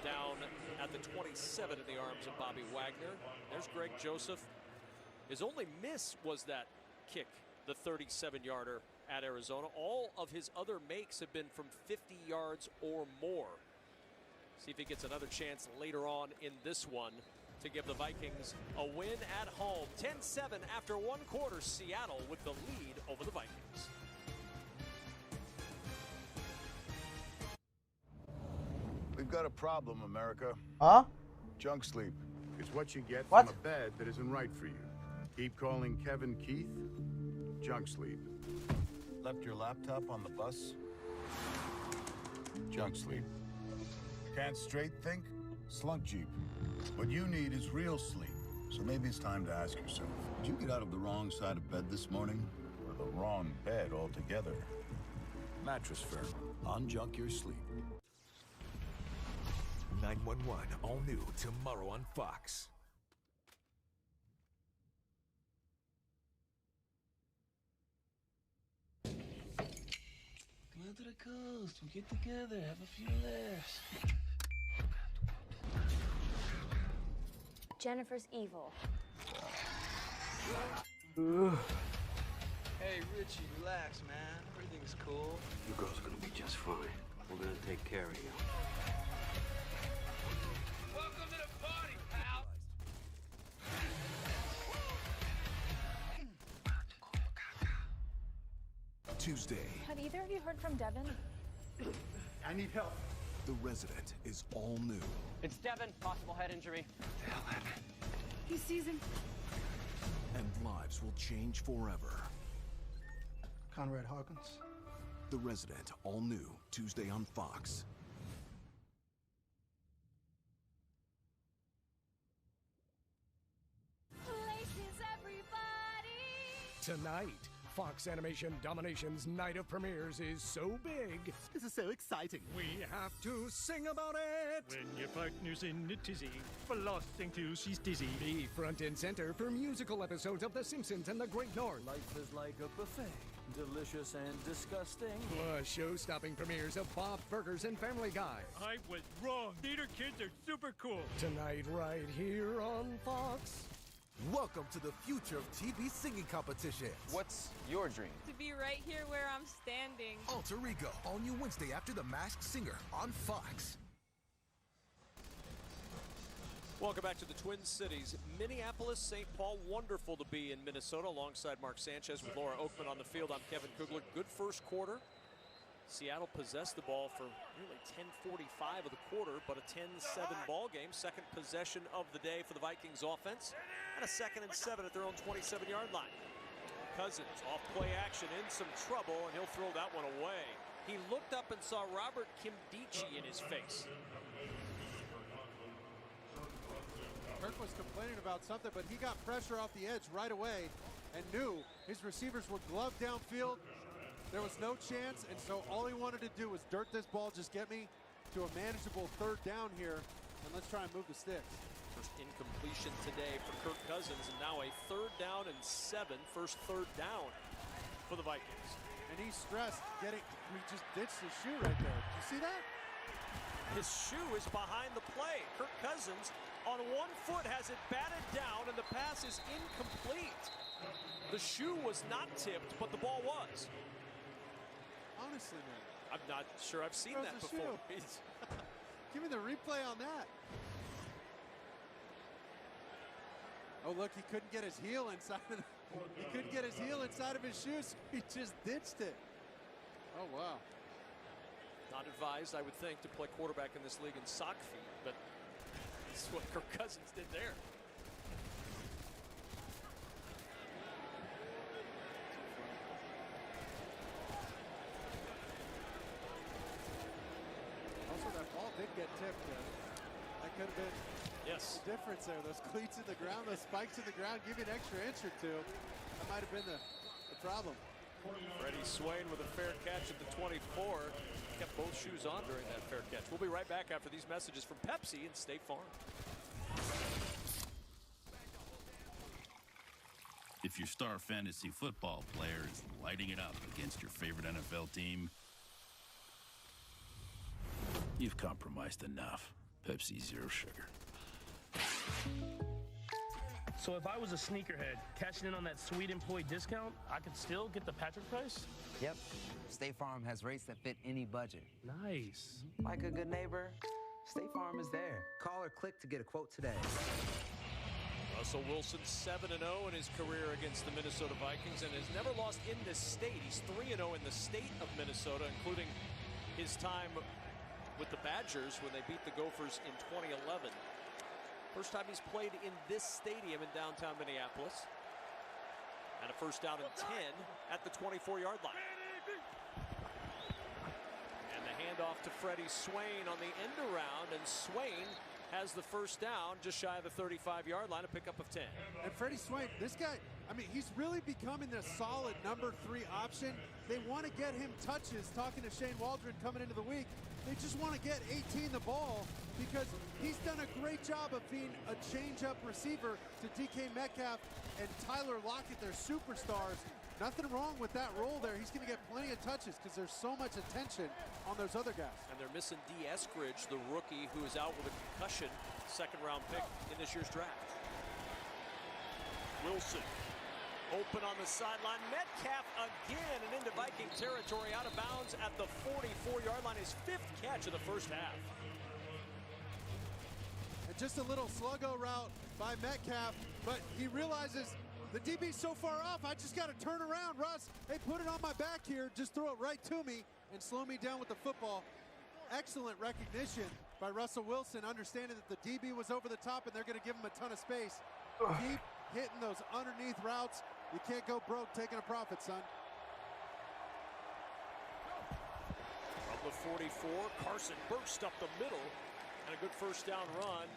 down at the 27 in the arms of Bobby Wagner. There's Greg Joseph. His only miss was that kick, the 37-yarder at Arizona. All of his other makes have been from 50 yards or more. See if he gets another chance later on in this one to give the Vikings a win at home. 10-7 after 1 quarter. Seattle with the lead over the Vikings. We've got a problem, America. Huh? Junk sleep. It's what you get What? from a bed that isn't right for you. Keep calling Kevin Keith. Junk sleep. Left your laptop on the bus. Junk sleep. Can't straight think? Slunk Jeep. What you need is real sleep. So maybe it's time to ask yourself, did you get out of the wrong side of bed this morning? Or the wrong bed altogether? Mattress Firm. Unjunk your sleep. 911, all new tomorrow on Fox. Come out to the coast. We'll get together, have a few laughs. Jennifer's evil. Hey, Richie, relax, man. Everything's cool. You girls are gonna be just fine. We're gonna take care of you. Welcome to the party, pal. Tuesday, Have either of you heard from Devin? I need help. The Resident is all new. It's Devin, possible head injury. He sees him. And lives will change forever. Conrad Hawkins. The Resident, all new, Tuesday on Fox. Places everybody. Tonight, Fox Animation Domination's night of premieres is so big. This is so exciting. We have to sing about it. When your partner's in a tizzy, flossing till she's dizzy. Be front and center for musical episodes of The Simpsons and The Great North. Life is like a buffet, delicious and disgusting. Plus show-stopping premieres of Bob's Burgers and Family Guy. I was wrong. Theater kids are super cool. Tonight, right here on Fox. Welcome to the future of TV singing competitions. What's your dream? To be right here where I'm standing. Alter Ego, all new Wednesday after The Masked Singer on Fox. Welcome back to the Twin Cities. Minneapolis, St. Paul. Wonderful to be in Minnesota alongside Mark Sanchez with Laura Oakman on the field. I'm Kevin Kugler. Good first quarter. Seattle possessed the ball for nearly 10:45 of the quarter, but a 10-7 ball game. Second possession of the day for the Vikings offense, and a 2nd and 7 at their own 27-yard line. Cousins off play action, in some trouble, and he'll throw that one away. He looked up and saw Robert Kimdichie in his face. Kirk was complaining about something, but he got pressure off the edge right away and knew his receivers were gloved downfield. There was no chance, and so all he wanted to do was dirt this ball, just get me to a manageable 3rd down here, and let's try and move the sticks. First incompletion today for Kirk Cousins, and now a 3rd down and 7, first 3rd down for the Vikings. And he's stressed, he just ditched his shoe right there. Did you see that? His shoe is behind the play. Kirk Cousins on one foot has it batted down, and the pass is incomplete. The shoe was not tipped, but the ball was. Honestly, man. I'm not sure I've seen that before. Give me the replay on that. Oh, look, he couldn't get his heel inside of he couldn't get his heel inside of his shoes. He just ditched it. Oh, wow. Not advised, I would think, to play quarterback in this league in sock feet, but that's what Kirk Cousins did there. Also, that ball did get tipped. That could have been the difference there. Those cleats in the ground, those spikes in the ground, give you an extra inch or two. That might have been the problem. Freddie Swain with a fair catch at the 24. Kept both shoes on during that fair catch. We'll be right back after these messages from Pepsi and State Farm. If your star fantasy football player is lighting it up against your favorite NFL team, you've compromised enough. Pepsi Zero Sugar. So if I was a sneakerhead, cashing in on that sweet employee discount, I could still get the Patrick price? Yep. State Farm has rates that fit any budget. Nice. Like a good neighbor, State Farm is there. Call or click to get a quote today. Russell Wilson 7-0 in his career against the Minnesota Vikings and has never lost in this state. He's 3-0 in the state of Minnesota, including his time with the Badgers when they beat the Gophers in 2011. First time he's played in this stadium in downtown Minneapolis. And a first down and 10 at the 24-yard line. And the handoff to Freddie Swain on the end around, and Swain has the first down just shy of the 35-yard line, a pickup of 10. And Freddie Swain, this guy, I mean, he's really becoming a solid number 3 option. They want to get him touches. Talking to Shane Waldron coming into the week, they just want to get 18 the ball because he's done a great job of being a change-up receiver to DK Metcalf and Tyler Lockett, their superstars. Nothing wrong with that role there. He's going to get plenty of touches because there's so much attention on those other guys. And they're missing D. Eskridge, the rookie who is out with a concussion, second-round pick in this year's draft. Wilson open on the sideline. Metcalf again and into Viking territory, out of bounds at the 44-yard line. His 5th catch of the first half. And just a little sluggo route by Metcalf, but he realizes the DB's so far off, I just got to turn around, Russ. Hey, put it on my back here. Just throw it right to me and slow me down with the football. Excellent recognition by Russell Wilson, understanding that the DB was over the top and they're going to give him a ton of space. Keep hitting those underneath routes. You can't go broke taking a profit, son. From the 44, Carson burst up the middle and a good first down run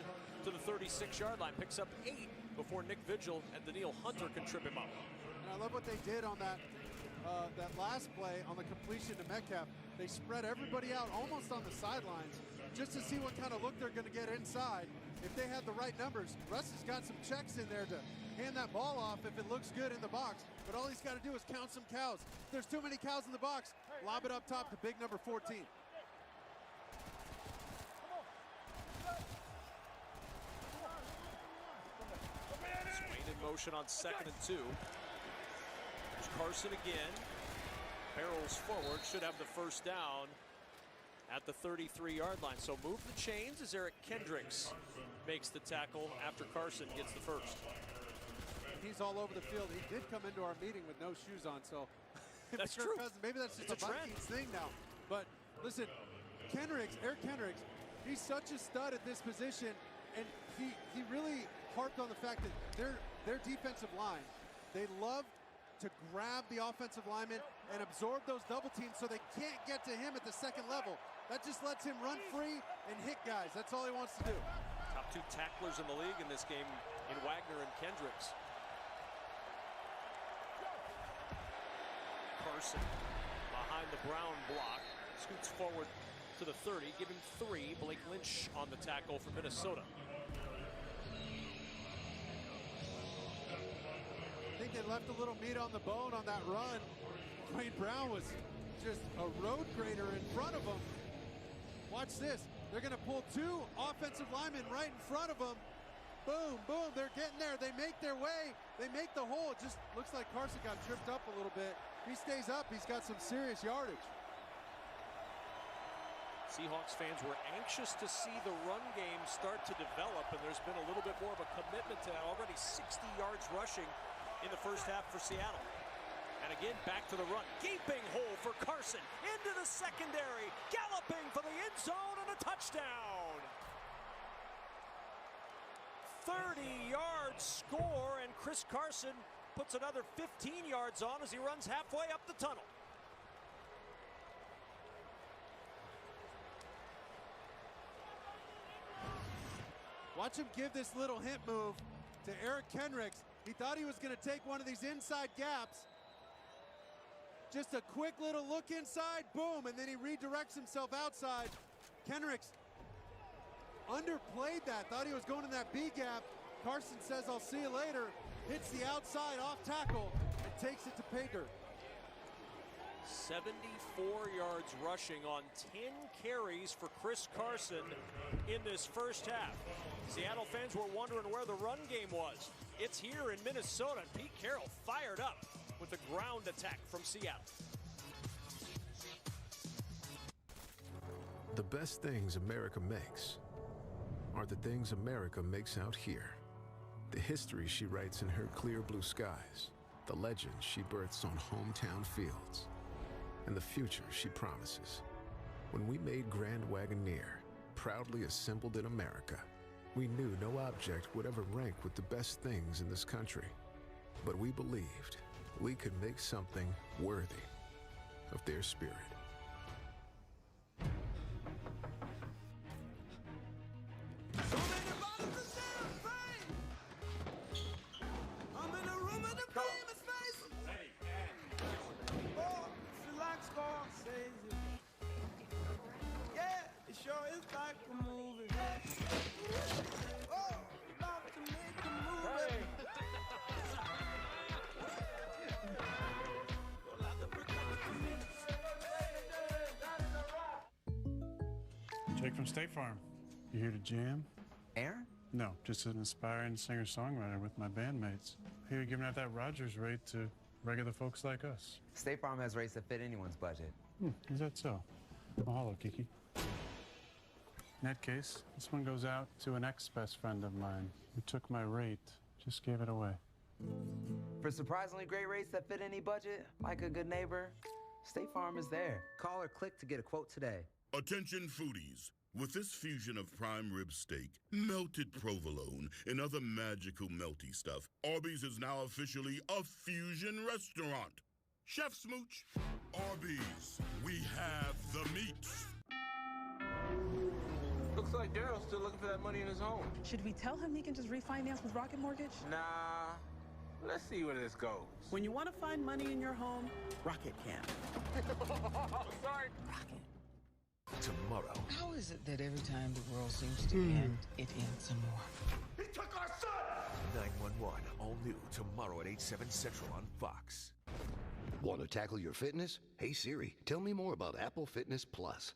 to the 36-yard line. Picks up 8 before Nick Vigil and Daniil Hunter can trip him up. And I love what they did on that that last play on the completion to Metcalf. They spread everybody out almost on the sidelines just to see what kind of look they're going to get inside. If they had the right numbers, Russ has got some checks in there to hand that ball off if it looks good in the box. But all he's got to do is count some cows. If there's too many cows in the box, lob it up top to big number 14. Swain in motion on 2nd and 2. There's Carson again. Barrels forward, should have the first down at the 33-yard line. So move the chains as Eric Kendricks makes the tackle after Carson gets the first. He's all over the field. He did come into our meeting with no shoes on, so that's true. Maybe that's just a Vikings thing now. But listen, Eric Kendricks, he's such a stud at this position, and he really harped on the fact that their defensive line, they love to grab the offensive lineman and absorb those double teams so they can't get to him at the second level. That just lets him run free and hit guys. That's all he wants to do. Top 2 tacklers in the league in this game in Wagner and Kendricks. Carson behind the Brown block, scoots forward to the 30, giving 3. Blake Lynch on the tackle for Minnesota. I think they left a little meat on the bone on that run. Dwayne Brown was just a road grader in front of him. Watch this. They're going to pull 2 offensive linemen right in front of them. Boom, boom, they're getting there. They make their way. They make the hole. It just looks like Carson got tripped up a little bit. If he stays up, he's got some serious yardage. Seahawks fans were anxious to see the run game start to develop, and there's been a little bit more of a commitment to that. Already 60 yards rushing in the first half for Seattle. And again, back to the run. Gaping hole for Carson. Into the secondary. Galloping for the end zone and a touchdown. 30-yard score, and Chris Carson puts another 15 yards on as he runs halfway up the tunnel. Watch him give this little hint move to Eric Kendricks. He thought he was going to take one of these inside gaps. Just a quick little look inside, boom, and then he redirects himself outside. Kendricks underplayed that, thought he was going in that B gap. Carson says, I'll see you later. Hits the outside off tackle and takes it to pay dirt. 74 yards rushing on 10 carries for Chris Carson in this first half. Seattle fans were wondering where the run game was. It's here in Minnesota. Pete Carroll fired up with the ground attack from Seattle. The best things America makes are the things America makes out here. The history she writes in her clear blue skies, the legends she births on hometown fields, and the future she promises. When we made Grand Wagoneer, proudly assembled in America, we knew no object would ever rank with the best things in this country. But we believed we could make something worthy of their spirit. Jake from State Farm. You here to jam? Aaron? No, just an aspiring singer-songwriter with my bandmates. Here giving out that Rogers rate to regular folks like us. State Farm has rates that fit anyone's budget. Is that so? Mahalo, Kiki. In that case, this one goes out to an ex-best friend of mine who took my rate, just gave it away. For surprisingly great rates that fit any budget, like a good neighbor, State Farm is there. Call or click to get a quote today. Attention foodies. With this fusion of prime rib steak, melted provolone, and other magical melty stuff, Arby's is now officially a fusion restaurant. Chef Smooch, Arby's, we have the meats. Looks like Daryl's still looking for that money in his home. Should we tell him he can just refinance with Rocket Mortgage? Nah, let's see where this goes. When you want to find money in your home, Rocket can. Sorry. Rocket. Tomorrow. How is it that every time the world seems to end, it ends some more? He took our son! 911, all new tomorrow at 8/7 Central on Fox. Want to tackle your fitness? Hey Siri, tell me more about Apple Fitness Plus.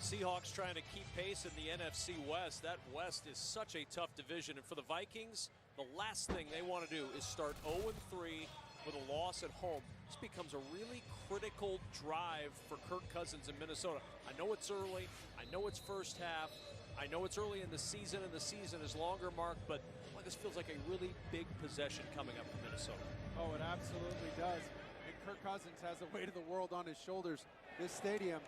Seahawks trying to keep pace in the NFC West. That West is such a tough division. And for the Vikings, the last thing they want to do is start 0-3 with a loss at home. This becomes a really critical drive for Kirk Cousins in Minnesota. I know it's early. I know it's first half. I know it's early in the season and the season is longer, Mark, but well, this feels like a really big possession coming up for Minnesota. Oh, it absolutely does. And Kirk Cousins has the weight of the world on his shoulders. This stadium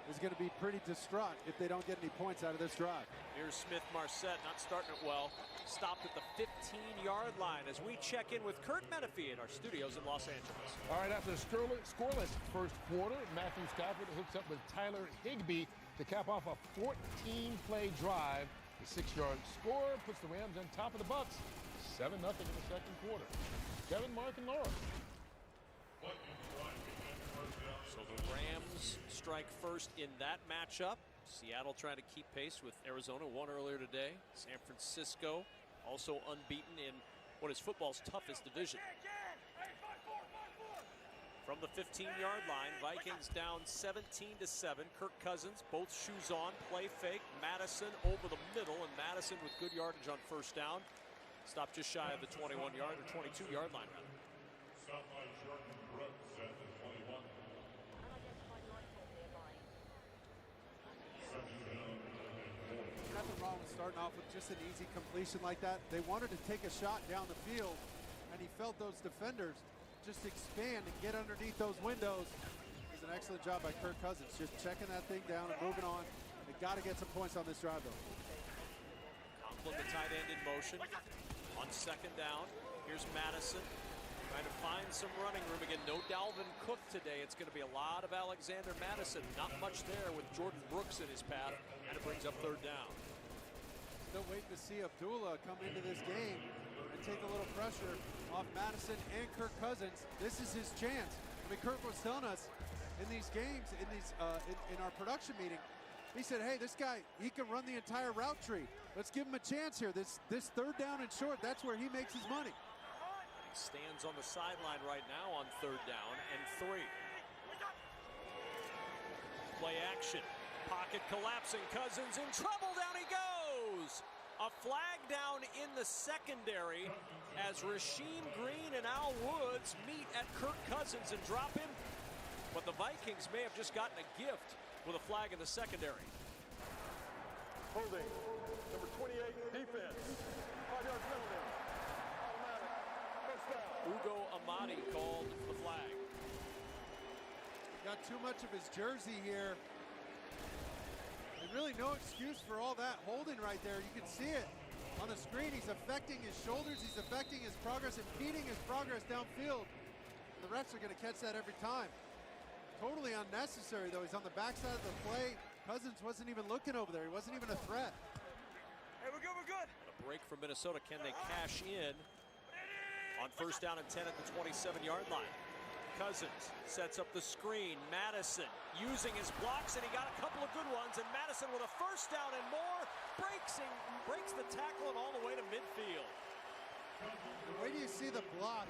is going to be pretty distraught if they don't get any points out of this drive. Here's Smith-Marset, not starting it well. Stopped at the 15-yard line as we check in with Kurt Menefee in our studios in Los Angeles. All right, after a scoreless first quarter, Matthew Stafford hooks up with Tyler Higbee to cap off a 14-play drive. The 6-yard score puts the Rams on top of the Bucs, 7-0 in the second quarter. Kevin, Mark, and Laura. So the Rams strike first in that matchup. Seattle trying to keep pace with Arizona, won earlier today. San Francisco also unbeaten in what is football's toughest division. From the 15-yard line, Vikings down 17-7. Kirk Cousins, both shoes on, play fake. Madison over the middle, and Madison with good yardage on first down. Stopped just shy of the 21-yard or 22-yard line, rather. starting off with just an easy completion like that. They wanted to take a shot down the field, and he felt those defenders just expand and get underneath those windows. It was an excellent job by Kirk Cousins, just checking that thing down and moving on. They got to get some points on this drive, though. Conklin, the tight end, in motion. On second down, here's Madison. Trying to find some running room again. No Dalvin Cook today. It's going to be a lot of Alexander Madison. Not much there with Jordan Brooks in his path. And it brings up third down. Still waiting to see Abdullah come into this game and take a little pressure off Madison and Kirk Cousins. This is his chance. I mean, Kirk was telling us in these games, in our production meeting, he said, hey, this guy, he can run the entire route tree. Let's give him a chance here. This third down and short, that's where he makes his money. Stands on the sideline right now on third down and 3. Play action. Pocket collapsing. Cousins in trouble. Down he goes. A flag down in the secondary as Rasheem Green and Al Woods meet at Kirk Cousins and drop him. But the Vikings may have just gotten a gift with a flag in the secondary. Holding. Number 28, defense. 5-yard penalty. Ugo Amadi called the flag. Got too much of his jersey here. And really no excuse for all that holding right there. You can see it on the screen. He's affecting his shoulders. He's affecting his progress, impeding his progress downfield. The refs are going to catch that every time. Totally unnecessary, though. He's on the backside of the play. Cousins wasn't even looking over there. He wasn't even a threat. Hey, we're good, we're good. A break from Minnesota. Can they cash in? On first down and 10 at the 27-yard line. Cousins sets up the screen. Madison using his blocks, and he got a couple of good ones. And Madison with a first down and more. Breaks the tackle and all the way to midfield. Where do you see the block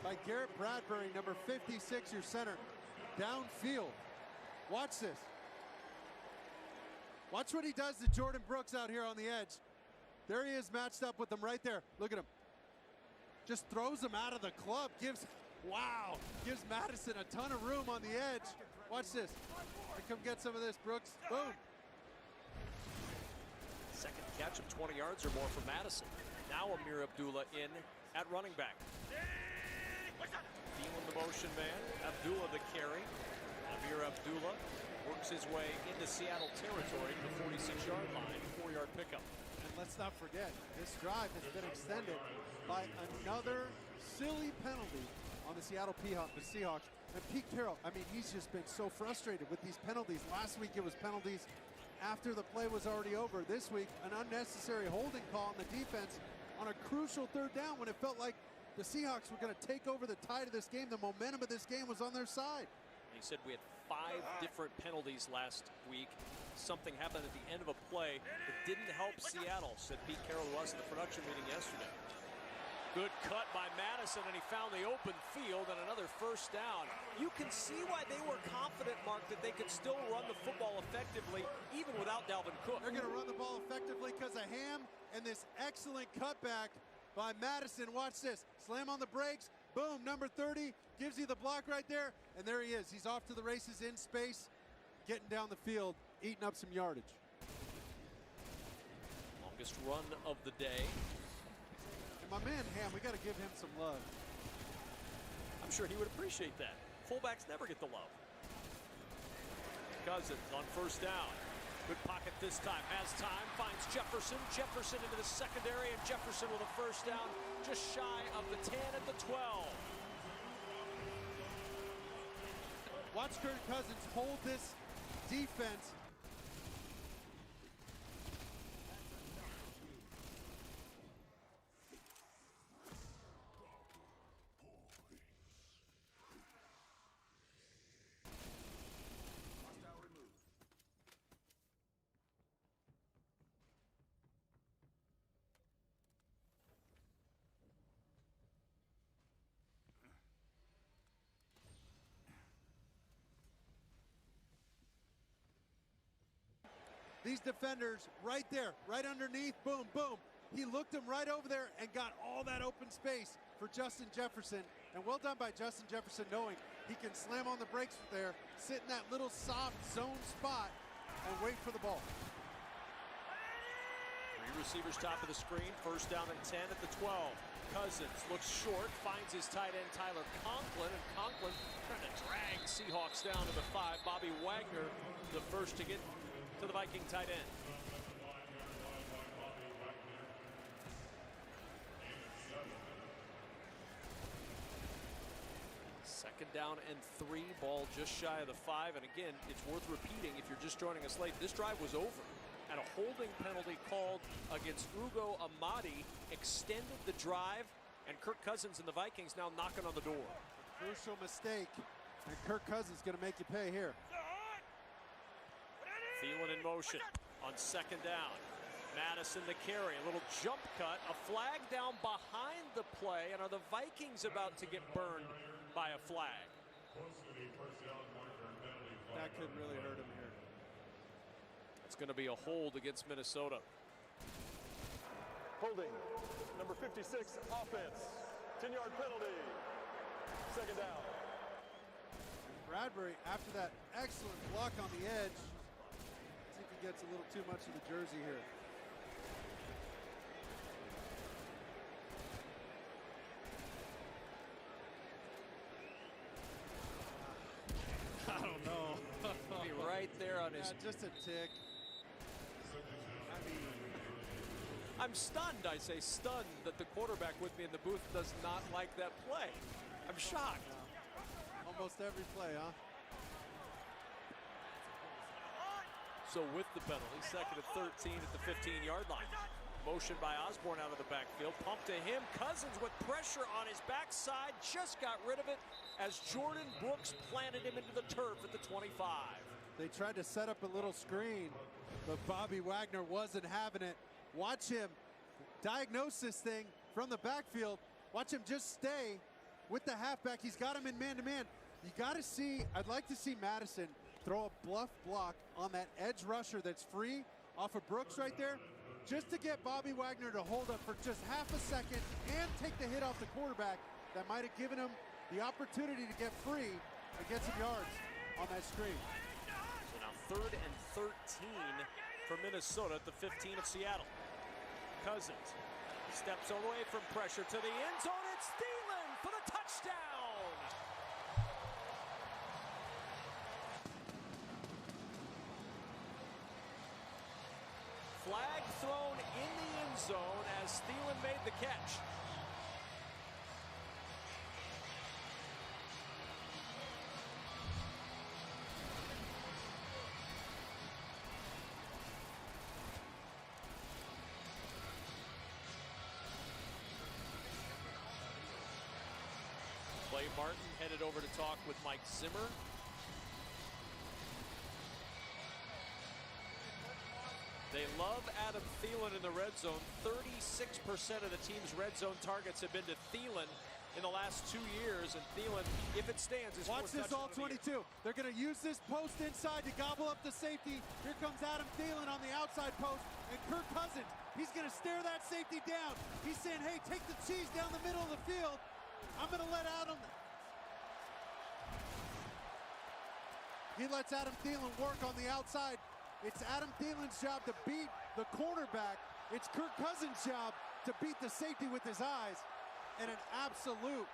by Garrett Bradbury, number 56, your center, downfield? Watch this. Watch what he does to Jordan Brooks out here on the edge. There he is matched up with him right there. Look at him. Just throws him out of the club, gives Madison a ton of room on the edge. Watch this. Come get some of this, Brooks. Boom. Second catch of 20 yards or more for Madison. Now Amir Abdullah in at running back. Feeling the motion man. Abdullah the carry. Amir Abdullah works his way into Seattle territory to the 46-yard line. 4-yard pickup. And let's not forget, this drive has been extended by another silly penalty on the Seattle Seahawks. And Pete Carroll, I mean, he's just been so frustrated with these penalties. Last week it was penalties after the play was already over. This week, an unnecessary holding call on the defense on a crucial third down when it felt like the Seahawks were going to take over the tide of this game. The momentum of this game was on their side. He said we had 5 different penalties last week. Something happened at the end of a play that didn't help Seattle, said Pete Carroll was in the production meeting yesterday. Good cut by Madison, and he found the open field and another first down. You can see why they were confident, Mark, that they could still run the football effectively even without Dalvin Cook. They're going to run the ball effectively because of Ham and this excellent cutback by Madison. Watch this. Slam on the brakes. Boom, number 30 gives you the block right there. And there he is. He's off to the races in space, getting down the field, eating up some yardage. Longest run of the day. And my man Ham, we got to give him some love. I'm sure he would appreciate that. Fullbacks never get the love. Cousins on first down. Good pocket this time. Has time. Finds Jefferson. Jefferson into the secondary, and Jefferson with a first down just shy of the 10 at the 12. Watch Kirk Cousins hold this defense. These defenders right there, right underneath, boom, boom. He looked him right over there and got all that open space for Justin Jefferson. And well done by Justin Jefferson, knowing he can slam on the brakes there, sit in that little soft zone spot, and wait for the ball. Three receivers top of the screen. First down and 10 at the 12. Cousins looks short, finds his tight end Tyler Conklin, and Conklin trying to drag Seahawks down to the 5. Bobby Wagner, the first to get to the Viking tight end. Second down and 3, ball just shy of the 5. And again, it's worth repeating if you're just joining us late, this drive was over. And a holding penalty called against Ugo Amadi extended the drive, and Kirk Cousins and the Vikings now knocking on the door. Crucial mistake, and Kirk Cousins going to make you pay here. Thielen in motion on second down. Madison the carry, a little jump cut, a flag down behind the play, and are the Vikings about to get burned by a flag? That could really hurt him here. It's going to be a hold against Minnesota. Holding, number 56, offense. 10-yard penalty. Second down. Bradbury, after that excellent block on the edge, I think he gets a little too much of the jersey here. I don't know. Be right there on his. Just a tick. I mean, I'm stunned. I say stunned that the quarterback with me in the booth does not like that play. I'm shocked. Almost every play, huh? So with the penalty, second and 13 at the 15-yard line. Motion by Osborne out of the backfield. Pump to him. Cousins with pressure on his backside. Just got rid of it as Jordan Brooks planted him into the turf at the 25. They tried to set up a little screen, but Bobby Wagner wasn't having it. Watch him diagnose this thing from the backfield. Watch him just stay with the halfback. He's got him in man-to-man. You got to see, I'd like to see Madison throw a bluff block on that edge rusher that's free off of Brooks right there, just to get Bobby Wagner to hold up for just half a second and take the hit off the quarterback. That might have given him the opportunity to get free and get some yards on that screen. So now third and 13 for Minnesota at the 15 of Seattle. Cousins steps away from pressure to the end zone. It's Thielen for the touchdown. Flag thrown in the end zone as Thielen made the catch. Clay Martin headed over to talk with Mike Zimmer. They love Adam Thielen in the red zone. 36% of the team's red zone targets have been to Thielen in the last 2 years, and Thielen, if it stands, is watch this all 22. They're going to use this post inside to gobble up the safety. Here comes Adam Thielen on the outside post, and Kirk Cousins, he's going to stare that safety down. He's saying, hey, take the cheese down the middle of the field. I'm going to let Adam. He lets Adam Thielen work on the outside. It's Adam Thielen's job to beat the cornerback. It's Kirk Cousins' job to beat the safety with his eyes. And an absolute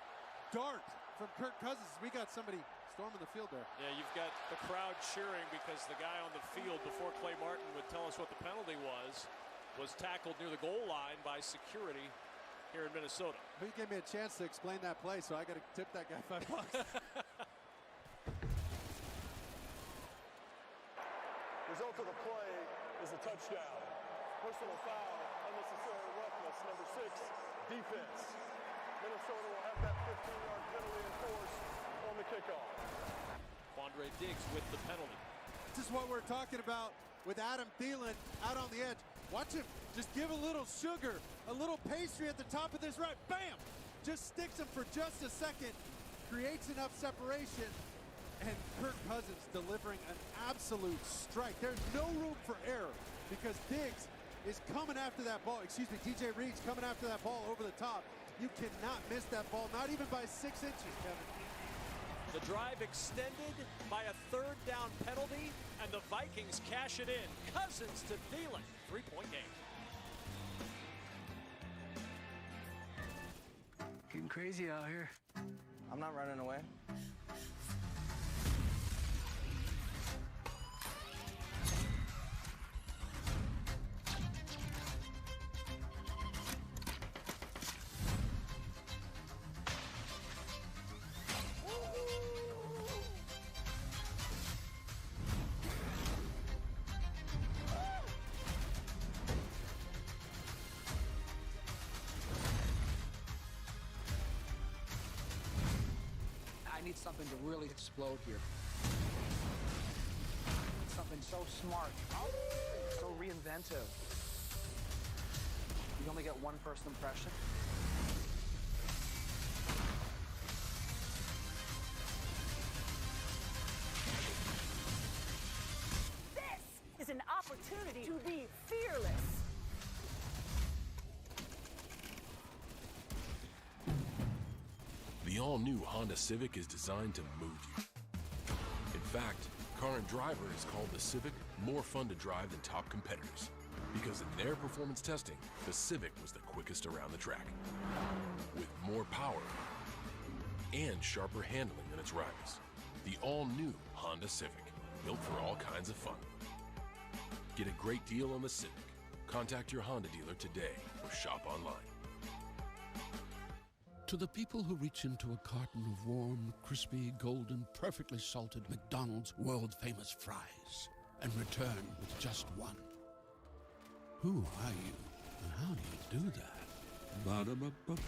dart from Kirk Cousins. We got somebody storming the field there. Yeah, you've got the crowd cheering because the guy on the field before Clay Martin would tell us what the penalty was tackled near the goal line by security here in Minnesota. He gave me a chance to explain that play, so I got to tip that guy $5. Result of the play is a touchdown. Personal foul, unnecessary roughness, number 6, defense. Minnesota will have that 15-yard penalty enforced on the kickoff. Quandre Diggs with the penalty. This is what we're talking about with Adam Thielen out on the edge. Watch him just give a little sugar, a little pastry at the top of this right. Bam! Just sticks him for just a second, creates enough separation, and Kirk Cousins delivering an absolute strike. There's no room for error because Diggs is coming after that ball. Excuse me, DJ Reed's coming after that ball over the top. You cannot miss that ball, not even by 6 inches, Kevin. The drive extended by a third down penalty, and the Vikings cash it in. Cousins to Thielen, 3-point game. crazy out here. I'm not running away. I need something to really explode here. Something so smart, so reinventive. You only get one first impression. This is an opportunity to be fearless. The all-new Honda Civic is designed to move you. In fact, Car and Driver has called the Civic more fun to drive than top competitors, because in their performance testing, the Civic was the quickest around the track, with more power and sharper handling than its rivals. The all-new Honda Civic, built for all kinds of fun. Get a great deal on the Civic. Contact your Honda dealer today or shop online. To the people who reach into a carton of warm, crispy, golden, perfectly salted McDonald's world-famous fries and return with just one. Who are you, and how do you do that? Ba-da-ba-ba-ba.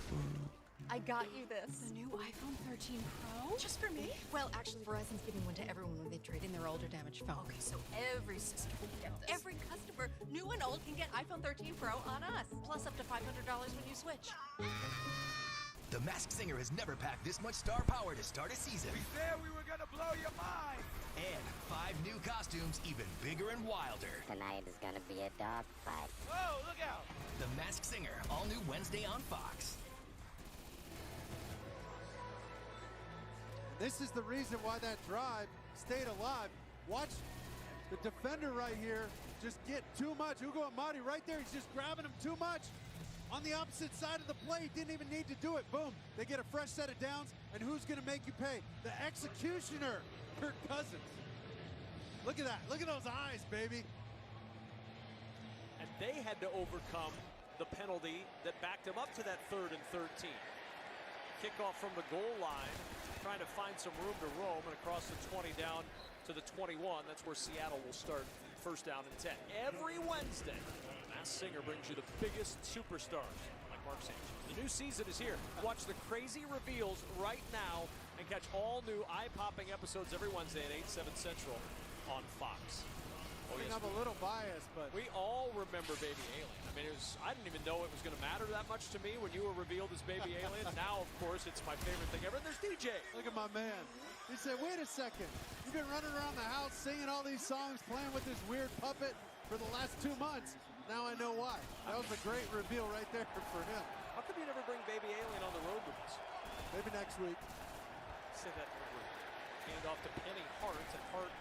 I got you this. The new iPhone 13 Pro? Just for me? Well, actually, Verizon's giving one to everyone when they trade in their older damaged phone. Okay, so every sister will get this. Every customer, new and old, can get iPhone 13 Pro on us. Plus up to $500 when you switch. The Masked Singer has never packed this much star power to start a season. We said we were gonna blow your mind! And 5 new costumes, even bigger and wilder. Tonight is gonna be a dog fight. Whoa, look out! The Masked Singer, all new Wednesday on Fox. This is the reason why that drive stayed alive. Watch the defender right here just get too much. Hugo Amadi right there, he's just grabbing him too much. On the opposite side of the play, didn't even need to do it. Boom, they get a fresh set of downs, and who's gonna make you pay? The executioner, Kirk Cousins. Look at that, look at those eyes, baby. And they had to overcome the penalty that backed them up to that 3rd and 13. Kickoff from the goal line, trying to find some room to roam, and across the 20 down to the 21. That's where Seattle will start first down and 10. Every Wednesday, Masked Singer brings you the biggest superstars, like Mark Sanchez. The new season is here. Watch the crazy reveals right now and catch all new eye-popping episodes every Wednesday at 8, 7 Central on Fox. Oh, yes, I'm a little biased, but we all remember Baby Alien. I mean, I didn't even know it was going to matter that much to me when you were revealed as Baby Alien. Now, of course, it's my favorite thing ever. And there's DJ. Look at my man. He said, wait a second. You've been running around the house singing all these songs, playing with this weird puppet for the last 2 months. Now I know why. That was a great reveal right there for him. How come you never bring Baby Alien on the road with us? Maybe next week. Say that hand off to Penny Hart, and Hart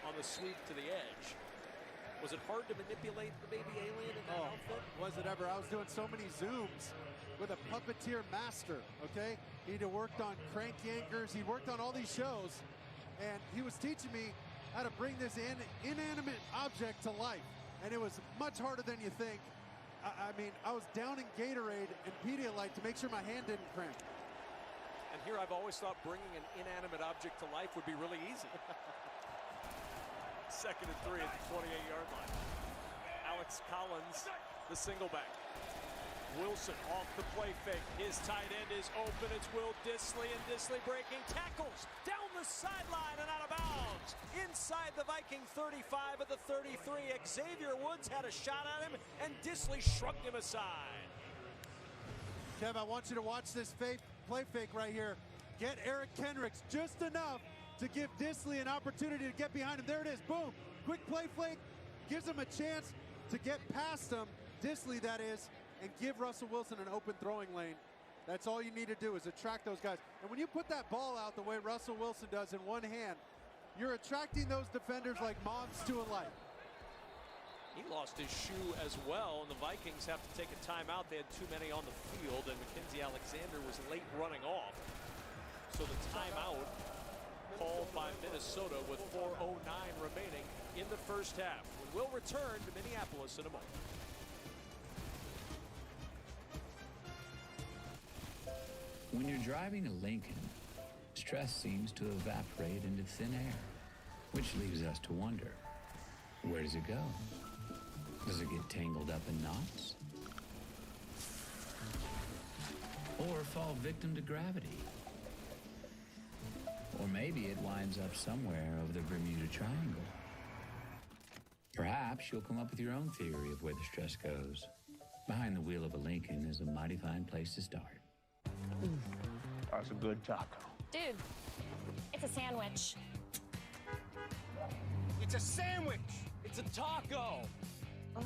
on the sweep to the edge. Was it hard to manipulate the Baby Alien in that outfit? Was it ever? I was doing so many Zooms with a puppeteer master, okay? He'd worked on Crank Yankers. He worked on all these shows, and he was teaching me how to bring this inanimate object to life. And it was much harder than you think. I mean, I was downing Gatorade and Pedialyte to make sure my hand didn't cramp. And here I've always thought bringing an inanimate object to life would be really easy. 2nd and 3 at the 28-yard line. Alex Collins, the single back. Wilson off the play fake. His tight end is open. It's Will Dissly, and Dissly breaking tackles down the sideline and out of bounds. Inside the Viking 35 of the 33. Xavier Woods had a shot at him, and Dissly shrugged him aside. Kev, I want you to watch this play fake right here. Get Eric Kendricks just enough to give Dissly an opportunity to get behind him. There it is, boom. Quick play fake, gives him a chance to get past him, Dissly that is, and give Russell Wilson an open throwing lane. That's all you need to do is attract those guys. And when you put that ball out the way Russell Wilson does in one hand, you're attracting those defenders like moths to a light. He lost his shoe as well, and the Vikings have to take a timeout. They had too many on the field, and Mackenzie Alexander was late running off. So the timeout called by Minnesota with 4:09 remaining in the first half. We'll return to Minneapolis in a moment. When you're driving a Lincoln, stress seems to evaporate into thin air, which leaves us to wonder, where does it go? Does it get tangled up in knots? Or fall victim to gravity? Or maybe it winds up somewhere over the Bermuda Triangle. Perhaps you'll come up with your own theory of where the stress goes. Behind the wheel of a Lincoln is a mighty fine place to start. That's a good taco. Dude, it's a sandwich. It's a sandwich. It's a taco. Ugh,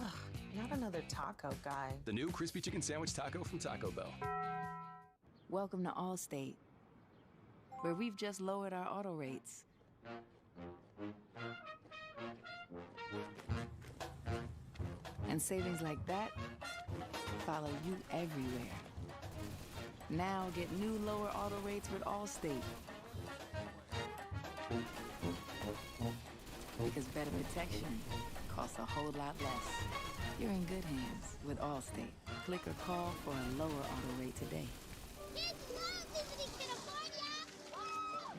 not another taco guy. The new crispy chicken sandwich taco from Taco Bell. Welcome to Allstate, where we've just lowered our auto rates. And savings like that follow you everywhere. Now get new lower auto rates with Allstate. Because better protection costs a whole lot less. You're in good hands with Allstate. Click or call for a lower auto rate today. Kids love visiting California!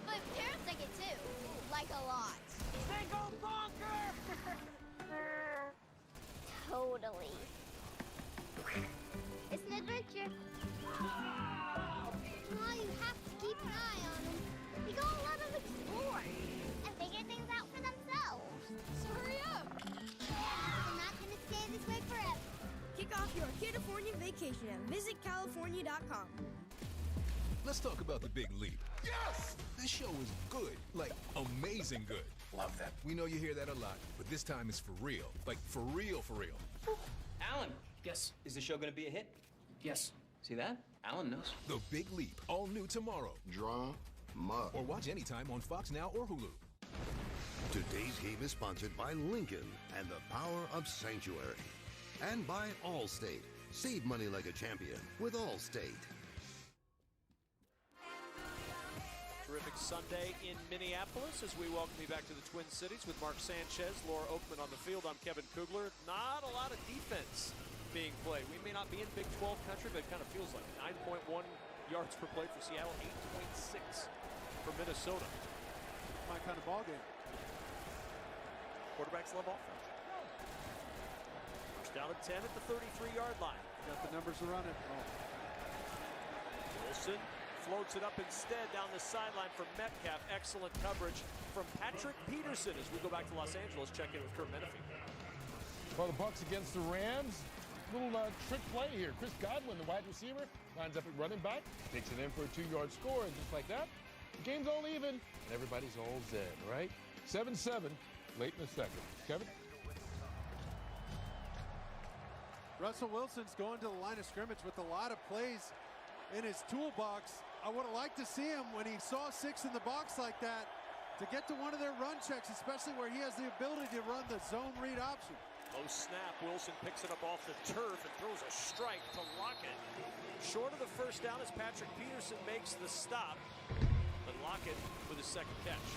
But parents like it too. Like a lot. They go bonker! Totally. It's an adventure. Well, you have to keep an eye on them. They go a lot of exploring and figure things out for themselves. So hurry up. We're not going to stay this way forever. Kick off your California vacation at visitcalifornia.com. Let's talk about the big leap. Yes! This show is good, like amazing good. Love that. We know you hear that a lot, but this time it's for real. Like for real, for real. Alan, guess, is the show gonna be a hit? Yes. See that? Alan knows. The Big Leap, all new tomorrow. Drama. Or watch anytime on Fox Now or Hulu. Today's game is sponsored by Lincoln and the power of Sanctuary. And by Allstate. Save money like a champion with Allstate. Terrific Sunday in Minneapolis as we welcome you back to the Twin Cities with Mark Sanchez, Laura Oakman on the field. I'm Kevin Kugler. Not a lot of defense being played. We may not be in Big 12 country, but it kind of feels like 9.1 yards per play for Seattle, 8.6 for Minnesota. My kind of ball game. Quarterbacks love offense. First down at 10 at the 33-yard line. Got the numbers to run it. Wilson floats it up instead down the sideline for Metcalf. Excellent coverage from Patrick Peterson as we go back to Los Angeles. Check in with Kurt Menefee. Well, the Bucs against the Rams. Little trick play here. Chris Godwin, the wide receiver, lines up at running back, takes it in for a 2-yard score, and just like that, the game's all even, and everybody's all zen, right? 7-7, late in the second. Kevin? Russell Wilson's going to the line of scrimmage with a lot of plays in his toolbox. I would have liked to see him when he saw 6 in the box like that to get to one of their run checks, especially where he has the ability to run the zone read option. Low snap. Wilson picks it up off the turf and throws a strike to Lockett. Short of the first down as Patrick Peterson makes the stop, but Lockett with his second catch.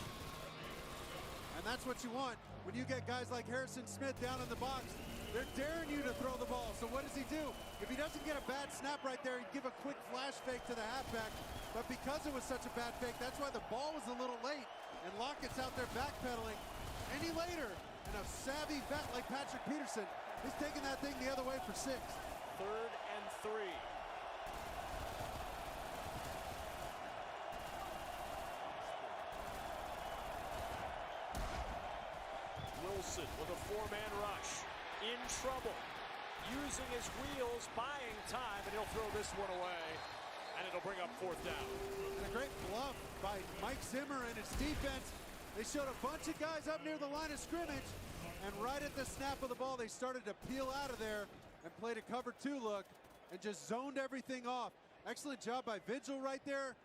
And that's what you want when you get guys like Harrison Smith down in the box. They're daring you to throw the ball. So what does he do? If he doesn't get a bad snap right there, he'd give a quick flash fake to the halfback. But because it was such a bad fake, that's why the ball was a little late. And Lockett's out there backpedaling. Any later, and a savvy vet like Patrick Peterson is taking that thing the other way for 6. 3rd and 3. Wilson with a 4-man rush. In trouble. Using his wheels, buying time, and he'll throw this one away. And it'll bring up 4th down. And a great bluff by Mike Zimmer and his defense. They showed a bunch of guys up near the line of scrimmage, and right at the snap of the ball, they started to peel out of there and played a cover 2 look and just zoned everything off. Excellent job by Vigil right there,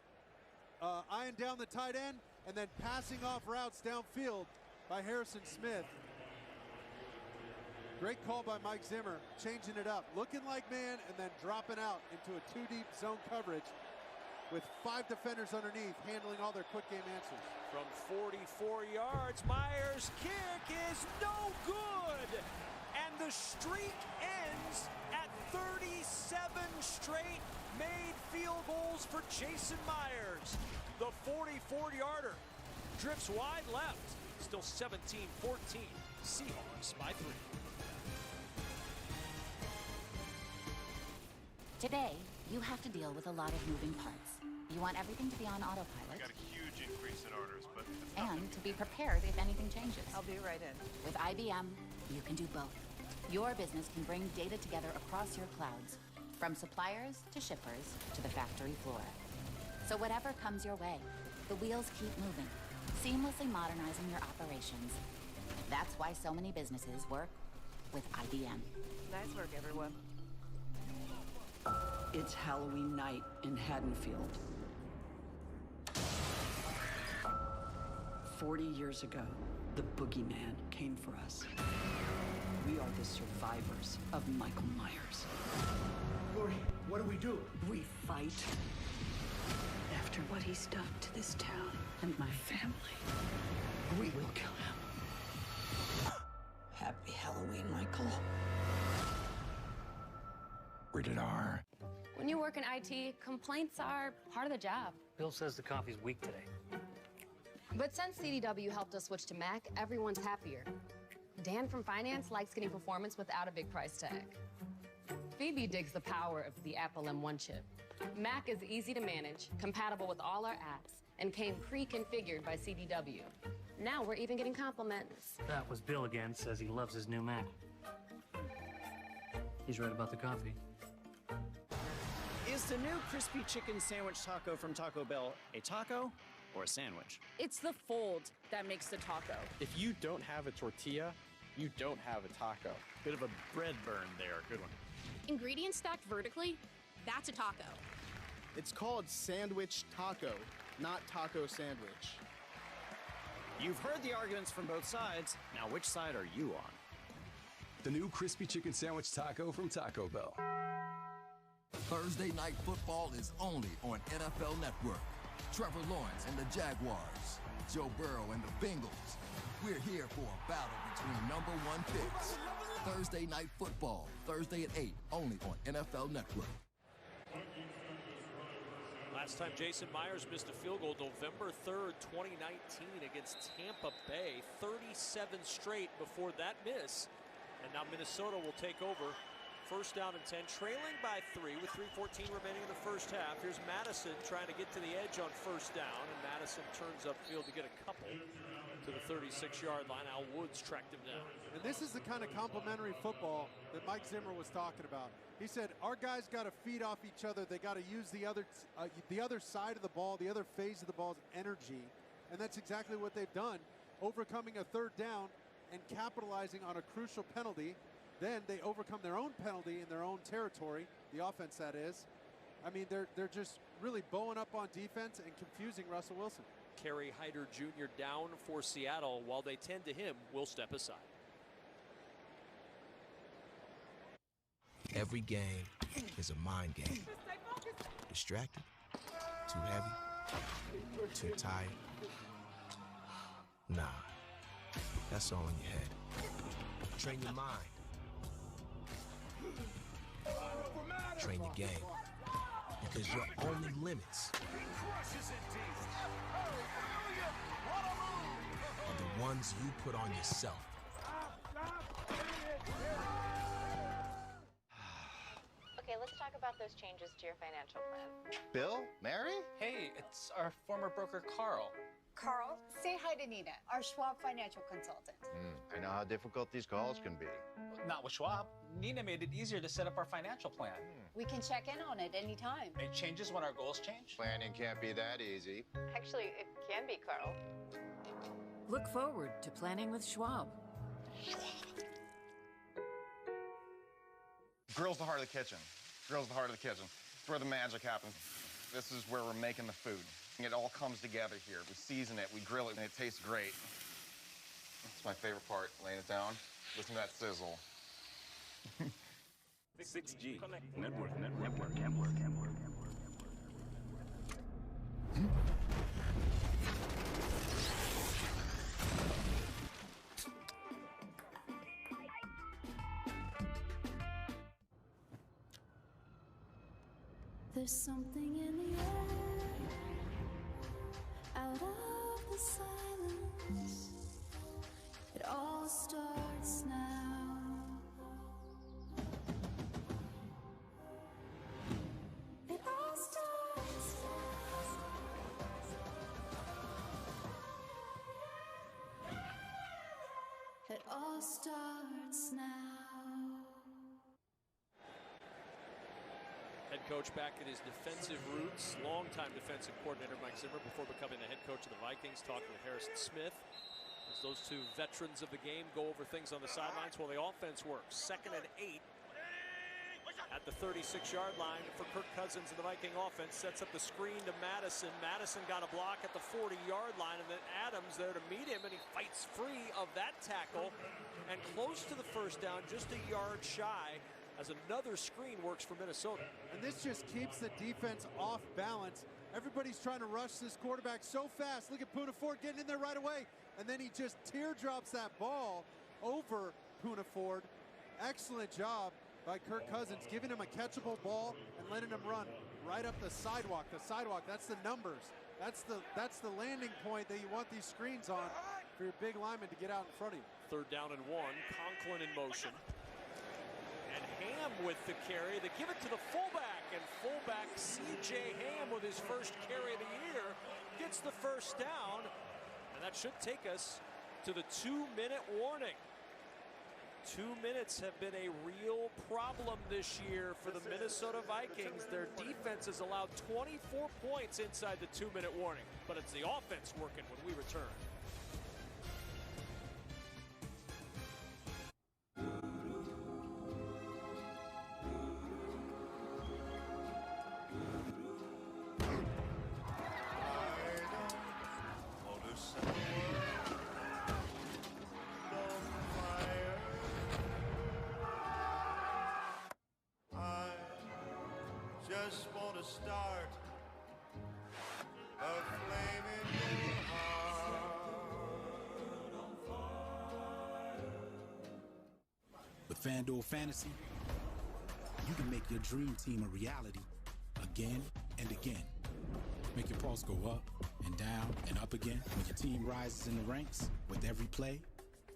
eyeing down the tight end, and then passing off routes downfield by Harrison Smith. Great call by Mike Zimmer, changing it up, looking like man, and then dropping out into a 2-deep zone coverage with 5 defenders underneath, handling all their quick game answers. From 44 yards, Myers' kick is no good. And the streak ends at 37 straight made field goals for Jason Myers. The 44-yarder drifts wide left. Still 17-14. Seahawks by 3. Today, you have to deal with a lot of moving parts. You want everything to be on autopilot. Got a huge increase in orders, but And to be prepared if anything changes. I'll be right in. With IBM, you can do both. Your business can bring data together across your clouds, from suppliers to shippers to the factory floor. So whatever comes your way, the wheels keep moving, seamlessly modernizing your operations. That's why so many businesses work with IBM. Nice work, everyone. It's Halloween night in Haddonfield. 40 years ago, the boogeyman came for us. We are the survivors of Michael Myers. Lori, what do we do? We fight. After what he's done to this town and my family, we will kill him. Happy Halloween, Michael. Rated R. When you work in IT, complaints are part of the job. Bill says the coffee's weak today. But since CDW helped us switch to Mac, everyone's happier. Dan from finance likes getting performance without a big price tag. Phoebe digs the power of the Apple M1 chip. Mac is easy to manage, compatible with all our apps, and came pre-configured by CDW. Now we're even getting compliments. That was Bill again, says he loves his new Mac. He's right about the coffee. Is the new crispy chicken sandwich taco from Taco Bell a taco or a sandwich? It's the fold that makes the taco. If you don't have a tortilla, you don't have a taco. Bit of a bread burn there. Good one. Ingredients stacked vertically, that's a taco. It's called sandwich taco, not taco sandwich. You've heard the arguments from both sides. Now, which side are you on? The new crispy chicken sandwich taco from Taco Bell. Thursday Night Football is only on NFL Network. Trevor Lawrence and the Jaguars, Joe Burrow and the Bengals. We're here for a battle between number 1 picks. Thursday Night Football, Thursday at 8, only on NFL Network. Last time Jason Myers missed a field goal, November 3rd, 2019 against Tampa Bay. 37 straight before that miss. And now Minnesota will take over. First down and 10, trailing by 3 with 3:14 remaining in the first half. Here's Madison trying to get to the edge on first down, and Madison turns upfield to get a couple to the 36-yard line. Al Woods tracked him down. And this is the kind of complimentary football that Mike Zimmer was talking about. He said, our guys got to feed off each other. They got to use the other side of the ball, the other phase of the ball's energy. And that's exactly what they've done, overcoming a third down and capitalizing on a crucial penalty. Then they overcome their own penalty in their own territory, the offense that is. I mean, they're just really bowing up on defense and confusing Russell Wilson. Kerry Hyder Jr. down for Seattle. While they tend to him, will step aside. Every game is a mind game. Distracted? Too heavy? Too tired? Nah, that's all in your head. Train your mind. Train your game. Because your only limits are the ones you put on yourself. Okay, let's talk about those changes to your financial plan. Bill? Mary? Hey, it's our former broker, Carl. Carl, say hi to Nina, our Schwab financial consultant. I know how difficult these calls can be. Not with Schwab. Nina made it easier to set up our financial plan. We can check in on it anytime. It changes when our goals change? Planning can't be that easy. Actually, it can be, Carl. Look forward to planning with Schwab. Grill's the heart of the kitchen. Grill's the heart of the kitchen. It's where the magic happens. This is where we're making the food. It all comes together here. We season it, we grill it, and it tastes great. It's my favorite part, laying it down. Listen to that sizzle. 6G. Network. There's something in the air, out of the silence. It all starts now. It all starts now. It all starts now. Head coach back at his defensive roots. Longtime defensive coordinator Mike Zimmer before becoming the head coach of the Vikings, talking to Harrison Smith. As those two veterans of the game go over things on the sidelines while the offense works. 2nd and 8 at the 36-yard line for Kirk Cousins, and the Viking offense sets up the screen to Madison. Madison got a block at the 40-yard line, and then Adams there to meet him, and he fights free of that tackle and close to the first down, just a yard shy, as another screen works for Minnesota. And this just keeps the defense off balance. Everybody's trying to rush this quarterback so fast. Look at Poona Ford getting in there right away. And then he just teardrops that ball over Poona Ford. Excellent job by Kirk Cousins, giving him a catchable ball and letting him run right up the sidewalk. The sidewalk, that's the numbers. That's the landing point that you want these screens on for your big lineman to get out in front of you. 3rd down and 1. Conklin in motion. And Ham with the carry. They give it to the fullback, and fullback C.J. Ham with his first carry of the year gets the first down, and that should take us to the 2-minute warning. 2 minutes have been a real problem this year for the Minnesota Vikings. Their defense has allowed 24 points inside the 2-minute warning, but it's the offense working when we return. Just want to start a flame in your heart. With FanDuel Fantasy, you can make your dream team a reality again and again. Make your pulse go up and down and up again when your team rises in the ranks with every play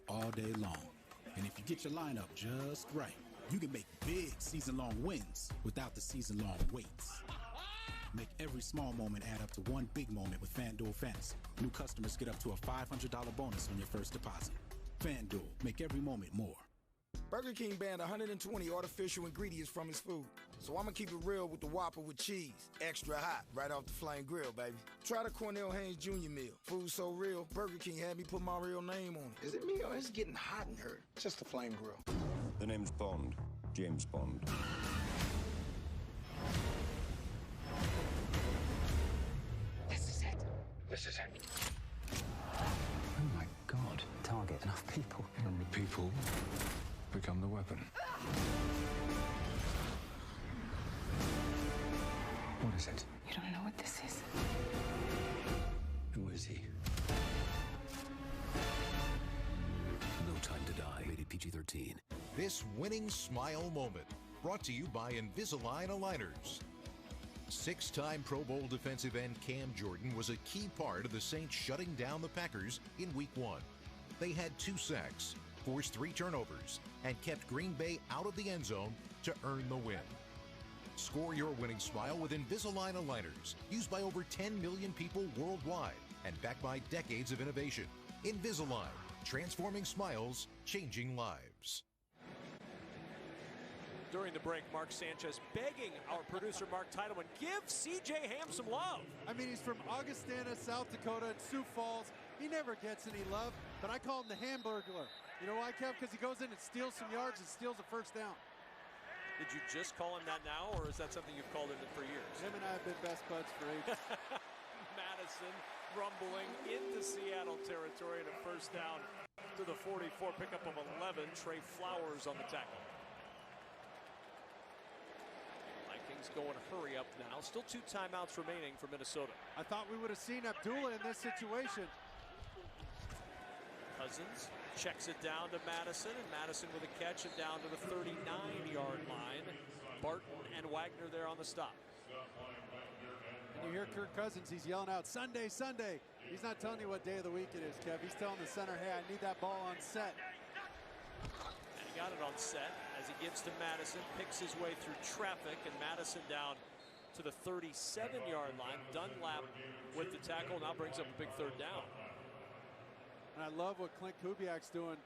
all day long. And if you get your lineup just right, you can make big season-long wins without the season-long waits. Make every small moment add up to one big moment with FanDuel Fantasy. New customers get up to a $500 bonus on your first deposit. FanDuel, make every moment more. Burger King banned 120 artificial ingredients from his food. So I'm gonna keep it real with the Whopper with cheese. Extra hot, right off the flame grill, baby. Try the Cornell Haynes Jr. meal. Food so real, Burger King had me put my real name on it. Is it me or is it getting hot in here? Just the flame grill. The name's Bond. James Bond. This is it. This is it. Oh my God. Target enough people. And the people become the weapon. What is it? You don't know what this is. Who is he? No Time to Die. Rated PG-13. This winning smile moment, brought to you by Invisalign Aligners. 6-time Pro Bowl defensive end Cam Jordan was a key part of the Saints shutting down the Packers in Week 1. They had 2 sacks, forced 3 turnovers, and kept Green Bay out of the end zone to earn the win. Score your winning smile with Invisalign Aligners, used by over 10 million people worldwide and backed by decades of innovation. Invisalign, transforming smiles, changing lives. During the break, Mark Sanchez begging our producer, Mark Titleman, give C.J. Ham some love. I mean, he's from Augustana, South Dakota, and Sioux Falls. He never gets any love, but I call him the Hamburglar. You know why, Kev? Because he goes in and steals some yards and steals a first down. Did you just call him that now, or is that something you've called him for years? Him and I have been best buds for ages. Madison rumbling into Seattle territory and a first down to the 44, pickup of 11. Trey Flowers on the tackle. Vikings going hurry up now. Still 2 timeouts remaining for Minnesota. I thought we would have seen Abdullah in this situation. Cousins checks it down to Madison, and Madison with a catch and down to the 39-yard line. Barton and Wagner there on the stop. And you hear Kirk Cousins, he's yelling out, Sunday, Sunday. He's not telling you what day of the week it is, Kev. He's telling the center, hey, I need that ball on set. And he got it on set as he gives to Madison, picks his way through traffic, and Madison down to the 37-yard line. Dunlap with the tackle, now brings up a big 3rd down. And I love what Clint Kubiak's doing,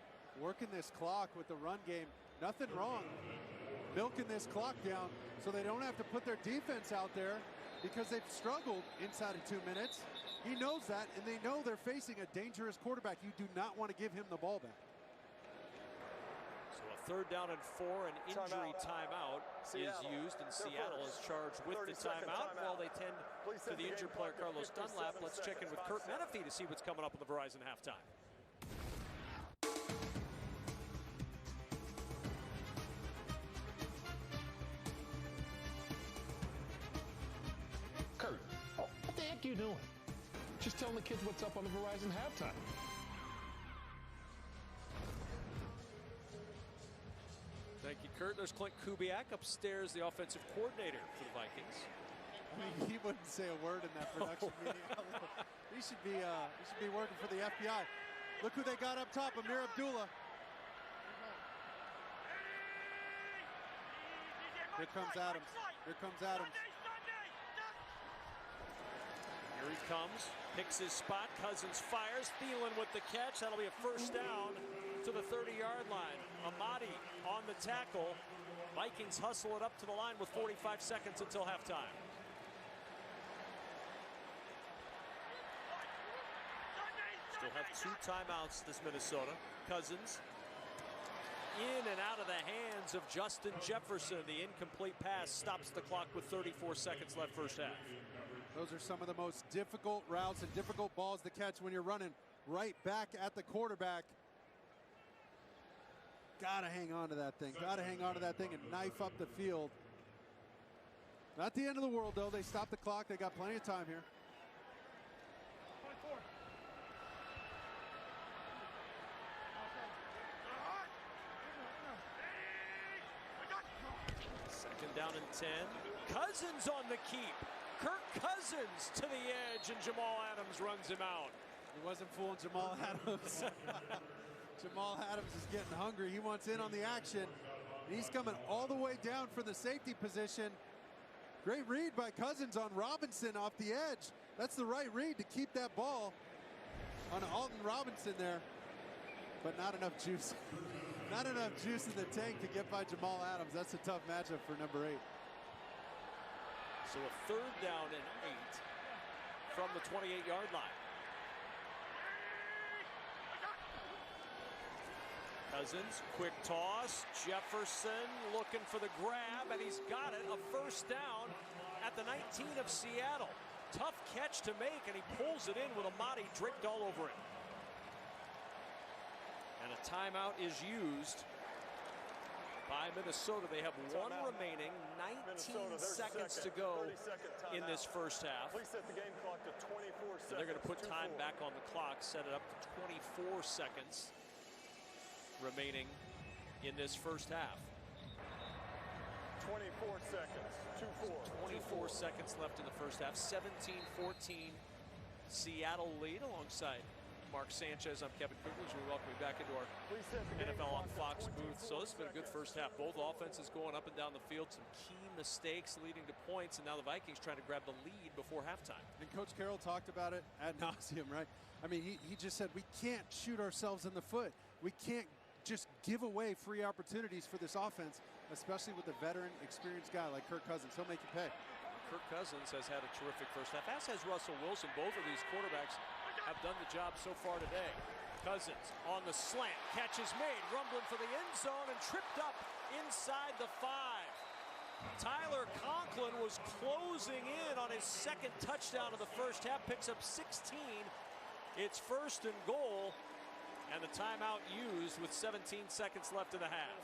working this clock with the run game. Nothing wrong, milking this clock down so they don't have to put their defense out there because they've struggled inside of 2 minutes. He knows that, and they know they're facing a dangerous quarterback. You do not want to give him the ball back. So a 3rd down and 4, an injury timeout is used, and Seattle is charged with the timeout while they tend to the injured player Carlos Dunlap. Let's check in with Kurt Menefee to see what's coming up in the Verizon halftime. Kurt, what the heck are you doing? Just telling the kids what's up on the Verizon halftime. Thank you, Kurt. There's Clint Kubiak upstairs, the offensive coordinator for the Vikings. I mean, he wouldn't say a word in that production meeting. He should be working for the FBI. Look who they got up top, Amir Abdullah. Here comes Adams. Here comes Adams. Here he comes, picks his spot. Cousins fires. Thielen with the catch. That'll be a 1st down to the 30-yard line. Amadi on the tackle. Vikings hustle it up to the line with 45 seconds until halftime. Still have 2 timeouts, this Minnesota. Cousins in and out of the hands of Justin Jefferson. The incomplete pass stops the clock with 34 seconds left first half. Those are some of the most difficult routes and difficult balls to catch when you're running right back at the quarterback. Gotta hang on to that thing. Gotta hang on to that thing and knife up the field. Not the end of the world, though. They stopped the clock. They got plenty of time here. Second down and 10. Cousins on the keep. Kirk Cousins to the edge, and Jamal Adams runs him out. He wasn't fooling Jamal Adams. Jamal Adams is getting hungry. He wants in on the action. And he's coming all the way down for the safety position. Great read by Cousins on Robinson off the edge. That's the right read to keep that ball on Alton Robinson there. But not enough juice. Not enough juice in the tank to get by Jamal Adams. That's a tough matchup for number 8. So a 3rd down and 8 from the 28-yard line. Cousins, quick toss. Jefferson looking for the grab, and he's got it. A 1st down at the 19 of Seattle. Tough catch to make, and he pulls it in with Amadi draped all over it. And a timeout is used by Minnesota. They have 1 remaining, 19 seconds to go in this first half. Please set the game clock to 24 seconds. And they're going to put time back on the clock, set it up to 24 seconds remaining in this first half. 24 seconds. 24 seconds left in the first half. 17-14 Seattle lead alongside Mark Sanchez. I'm Kevin Cougars. We welcome you back into our NFL on Fox booth. So this has been a good first half. Both offenses going up and down the field. Some key mistakes leading to points. And now the Vikings trying to grab the lead before halftime. And Coach Carroll talked about it ad nauseum, right? I mean, he just said we can't shoot ourselves in the foot. We can't just give away free opportunities for this offense, especially with a veteran, experienced guy like Kirk Cousins. He'll make you pay. Kirk Cousins has had a terrific first half, as has Russell Wilson. Both of these quarterbacks have done the job so far today. Cousins on the slant, catch is made, rumbling for the end zone and tripped up inside the 5. Tyler Conklin was closing in on his 2nd touchdown of the first half, picks up 16. It's 1st and goal, and the timeout used with 17 seconds left in the half.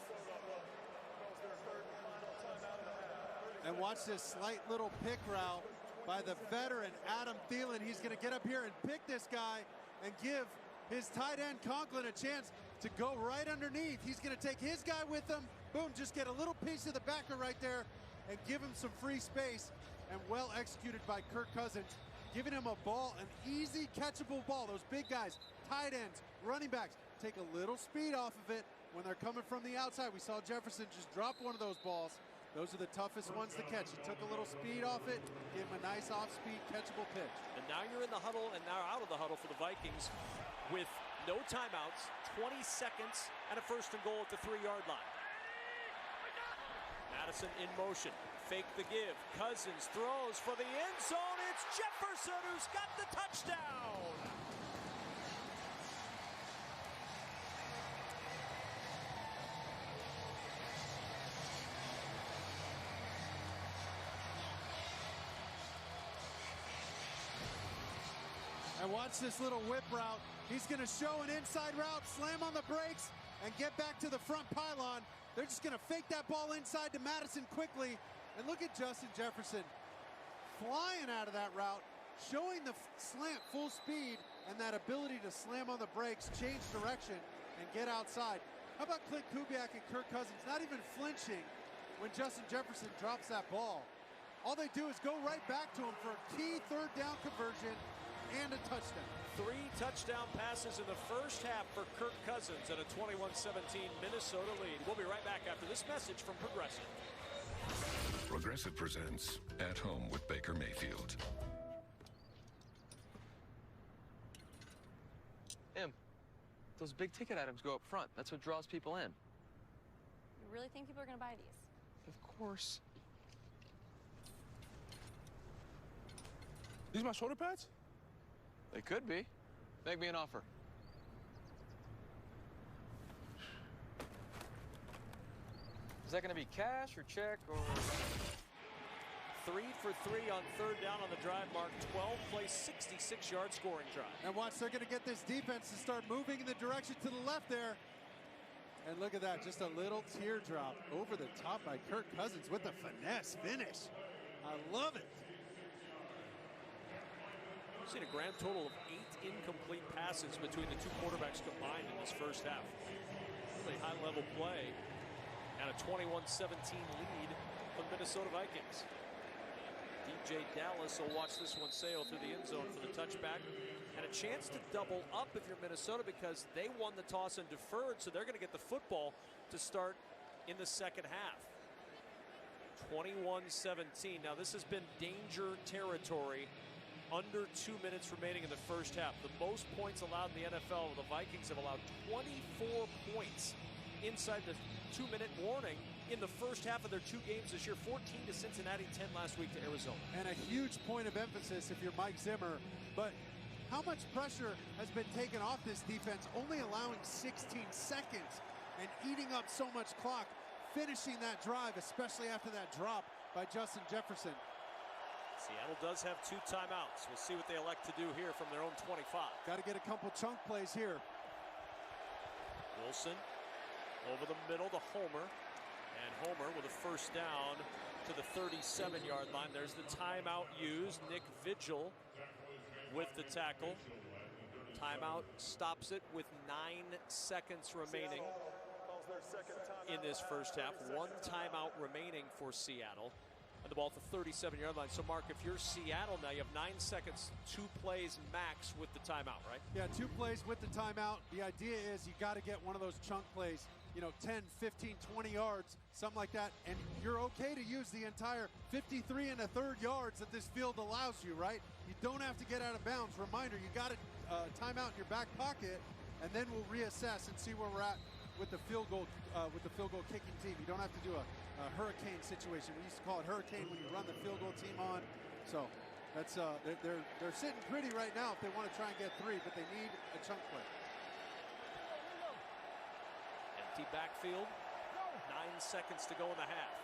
And watch this slight little pick route by the veteran Adam Thielen. He's going to get up here and pick this guy and give his tight end Conklin a chance to go right underneath. He's going to take his guy with him. Boom, just get a little piece of the backer right there and give him some free space. And well executed by Kirk Cousins, giving him a ball, an easy catchable ball. Those big guys, tight ends, running backs, take a little speed off of it when they're coming from the outside. We saw Jefferson just drop one of those balls. Those are the toughest ones to catch. He took a little speed off it, gave him a nice off-speed catchable pitch. And now you're in the huddle and now out of the huddle for the Vikings with no timeouts, 20 seconds, and a 1st and goal at the 3-yard line. Madison in motion, fake the give. Cousins throws for the end zone. It's Jefferson who's got the touchdown. And watch this little whip route. He's going to show an inside route, slam on the brakes, and get back to the front pylon. They're just going to fake that ball inside to Madison quickly. And look at Justin Jefferson flying out of that route, showing the slant full speed and that ability to slam on the brakes, change direction, and get outside. How about Clint Kubiak and Kirk Cousins not even flinching when Justin Jefferson drops that ball? All they do is go right back to him for a key 3rd down conversion and a touchdown. 3 touchdown passes in the first half for Kirk Cousins and a 21-17 Minnesota lead. We'll be right back after this message from Progressive. Progressive presents At Home with Baker Mayfield. Those big ticket items go up front. That's what draws people in. You really think people are going to buy these? Of course. These my shoulder pads? They could be. Make me an offer. Is that going to be cash or check or... 3 for 3 on 3rd down on the drive mark. 12-play, 66-yard scoring drive. And watch, they're going to get this defense to start moving in the direction to the left there. And look at that, just a little teardrop over the top by Kirk Cousins with the finesse finish. I love it. We've seen a grand total of 8 incomplete passes between the 2 quarterbacks combined in this first half. Really high-level play and a 21-17 lead for the Minnesota Vikings. DJ Dallas will watch this one sail through the end zone for the touchback. And a chance to double up if you're Minnesota because they won the toss and deferred, so they're going to get the football to start in the second half. 21-17. Now this has been danger territory. Under 2 minutes remaining in the first half. The most points allowed in the NFL. The Vikings have allowed 24 points inside the 2-minute warning in the first half of their 2 games this year. 14 to Cincinnati, 10 last week to Arizona. And a huge point of emphasis if you're Mike Zimmer. But how much pressure has been taken off this defense, only allowing 16 seconds and eating up so much clock, finishing that drive, especially after that drop by Justin Jefferson. Seattle does have 2 timeouts. We'll see what they elect to do here from their own 25. Got to get a couple chunk plays here. Wilson over the middle to Homer. And Homer with a first down to the 37-yard line. There's the timeout used. Nick Vigil with the tackle. Timeout stops it with 9 seconds remaining in this first half. 1 timeout remaining for Seattle. And the ball at the 37-yard line. So, Mark, if you're Seattle now, you have 9 seconds, 2 plays max with the timeout, right? Yeah, 2 plays with the timeout. The idea is you got to get one of those chunk plays, 10, 15, 20 yards, something like that. And you're okay to use the entire 53 1/3 yards that this field allows you, right? You don't have to get out of bounds. Reminder, you got a timeout in your back pocket, and then we'll reassess and see where we're at with the field goal kicking team. You don't have to do a hurricane situation. We used to call it hurricane when you run the field goal team on. So that's they're sitting pretty right now if they want to try and get 3, but they need a chunk play. Empty backfield. 9 seconds to go in the half.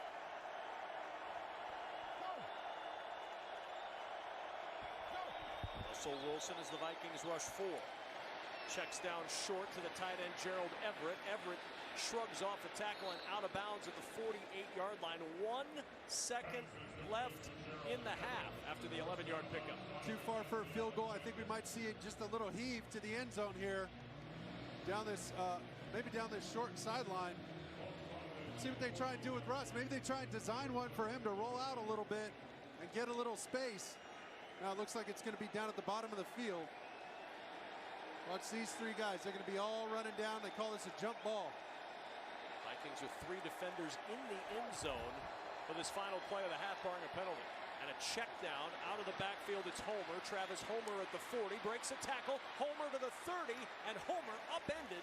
Russell Wilson as the Vikings rush 4. Checks down short to the tight end Gerald Everett. Everett shrugs off a tackle and out of bounds at the 48-yard line. 1 second left in the half after the 11-yard pickup. Too far for a field goal. I think we might see just a little heave to the end zone here. Down this, maybe down this short sideline. See what they try and do with Russ. Maybe they try and design one for him to roll out a little bit and get a little space. Now it looks like it's going to be down at the bottom of the field. Watch these three guys. They're going to be all running down. They call this a jump ball. Vikings with 3 defenders in the end zone for this final play of the half, barring a penalty. And a check down out of the backfield. It's Homer. Travis Homer at the 40. Breaks a tackle. Homer to the 30. And Homer upended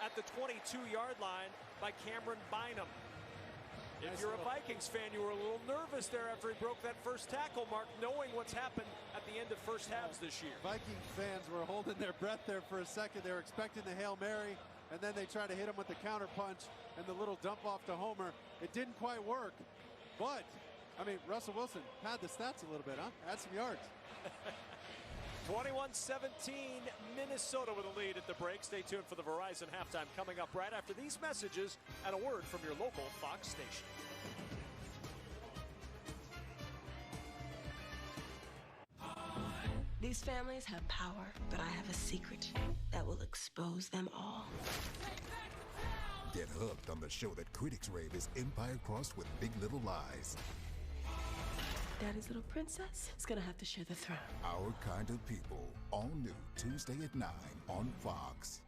at the 22-yard line by Cameron Bynum. If you're a Vikings fan, you were a little nervous there after he broke that first tackle, Mark, knowing what's happened at the end of first halves this year. Viking fans were holding their breath there for a second. They were expecting the Hail Mary, and then they tried to hit him with the counter punch and the little dump off to Homer. It didn't quite work, but, I mean, Russell Wilson had the stats a little bit, huh? Add some yards. 21-17, Minnesota with a lead at the break. Stay tuned for the Verizon halftime coming up right after these messages and a word from your local Fox station. These families have power, but I have a secret that will expose them all. Get hooked on the show that critics rave is Empire crossed with Big Little Lies. Daddy's little princess is gonna have to share the throne. Our Kind of People, all new Tuesday at 9 on Fox.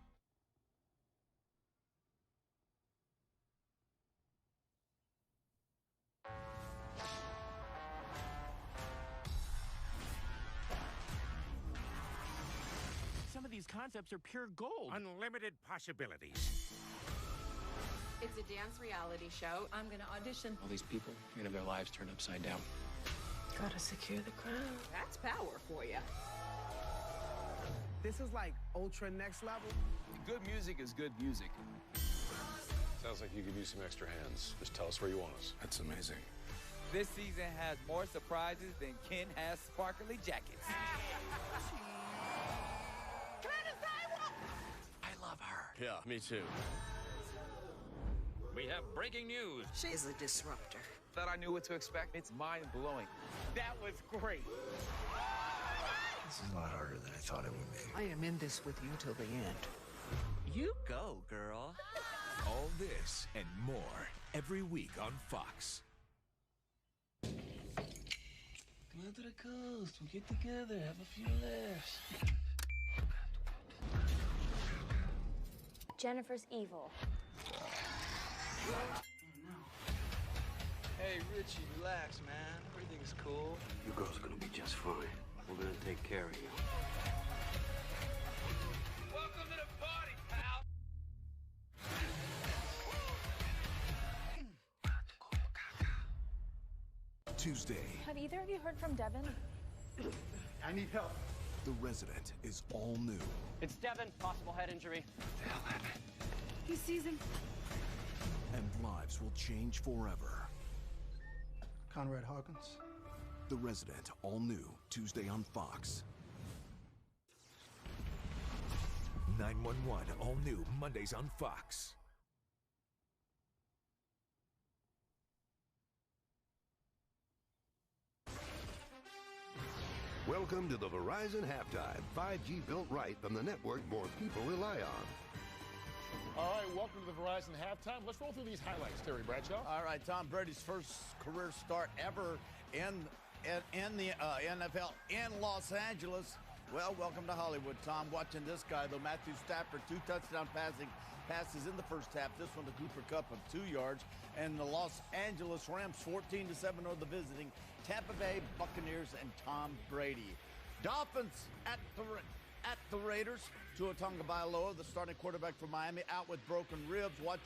Some of these concepts are pure gold. Unlimited possibilities. It's a dance reality show. I'm gonna audition. All these people are gonna have their lives turned upside down. Gotta secure the crown. That's power for you. This is like ultra next level. Good music is good music. Sounds like you could use some extra hands. Just tell us where you want us. That's amazing. This season has more surprises than Ken has sparkly jackets. I love her. Yeah, me too. We have breaking news. She's a disruptor. Thought I knew what to expect. It's mind-blowing. That was great. This is a lot harder than I thought it would be. I am in this with you till the end. You go, girl. All this and more every week on Fox. Come out to the coast. We'll get together, have a few laughs. Jennifer's evil. Hey, Richie, relax, man. Everything's cool. You girls are gonna be just fine. We're gonna take care of you. Welcome to the party, pal. Tuesday, Have either of you heard from Devin? I need help. The Resident is all new. It's Devin, possible head injury. He's seizing. And lives will change forever. Conrad Hawkins. The Resident, all new, Tuesday on Fox. 911, all new, Mondays on Fox. Welcome to the Verizon Halftime. 5G built right from the network more people rely on. All right, welcome to the Verizon halftime. Let's roll through these highlights, Terry Bradshaw. All right, Tom Brady's first career start ever in the NFL in Los Angeles. Well, welcome to Hollywood, Tom. Watching this guy, though, Matthew Stafford, 2 touchdown passes in the first half. This one to Cooper Kupp of 2 yards. And the Los Angeles Rams 14-7 over the visiting Tampa Bay Buccaneers and Tom Brady. Dolphins at the Raiders. Tua Tagovailoa, the starting quarterback for Miami, out with broken ribs. Watches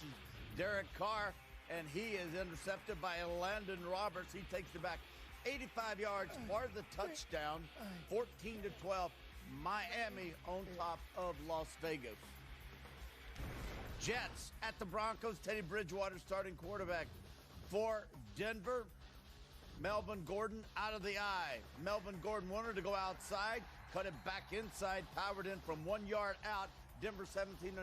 Derek Carr, and he is intercepted by Landon Roberts. He takes it back 85 yards for the touchdown. 14-12. Miami on top of Las Vegas. Jets at the Broncos. Teddy Bridgewater starting quarterback for Denver. Melvin Gordon out of the eye. Melvin Gordon wanted to go outside, cut it back inside, powered in from 1 yard out. Denver 17-0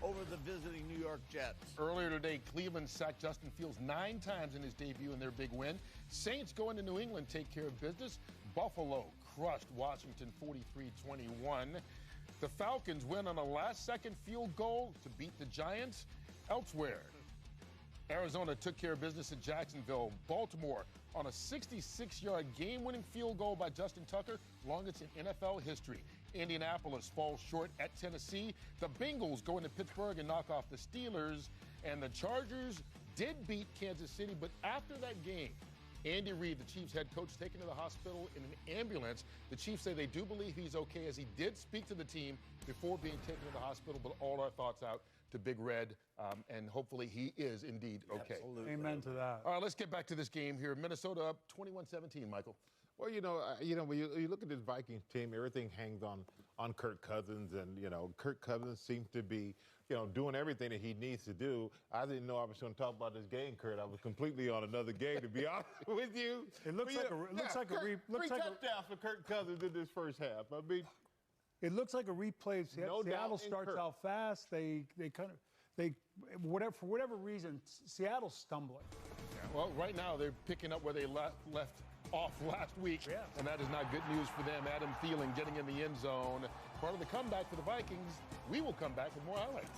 over the visiting New York Jets. Earlier today, Cleveland sacked Justin Fields 9 times in his debut in their big win. Saints go into New England, take care of business. Buffalo crushed Washington 43-21. The Falcons win on a last-second field goal to beat the Giants. Elsewhere, Arizona took care of business at Jacksonville. Baltimore on a 66-yard game-winning field goal by Justin Tucker, longest in NFL history. Indianapolis falls short at Tennessee. The Bengals go into Pittsburgh and knock off the Steelers. And the Chargers did beat Kansas City, but after that game, Andy Reid, the Chiefs head coach, taken to the hospital in an ambulance. The Chiefs say they do believe he's okay, as he did speak to the team before being taken to the hospital, but all our thoughts out to Big Red, and hopefully he is indeed okay. Absolutely. Amen to that. All right, let's get back to this game here. Minnesota up 21-17, Michael. Well, you know, when you look at this Vikings team, everything hangs on Kirk Cousins, and, you know, Kirk Cousins seems to be, you know, doing everything that he needs to do. I didn't know I was going to talk about this game, Kurt. I was completely on another game, to be honest with you. It looks like three touchdowns for Kirk Cousins in this first half. I mean, it looks like a replay. Seattle starts out fast. For whatever reason, Seattle's stumbling. Yeah, well, right now they're picking up where they left off last week, and that is not good news for them. Adam Thielen getting in the end zone. Part of the comeback for the Vikings. We will come back with more highlights.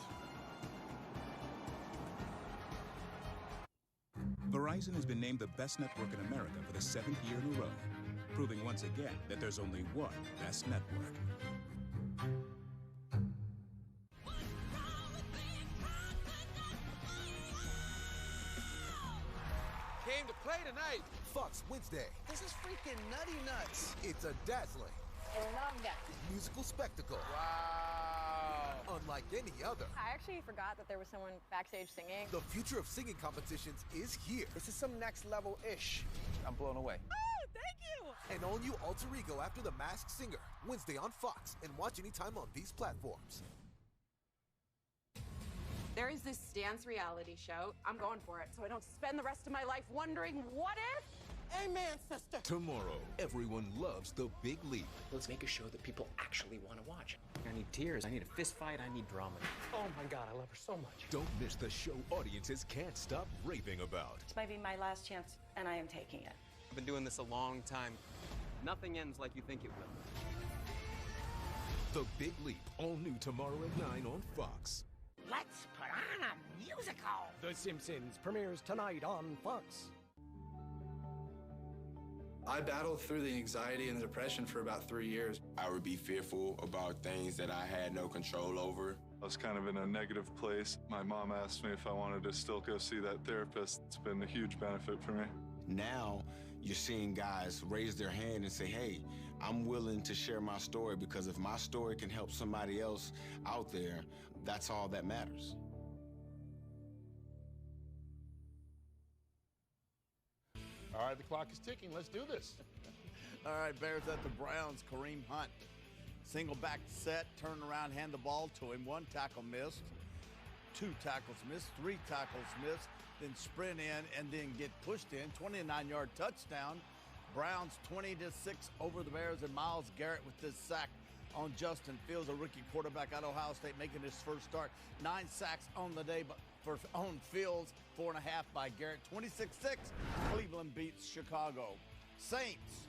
Verizon has been named the best network in America for the 7th year in a row, proving once again that there's only one best network. Came to play tonight. Fox Wednesday. This is freaking nutty nuts. It's a dazzling musical spectacle. Wow. Unlike any other. I actually forgot that there was someone backstage singing. The future of singing competitions is here. This is some next level-ish. I'm blown away. Oh, thank you. An all-new alter ego after The Masked Singer. Wednesday on Fox, and watch anytime on these platforms. There is this dance reality show. I'm going for it, so I don't spend the rest of my life wondering what if. Amen, sister. Tomorrow, everyone loves The Big Leap. Let's make a show that people actually want to watch. I need tears, I need a fist fight, I need drama. Oh my God, I love her so much. Don't miss the show audiences can't stop raving about. This might be my last chance, and I am taking it. I've been doing this a long time. Nothing ends like you think it will. The Big Leap, all new tomorrow at 9 on Fox. Let's put on a musical. The Simpsons premieres tonight on Fox. I battled through the anxiety and the depression for about 3 years. I would be fearful about things that I had no control over. I was kind of in a negative place. My mom asked me if I wanted to still go see that therapist. It's been a huge benefit for me. Now, you're seeing guys raise their hand and say, hey, I'm willing to share my story, because if my story can help somebody else out there, that's all that matters. All right, the clock is ticking. Let's do this. All right, Bears at the Browns. Kareem Hunt. Single back set, turn around, hand the ball to him. 1 tackle missed. 2 tackles missed. 3 tackles missed. Then sprint in and then get pushed in. 29-yard touchdown. Browns 20-6 over the Bears, and Myles Garrett with this sack on Justin Fields, a rookie quarterback out of Ohio State, making his first start. 9 sacks on the day, but on Fields, 4.5 by Garrett. 26-6, Cleveland beats Chicago. Saints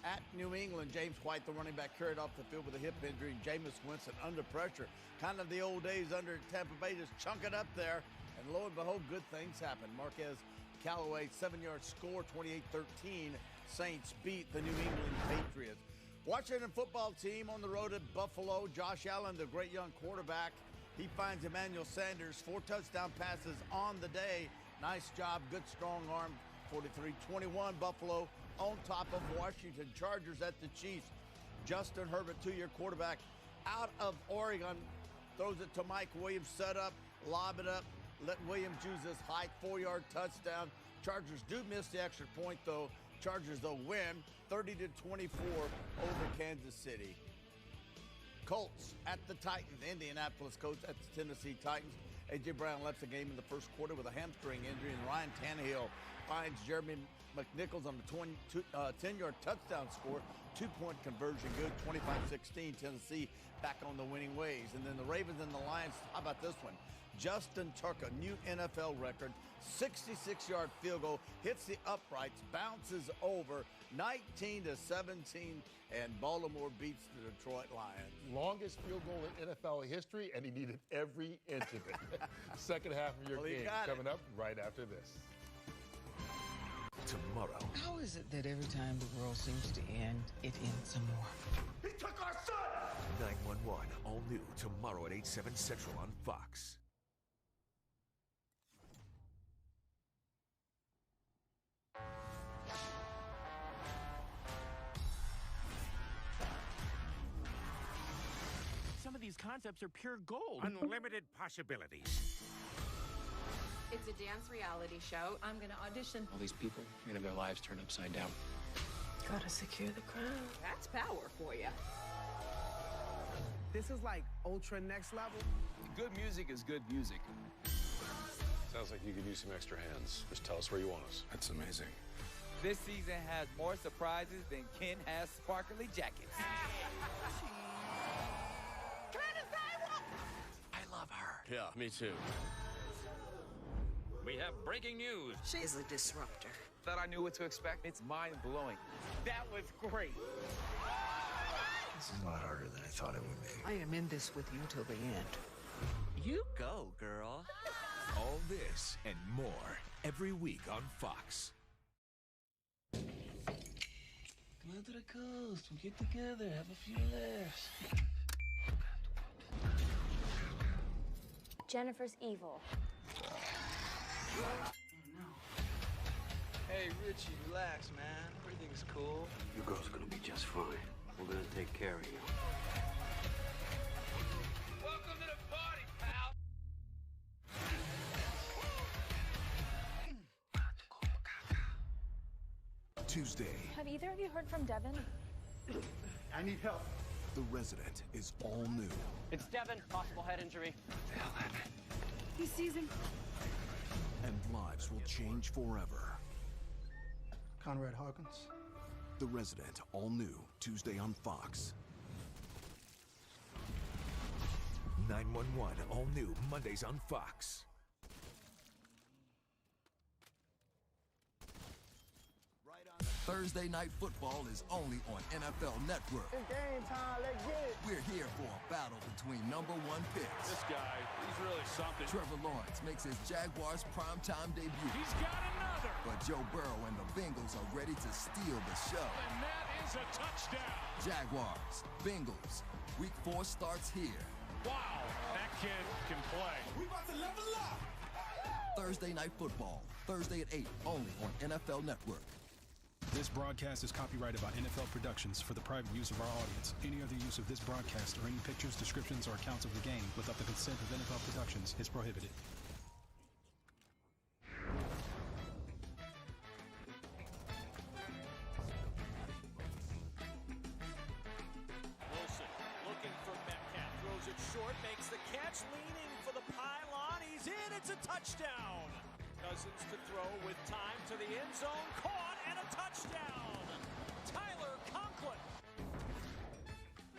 at New England. James White, the running back, carried off the field with a hip injury. Jameis Winston under pressure. Kind of the old days under Tampa Bay, just chunk it up there. And lo and behold, good things happen. Marquez Callaway, 7-yard score, 28-13. Saints beat the New England Patriots. Washington football team on the road at Buffalo. Josh Allen, the great young quarterback, he finds Emmanuel Sanders. 4 touchdown passes on the day. Nice job, good strong arm. 43-21, Buffalo on top of Washington. Chargers at the Chiefs. Justin Herbert, 2-year quarterback out of Oregon, throws it to Mike Williams, set up, lob it up, let Williams use his height, 4-yard touchdown. Chargers do miss the extra point, though. Chargers, though, win 30-24 over Kansas City. Colts at the Titans. Indianapolis Colts at the Tennessee Titans. A.J. Brown left the game in the first quarter with a hamstring injury, and Ryan Tannehill finds Jeremy McNichols on the 10-yard touchdown score. 2-point conversion good, 25-16. Tennessee back on the winning ways. And then the Ravens and the Lions, how about this one? Justin Tucker, new NFL record, 66-yard field goal, hits the uprights, bounces over, 19-17, and Baltimore beats the Detroit Lions. Longest field goal in NFL history, and he needed every inch of it. Second half of your game coming up right after this. Tomorrow. How is it that every time the world seems to end, it ends some more? He took our son! 911, all new, tomorrow at 8/7 Central on Fox. Some of these concepts are pure gold. Unlimited possibilities. It's a dance reality show. I'm gonna audition. All these people are gonna have their lives turned upside down. Gotta secure the crown. That's power for you. This is like ultra next level. Good music is good music. Sounds like you could use some extra hands. Just tell us where you want us. That's amazing. This season has more surprises than Ken has sparkly jackets. I love her. Yeah, me too. We have breaking news. She's a disruptor. Thought I knew what to expect. It's mind-blowing. That was great. This is a lot harder than I thought it would be. I am in this with you till the end. You go, girl. All this and more every week on Fox. Come out to the coast. We'll get together, have a few laughs. Jennifer's evil. Oh, no. Hey, Richie, relax, man. Everything's cool. Your girl's gonna be just fine. We're gonna take care of you. Welcome to the party, pal. Tuesday. Have either of you heard from Devin? I need help. The Resident is all new. It's Devin, possible head injury. He's seizing. And lives will change forever. Conrad Hawkins. The Resident, all new, Tuesday on Fox. 911, all new, Mondays on Fox. Thursday Night Football is only on NFL Network. It's game time, let's get it. We're here for a battle between #1 picks. This guy, he's really something. Trevor Lawrence makes his Jaguars primetime debut. He's got another. But Joe Burrow and the Bengals are ready to steal the show. And that is a touchdown. Jaguars, Bengals, Week 4 starts here. Wow, that kid can play. We about to level up. Thursday Night Football, Thursday at 8, only on NFL Network. This broadcast is copyrighted by NFL Productions for the private use of our audience. Any other use of this broadcast or any pictures, descriptions, or accounts of the game without the consent of NFL Productions is prohibited. Wilson looking for Metcalf, throws it short, makes the catch, leaning for the pylon. He's in, it's a touchdown. Cousins to throw with time to the end zone, caught, and a touchdown. Tyler Conklin.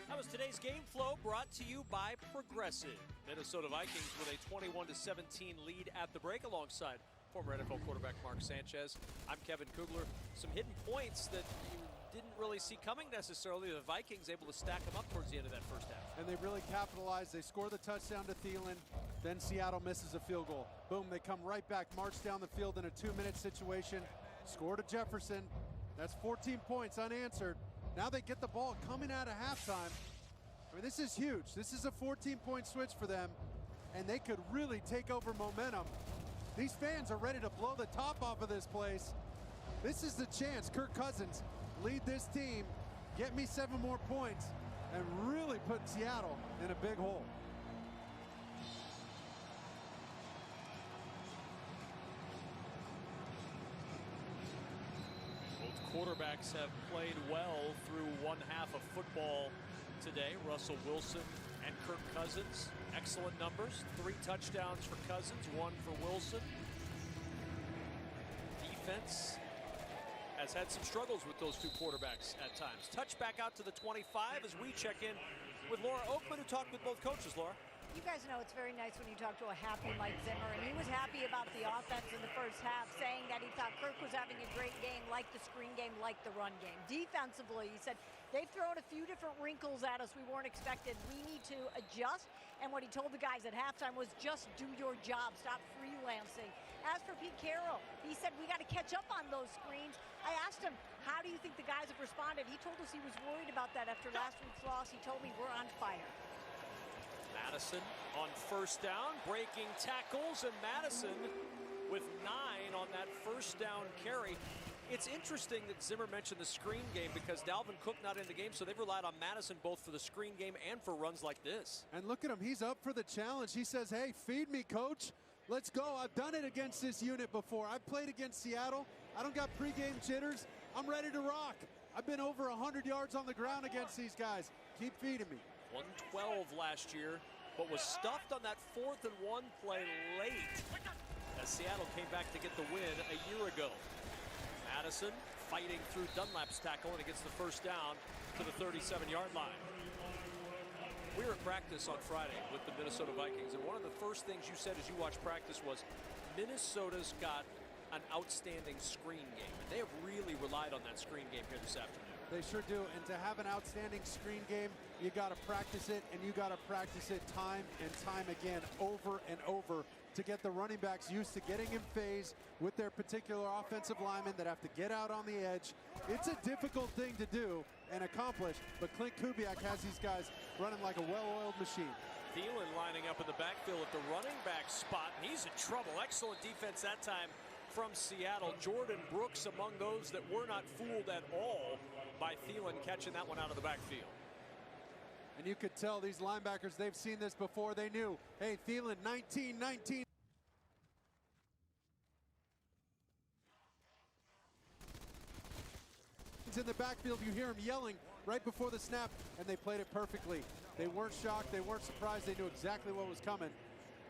That was today's game flow, brought to you by Progressive. Minnesota Vikings with a 21-17 lead at the break alongside former NFL quarterback Mark Sanchez. I'm Kevin Kugler. Some hidden points that you didn't really see coming necessarily. The Vikings able to stack them up towards the end of that first half. And they really capitalized. They score the touchdown to Thielen. Then Seattle misses a field goal. Boom, they come right back, march down the field in a 2-minute situation. Score to Jefferson. That's 14 points unanswered. Now they get the ball coming out of halftime. I mean, this is huge. This is a 14-point switch for them, and they could really take over momentum. These fans are ready to blow the top off of this place. This is the chance. Kirk Cousins, lead this team, get me 7 more points, and really put Seattle in a big hole. Quarterbacks have played well through one half of football today. Russell Wilson And Kirk Cousins, excellent numbers. 3 touchdowns for Cousins, 1 for Wilson. Defense has had some struggles with those 2 quarterbacks at times. Touchback out to the 25 as we check in with Laura Oakman, who talked with both coaches. Laura? You guys know it's very nice when you talk to a happy Mike Zimmer, and he was happy about the offense in the first half, saying that he thought Kirk was having a great game, like the screen game, like the run game. Defensively, he said, they've thrown a few different wrinkles at us we weren't expected. We need to adjust, and what he told the guys at halftime was just do your job, stop freelancing. As for Pete Carroll, he said we got to catch up on those screens. I asked him, how do you think the guys have responded? He told us he was worried about that after last week's loss. He told me we're on fire. Madison on first down, breaking tackles, and Madison with 9 on that first down carry. It's interesting that Zimmer mentioned the screen game because Dalvin Cook not in the game, so they've relied on Madison both for the screen game and for runs like this. And look at him, he's up for the challenge. He says, hey, feed me, coach. Let's go. I've done it against this unit before. I've played against Seattle. I don't got pregame jitters. I'm ready to rock. I've been over 100 yards on the ground against these guys. Keep feeding me. 112 last year, but was stuffed on that 4th and 1 play late as Seattle came back to get the win a year ago. Madison fighting through Dunlap's tackle, and he gets the first down to the 37-yard line. We were at practice on Friday with the Minnesota Vikings, and one of the first things you said as you watched practice was Minnesota's got an outstanding screen game, and they have really relied on that screen game here this afternoon. They sure do, and to have an outstanding screen game, you got to practice it, and you got to practice it time and time again, over and over, to get the running backs used to getting in phase with their particular offensive linemen that have to get out on the edge. It's a difficult thing to do and accomplish, but Clint Kubiak has these guys running like a well-oiled machine. Thielen lining up in the backfield at the running back spot, and he's in trouble. Excellent defense that time from Seattle. Jordan Brooks among those that were not fooled at all by Thielen catching that one out of the backfield. And you could tell these linebackers, they've seen this before. They knew, hey, Thielen, 19. In the backfield, you hear him yelling right before the snap, and they played it perfectly. They weren't shocked, they weren't surprised, they knew exactly what was coming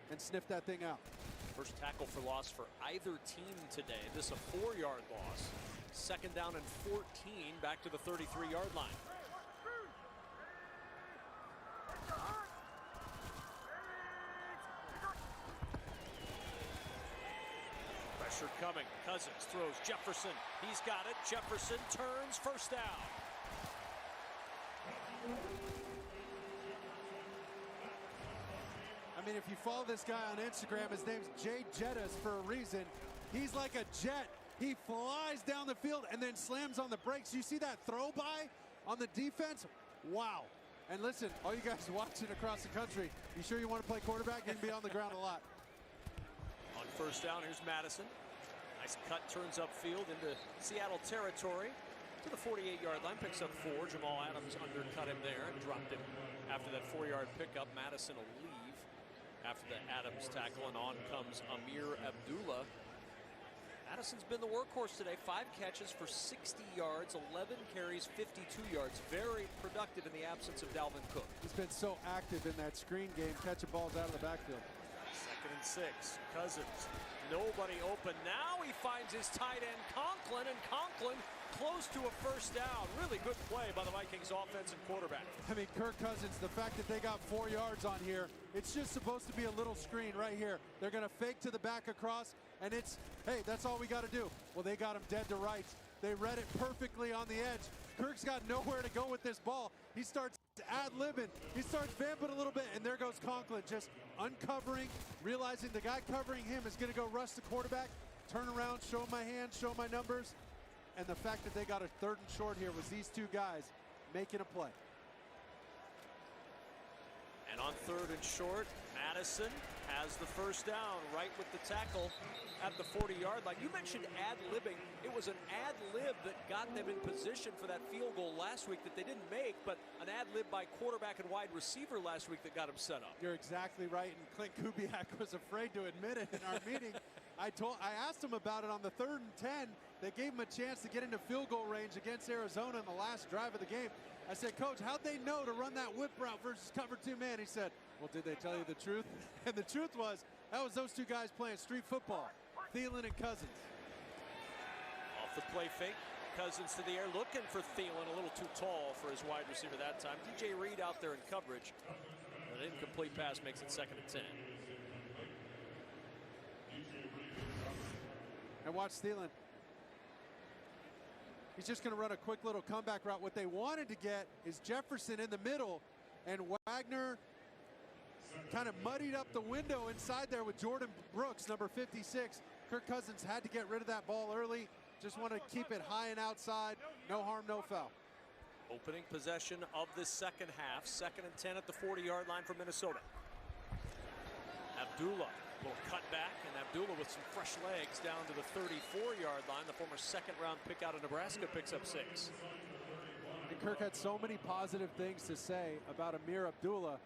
and sniffed that thing out. First tackle for loss for either team today. This a 4-yard loss. 2nd down and 14, back to the 33-yard line. Pressure coming. Cousins throws Jefferson. He's got it. Jefferson turns, first down. I mean, if you follow this guy on Instagram, his name's Jay Jettas for a reason. He's like a jet. He flies down the field and then slams on the brakes. You see that throw by on the defense? Wow. And listen, all you guys watching across the country, you sure you want to play quarterback? You can be on the ground a lot. On first down, here's Madison. Nice cut, turns upfield into Seattle territory to the 48-yard line, picks up 4. Jamal Adams undercut him there and dropped him after that 4-yard pickup. Madison will leave after the Adams tackle, and on comes Amir Abdullah. Madison's been the workhorse today. 5 catches for 60 yards, 11 carries, 52 yards. Very productive in the absence of Dalvin Cook. He's been so active in that screen game, catching balls out of the backfield. 2nd and 6. Cousins, nobody open. Now he finds his tight end Conklin, and Conklin close to a first down. Really good play by the Vikings offense and quarterback. I mean, Kirk Cousins, the fact that they got 4 yards on here, it's just supposed to be a little screen right here. They're going to fake to the back across, and it's, hey, that's all we got to do. Well, they got him dead to rights. They read it perfectly on the edge. Kirk's got nowhere to go with this ball. He starts ad-libbing. He starts vamping a little bit, and there goes Conklin, just uncovering, realizing the guy covering him is going to go rush the quarterback, turn around, show my hand, show my numbers. And the fact that they got a 3rd and short here was these 2 guys making a play. And on 3rd and short, Madison has the first down right with the tackle at the 40-yard line. You mentioned ad-libbing. It was an ad-lib that got them in position for that field goal last week that they didn't make, but an ad-lib by quarterback and wide receiver last week that got him set up. You're exactly right, and Clint Kubiak was afraid to admit it in our meeting. I asked him about it on the 3rd and 10. They gave him a chance to get into field goal range against Arizona in the last drive of the game. I said, Coach, how'd they know to run that whip route versus cover 2 man? He said, well, did they tell you the truth? And the truth was, that was those two guys playing street football, Thielen and Cousins. Off the play fake, Cousins to the air, looking for Thielen, a little too tall for his wide receiver that time. DJ Reed out there in coverage. An incomplete pass makes it 2nd and 10. And watch Thielen. He's just going to run a quick little comeback route. What they wanted to get is Jefferson in the middle, and Wagner kind of muddied up the window inside there with Jordan Brooks, number 56. Kirk Cousins had to get rid of that ball early. Just want to keep it high and outside. No harm, no foul. Opening possession of the second half. 2nd and 10 at the 40-yard line for Minnesota. Abdullah, little cut back, and Abdullah with some fresh legs down to the 34-yard line. The former 2nd-round pick out of Nebraska picks up 6. And Kirk had so many positive things to say about Amir Abdullah,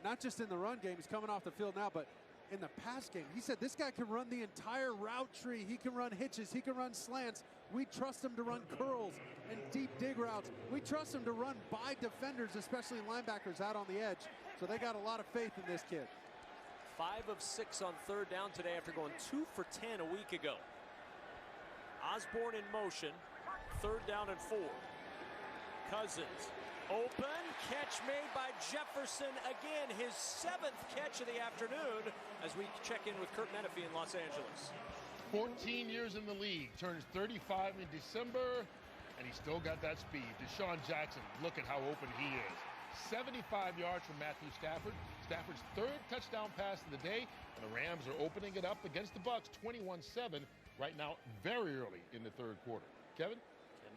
not just in the run game. He's coming off the field now, but in the pass game. He said this guy can run the entire route tree. He can run hitches. He can run slants. We trust him to run curls and deep dig routes. We trust him to run by defenders, especially linebackers out on the edge. So they got a lot of faith in this kid. 5 of 6 on 3rd down today after going 2 for 10 a week ago. Osborne in motion. 3rd down and 4. Cousins open, catch made by Jefferson again, his 7th catch of the afternoon as we check in with Kurt Menefee in Los Angeles. 14 years in the league, turns 35 in December, and he's still got that speed. Deshaun Jackson, look at how open he is. 75 yards from Matthew Stafford. Stafford's 3rd touchdown pass of the day, and the Rams are opening it up against the Bucs 21-7 right now, very early in the 3rd quarter. Kevin?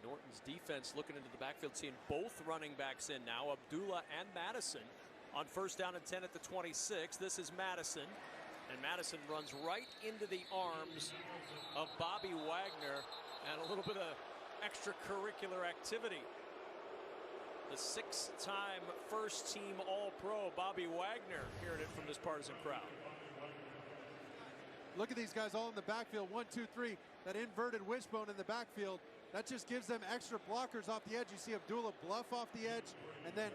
Norton's defense looking into the backfield, seeing both running backs in now, Abdullah and Madison. On 1st down and 10 at the 26. This is Madison. And Madison runs right into the arms of Bobby Wagner, and a little bit of extracurricular activity. The 6-time first-team All-Pro, Bobby Wagner, hearing it from this partisan crowd. Look at these guys all in the backfield. 1, 2, 3. That inverted wishbone in the backfield. That just gives them extra blockers off the edge. You see Abdullah bluff off the edge, and then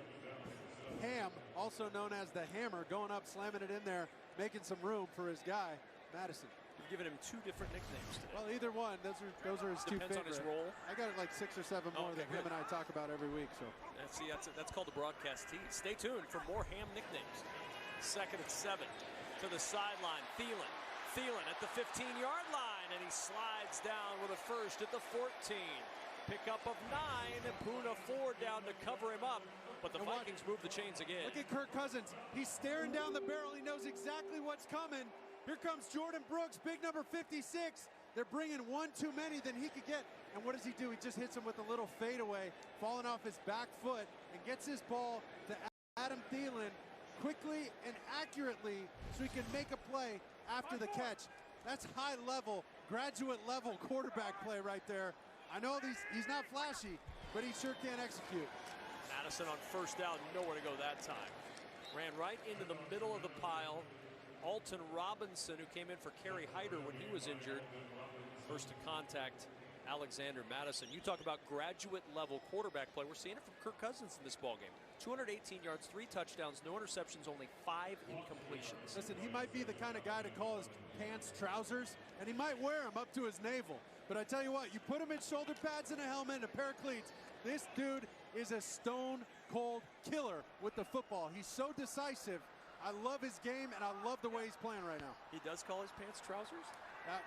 Ham, also known as the Hammer, going up, slamming it in there, making some room for his guy, Madison. You've given him 2 different nicknames today. Well, either one. Those are his Depends 2 favorite. on his role. I got like 6 or 7 more that him and I talk about every week. So that's called the broadcast tease. Stay tuned for more Ham nicknames. 2nd and 7 to the sideline. Thielen at the 15-yard line, and he slides down with a first at the 14. Pickup of 9. Puna 4 down to cover him up, but the Vikings move the chains again. Look at Kirk Cousins. He's staring down the barrel. He knows exactly what's coming. Here comes Jordan Brooks, big number 56. They're bringing 1 too many than he could get. And what does he do? He just hits him with a little fadeaway, falling off his back foot, and gets his ball to Adam Thielen quickly and accurately so he can make a play after the catch. That's high-level, graduate-level quarterback play right there. I know he's not flashy, but he sure can execute. Madison on 1st down, nowhere to go that time. Ran right into the middle of the pile. Alton Robinson, who came in for Kerry Hyder when he was injured. First to contact Alexander Madison. You talk about graduate-level quarterback play. We're seeing it from Kirk Cousins in this ballgame. 218 yards, 3 touchdowns, no interceptions, only 5 incompletions. Listen, he might be the kind of guy to call his pants trousers, and he might wear them up to his navel. But I tell you what, you put him in shoulder pads and a helmet and a pair of cleats, this dude is a stone-cold killer with the football. He's so decisive. I love his game, and I love the way he's playing right now. He does call his pants trousers?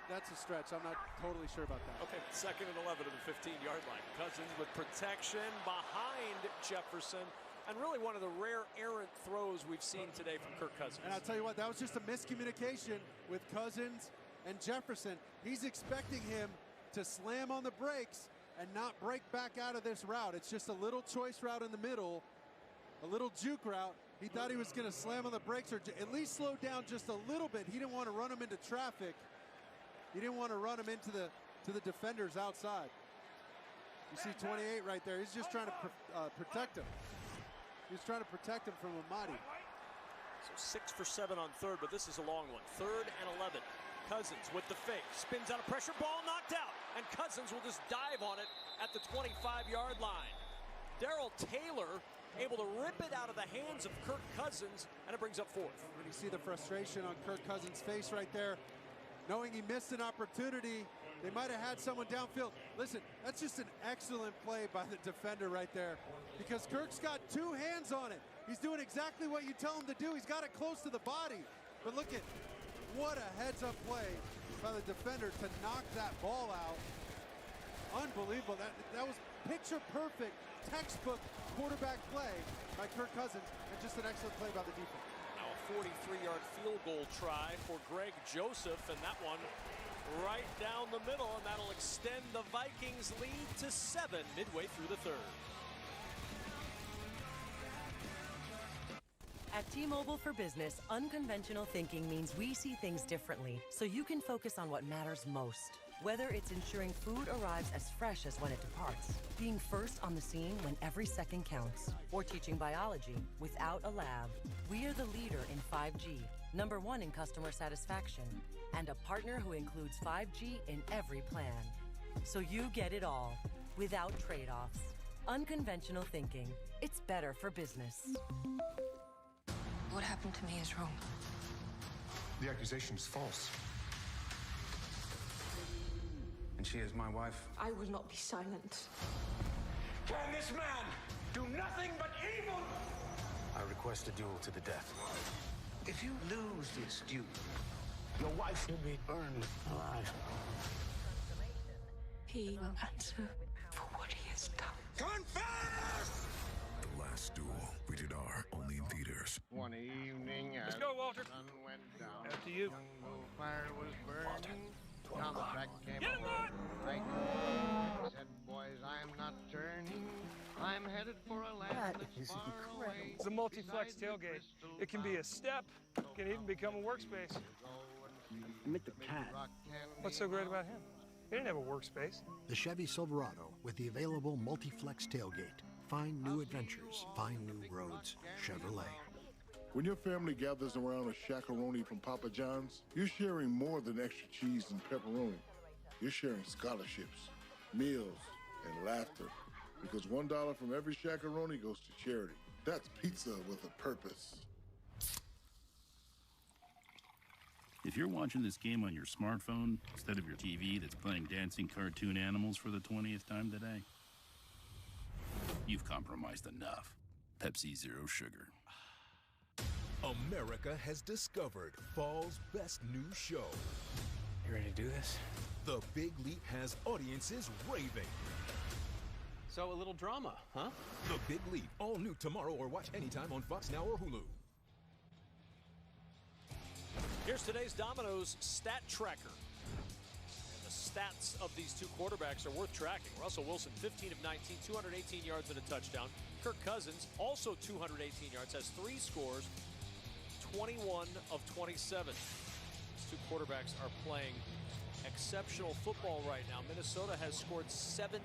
That's a stretch. I'm not totally sure about that. Okay, 2nd and 11 to the 15-yard line. Cousins with protection behind Jefferson. And really one of the rare errant throws we've seen today from Kirk Cousins. And I'll tell you what, that was just a miscommunication with Cousins and Jefferson. He's expecting him to slam on the brakes and not break back out of this route. It's just a little choice route in the middle, a little juke route. He thought he was going to slam on the brakes or at least slow down just a little bit. He didn't want to run him into traffic. He didn't want to run him into the defenders outside. You see 28 right there. He's just trying to protect him. He's trying to protect him from Amadi. So 6 for 7 on 3rd, but this is a long one. 3rd and 11. Cousins with the fake. Spins out of pressure, ball knocked out. And Cousins will just dive on it at the 25-yard line. Darrell Taylor able to rip it out of the hands of Kirk Cousins, and it brings up fourth. When you see the frustration on Kirk Cousins' face right there, knowing he missed an opportunity, they might have had someone downfield. Listen, that's just an excellent play by the defender right there, because Kirk's got two hands on it. He's doing exactly what you tell him to do. He's got it close to the body. But look at what a heads-up play by the defender to knock that ball out. Unbelievable. That was picture-perfect, textbook quarterback play by Kirk Cousins, and just an excellent play by the defense. Now a 43-yard field goal try for Greg Joseph, and that one right down the middle, and that'll extend the Vikings' lead to 7 midway through the third. At T-Mobile for Business, unconventional thinking means we see things differently, so you can focus on what matters most. Whether it's ensuring food arrives as fresh as when it departs, being first on the scene when every second counts, or teaching biology without a lab, we are the leader in 5G, #1 in customer satisfaction, and a partner who includes 5G in every plan. So you get it all, without trade-offs. Unconventional thinking. It's better for business. What happened to me is wrong. The accusation is false. And she is my wife. I will not be silent. Can this man do nothing but evil? I request a duel to the death. If you lose this duel, your wife will be burned alive. He will answer for what he has done. Confess! The Last Duel. Rated R. Only in theaters. One evening, Let's go, Walter. the sun went down. After you. Jungle fire was burning. Down the track came Get him, a Mark! right. Said, boys, I'm not turning. I'm headed for a land that's far away. It's a multi-flex tailgate. It can be a step, can even become a workspace. Meet the cat. What's so great about him? He didn't have a workspace. The Chevy Silverado with the available multi-flex tailgate. Find new adventures, find new roads. Chevrolet. When your family gathers around a shakaroni from Papa John's, you're sharing more than extra cheese and pepperoni. You're sharing scholarships, meals, and laughter. Because $1 from every shakaroni goes to charity. That's pizza with a purpose. If you're watching this game on your smartphone instead of your TV that's playing dancing cartoon animals for the 20th time today, you've compromised enough. Pepsi Zero Sugar. America has discovered fall's best new show. You ready to do this? The Big Leap has audiences raving. So a little drama, huh? The Big Leap, all new tomorrow or watch anytime on Fox Now or Hulu. Here's today's Domino's Stat Tracker. And the stats of these two quarterbacks are worth tracking. Russell Wilson, 15 of 19, 218 yards and a touchdown. Kirk Cousins, also 218 yards, has 3 scores, 21 of 27. These two quarterbacks are playing exceptional football right now. Minnesota has scored 17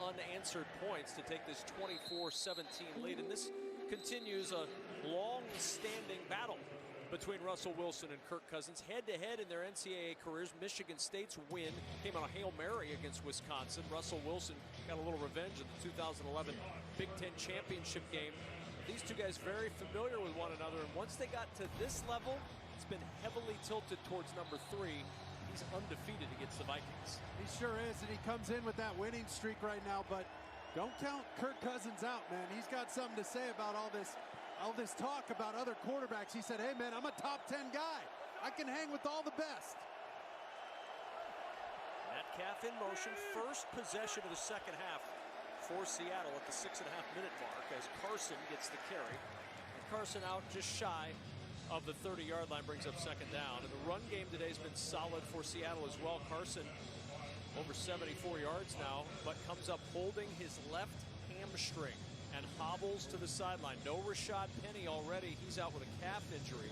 unanswered points to take this 24-17 lead, and this continues a long-standing battle between Russell Wilson and Kirk Cousins. Head-to-head in their NCAA careers, Michigan State's win came on a Hail Mary against Wisconsin. Russell Wilson got a little revenge in the 2011 Big Ten championship game. These two guys very familiar with one another, and once they got to this level, it's been heavily tilted towards number 3. He's undefeated against the Vikings. He sure is, and he comes in with that winning streak right now, but don't count Kirk Cousins out, man. He's got something to say about all this talk about other quarterbacks. He said, hey, man, I'm a top 10 guy. I can hang with all the best. Metcalf in motion. First possession of the second half for Seattle at the 6.5-minute mark as Carson gets the carry. And Carson out just shy of the 30-yard line, brings up second down. And the run game today has been solid for Seattle as well. Carson over 74 yards now, but comes up holding his left hamstring and hobbles to the sideline. No Rashad Penny already. He's out with a calf injury.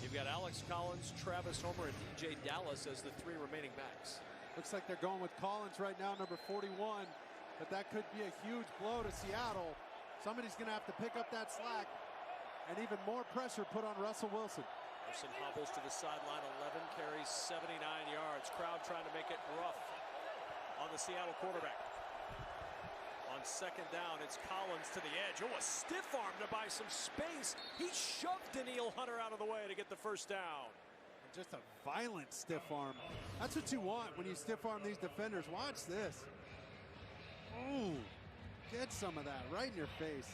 You've got Alex Collins, Travis Homer, and DJ Dallas as the 3 remaining backs. Looks like they're going with Collins right now, number 41, but that could be a huge blow to Seattle. Somebody's going to have to pick up that slack, and even more pressure put on Russell Wilson. Emerson hobbles to the sideline, 11 carries, 79 yards. Crowd trying to make it rough on the Seattle quarterback. On second down, it's Collins to the edge. Oh, a stiff arm to buy some space. He shoved Danielle Hunter out of the way to get the first down. Just a violent stiff arm. That's what you want when you stiff arm these defenders. Watch this. Ooh, get some of that right in your face.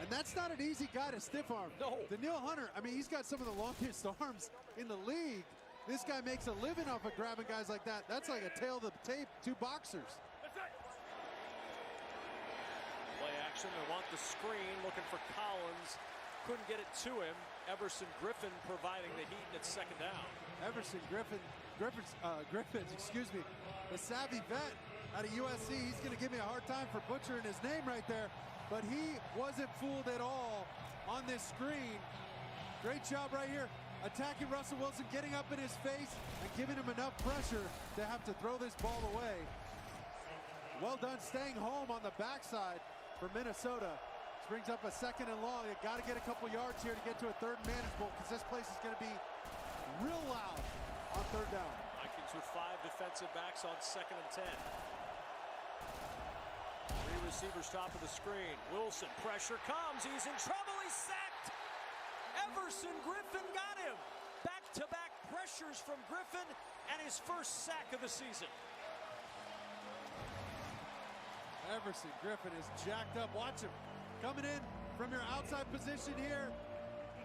And that's not an easy guy to stiff arm. No. Danielle Hunter, I mean, he's got some of the longest arms in the league. This guy makes a living off of grabbing guys like that. That's like a tail of the tape, two boxers. Play action, they want the screen, looking for Collins. Couldn't get it to him. Everson Griffin providing the heat, and it's second down. Everson Griffins, excuse me, the savvy vet out of USC. He's going to give me a hard time for butchering his name right there, but he wasn't fooled at all on this screen. Great job right here, attacking Russell Wilson, getting up in his face and giving him enough pressure to have to throw this ball away. Well done staying home on the backside for Minnesota. Brings up a second and long. They got to get a couple yards here to get to a third and manageable, because this place is going to be real loud on third down. Vikings with 5 defensive backs on second and 10. 3 receivers top of the screen. Wilson, pressure comes. He's in trouble. He's sacked. Everson Griffin got him. Back-to-back pressures from Griffin and his first sack of the season. Everson Griffin is jacked up. Watch him. Coming in from your outside position here.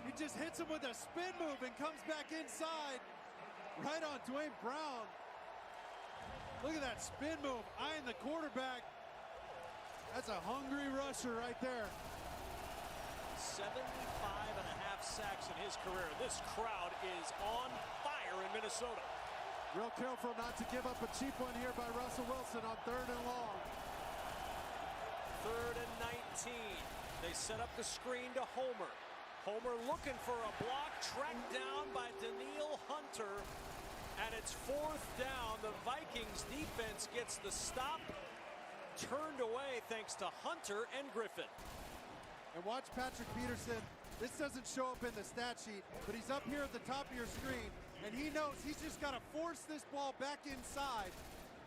He just hits him with a spin move and comes back inside. Right on Dwayne Brown. Look at that spin move, eyeing the quarterback. That's a hungry rusher right there. 75.5 sacks in his career. This crowd is on fire in Minnesota. Real careful not to give up a cheap one here by Russell Wilson on third and long. 3rd and 19. They set up the screen to Homer. Homer looking for a block, tracked down by Danielle Hunter. And it's 4th down. The Vikings defense gets the stop. Turned away thanks to Hunter and Griffin. And watch Patrick Peterson. This doesn't show up in the stat sheet, but he's up here at the top of your screen. And he knows he's just got to force this ball back inside.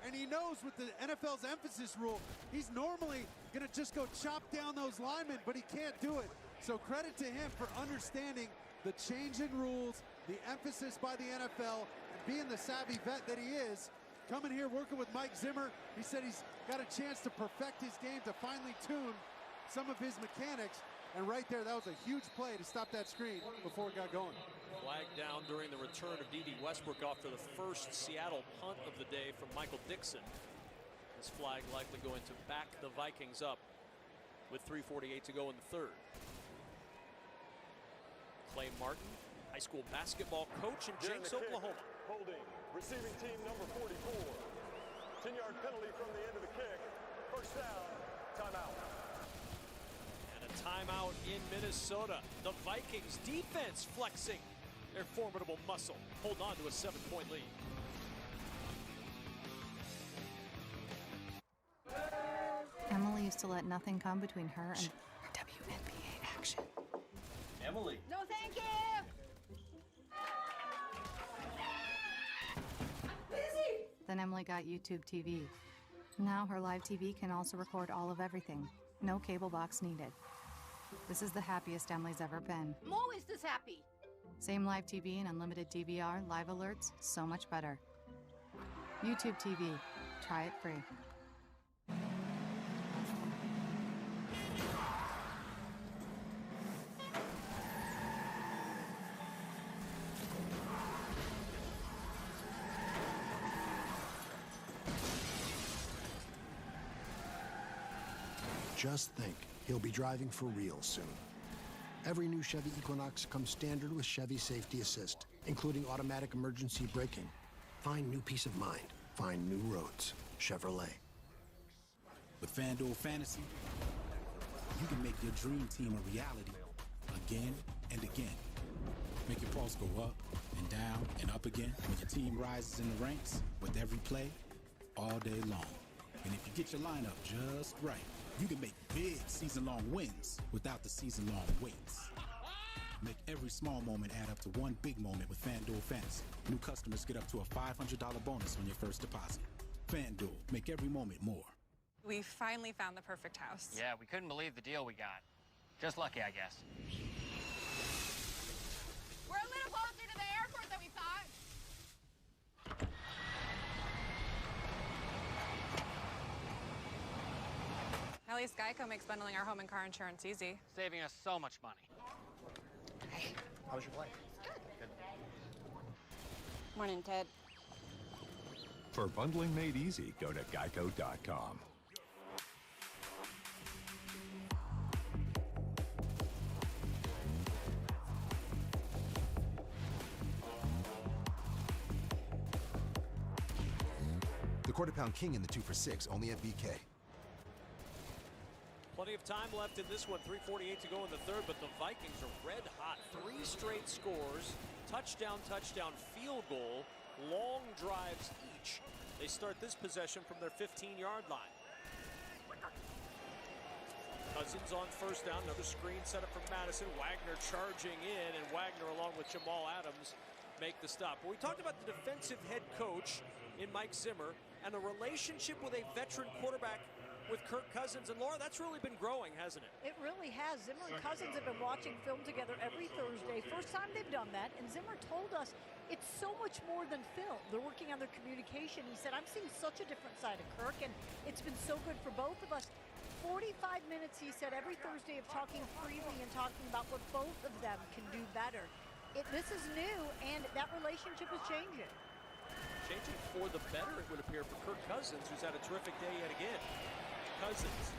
And he knows with the NFL's emphasis rule, he's normally going to just go chop down those linemen, but he can't do it. So credit to him for understanding the change in rules, the emphasis by the NFL, and being the savvy vet that he is. Coming here, working with Mike Zimmer, he said he's got a chance to perfect his game, to finally tune some of his mechanics. And right there, that was a huge play to stop that screen before it got going. Flag down during the return of D.D. Westbrook off to the first Seattle punt of the day from Michael Dixon. This flag likely going to back the Vikings up with 3:48 to go in the third. Clay Martin, high school basketball coach in Jenks, Oklahoma. Holding, receiving team number 44. 10-yard penalty from the end of the kick. First down, timeout. And a timeout in Minnesota. The Vikings defense flexing their formidable muscle. Hold on to a 7-point lead. Emily used to let nothing come between her and WNBA action. Emily. No, thank you. Then Emily got YouTube TV. Now her live TV can also record all of everything. No cable box needed. This is the happiest Emily's ever been. I'm always this happy. Same live TV and unlimited DVR, live alerts, so much better. YouTube TV. Try it free. Just think, he'll be driving for real soon. Every new Chevy Equinox comes standard with Chevy Safety Assist, including automatic emergency braking. Find new peace of mind. Find new roads. Chevrolet. With FanDuel Fantasy, you can make your dream team a reality again and again. Make your pulse go up and down and up again when your team rises in the ranks with every play all day long. And if you get your lineup just right, you can make big season-long wins without the season-long waits. Make every small moment add up to one big moment with FanDuel Fantasy. New customers get up to a $500 bonus on your first deposit. FanDuel, make every moment more. We finally found the perfect house. Yeah, we couldn't believe the deal we got. Just lucky, I guess. We're a little closer to the airport than we thought. At least Geico makes bundling our home and car insurance easy. Saving us so much money. Hey, how was your play? Good. Morning, Ted. For bundling made easy, go to geico.com. The Quarter Pound King in the 2 for $6, only at BK. Plenty of time left in this one. 3:48 to go in the third, but the Vikings are red hot. 3 straight scores, touchdown, field goal, long drives each. They start this possession from their 15-yard line. Cousins on first down, another screen set up from Madison. Wagner charging in, and Wagner along with Jamal Adams make the stop. But we talked about the defensive head coach in Mike Zimmer and the relationship with a veteran quarterback with Kirk Cousins. And Laura, that's really been growing, hasn't it? It really has. Zimmer and Cousins have been watching film together every Thursday. First time they've done that, and Zimmer told us it's so much more than film. They're working on their communication. He said, I'm seeing such a different side of Kirk, and it's been so good for both of us. 45 minutes, he said, every Thursday of talking freely and talking about what both of them can do better. This is new, and that relationship is changing. Changing for the better, it would appear, for Kirk Cousins, who's had a terrific day yet again. Cousins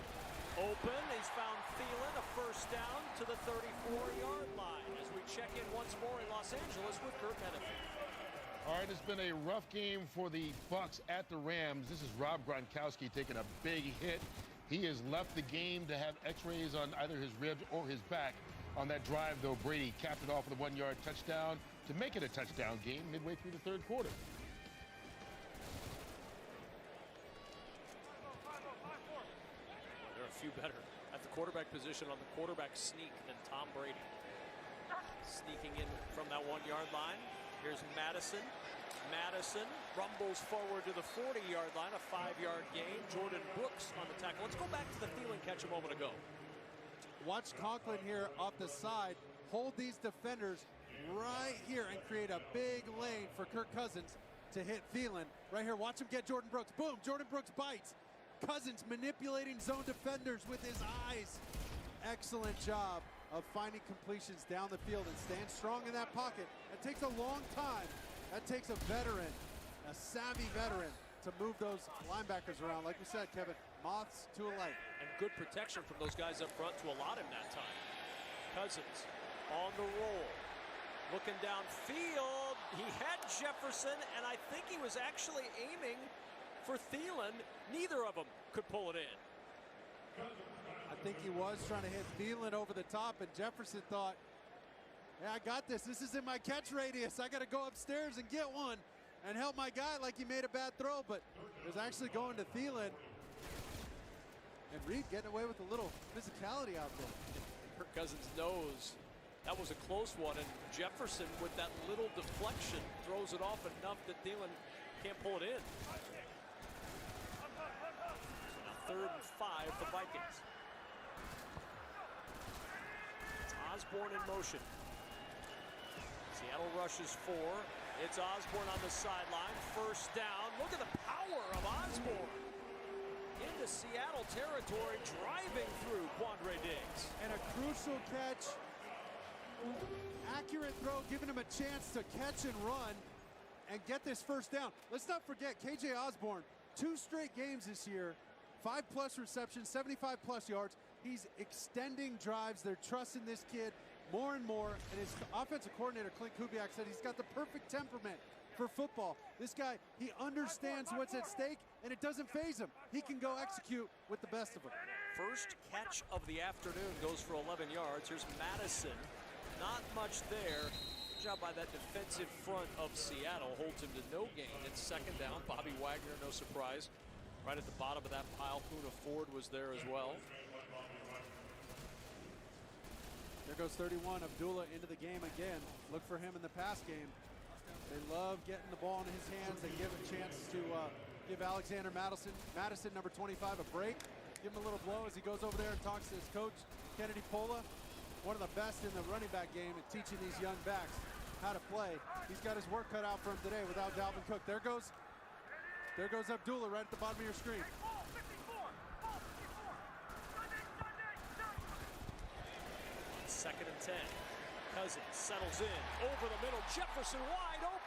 open. He's found Thielen, a first down to the 34-yard line as we check in once more in Los Angeles with Kurt Menefee. All right, it's been a rough game for the Bucs at the Rams. This is Rob Gronkowski taking a big hit. He has left the game to have x-rays on either his ribs or his back. On that drive, though, Brady capped it off with a 1-yard touchdown to make it a touchdown game midway through the third quarter. Few better at the quarterback position on the quarterback sneak than Tom Brady. Sneaking in from that 1-yard line. Here's Madison. Madison rumbles forward to the 40-yard line, a 5-yard gain. Jordan Brooks on the tackle. Let's go back to the Thielen catch a moment ago. Watch Conklin here off the side hold these defenders right here and create a big lane for Kirk Cousins to hit Thielen. Right here, watch him get Jordan Brooks. Boom, Jordan Brooks bites. Cousins manipulating zone defenders with his eyes. Excellent job of finding completions down the field and staying strong in that pocket. That takes a long time. That takes a veteran, a savvy veteran, to move those linebackers around. Like we said, Kevin, moths to a light. And good protection from those guys up front to allot him that time. Cousins on the roll. Looking downfield. He had Jefferson, and I think he was actually aiming for Thielen. Neither of them could pull it in. I think he was trying to hit Thielen over the top, and Jefferson thought, yeah, I got this. This is in my catch radius. I got to go upstairs and get one and help my guy like he made a bad throw, but it was actually going to Thielen. And Reed getting away with a little physicality out there. Kirk Cousins knows that was a close one, and Jefferson, with that little deflection, throws it off enough that Thielen can't pull it in. So now 3rd and 5, the Vikings. It's Osborne in motion. Seattle rushes 4. It's Osborne on the sideline. First down. Look at the power of Osborne. Into Seattle territory, driving through Quandre Diggs. And a crucial catch. Accurate throw, giving him a chance to catch and run and get this first down. Let's not forget, KJ Osborne, 2 straight games this year, 5+ receptions, 75+ yards. He's extending drives. They're trusting this kid more and more. And his offensive coordinator, Clint Kubiak, said he's got the perfect temperament for football. This guy, he understands what's at stake, and it doesn't faze him. He can go execute with the best of them. First catch of the afternoon goes for 11 yards. Here's Madison. Not much there. Good job by that defensive front of Seattle. Holds him to no gain. It's 2nd down. Bobby Wagner, no surprise. Right at the bottom of that pile. Poona Ford was there as well. There goes 31, Abdullah into the game again. Look for him in the pass game. They love getting the ball in his hands. They give a chance to give Alexander Madison, number 25, a break. Give him a little blow as he goes over there and talks to his coach, Kennedy Pola. One of the best in the running back game at teaching these young backs how to play. He's got his work cut out for him today without Dalvin Cook. There goes Abdullah right at the bottom of your screen. Second and 10. Cousins settles in over the middle. Jefferson wide open.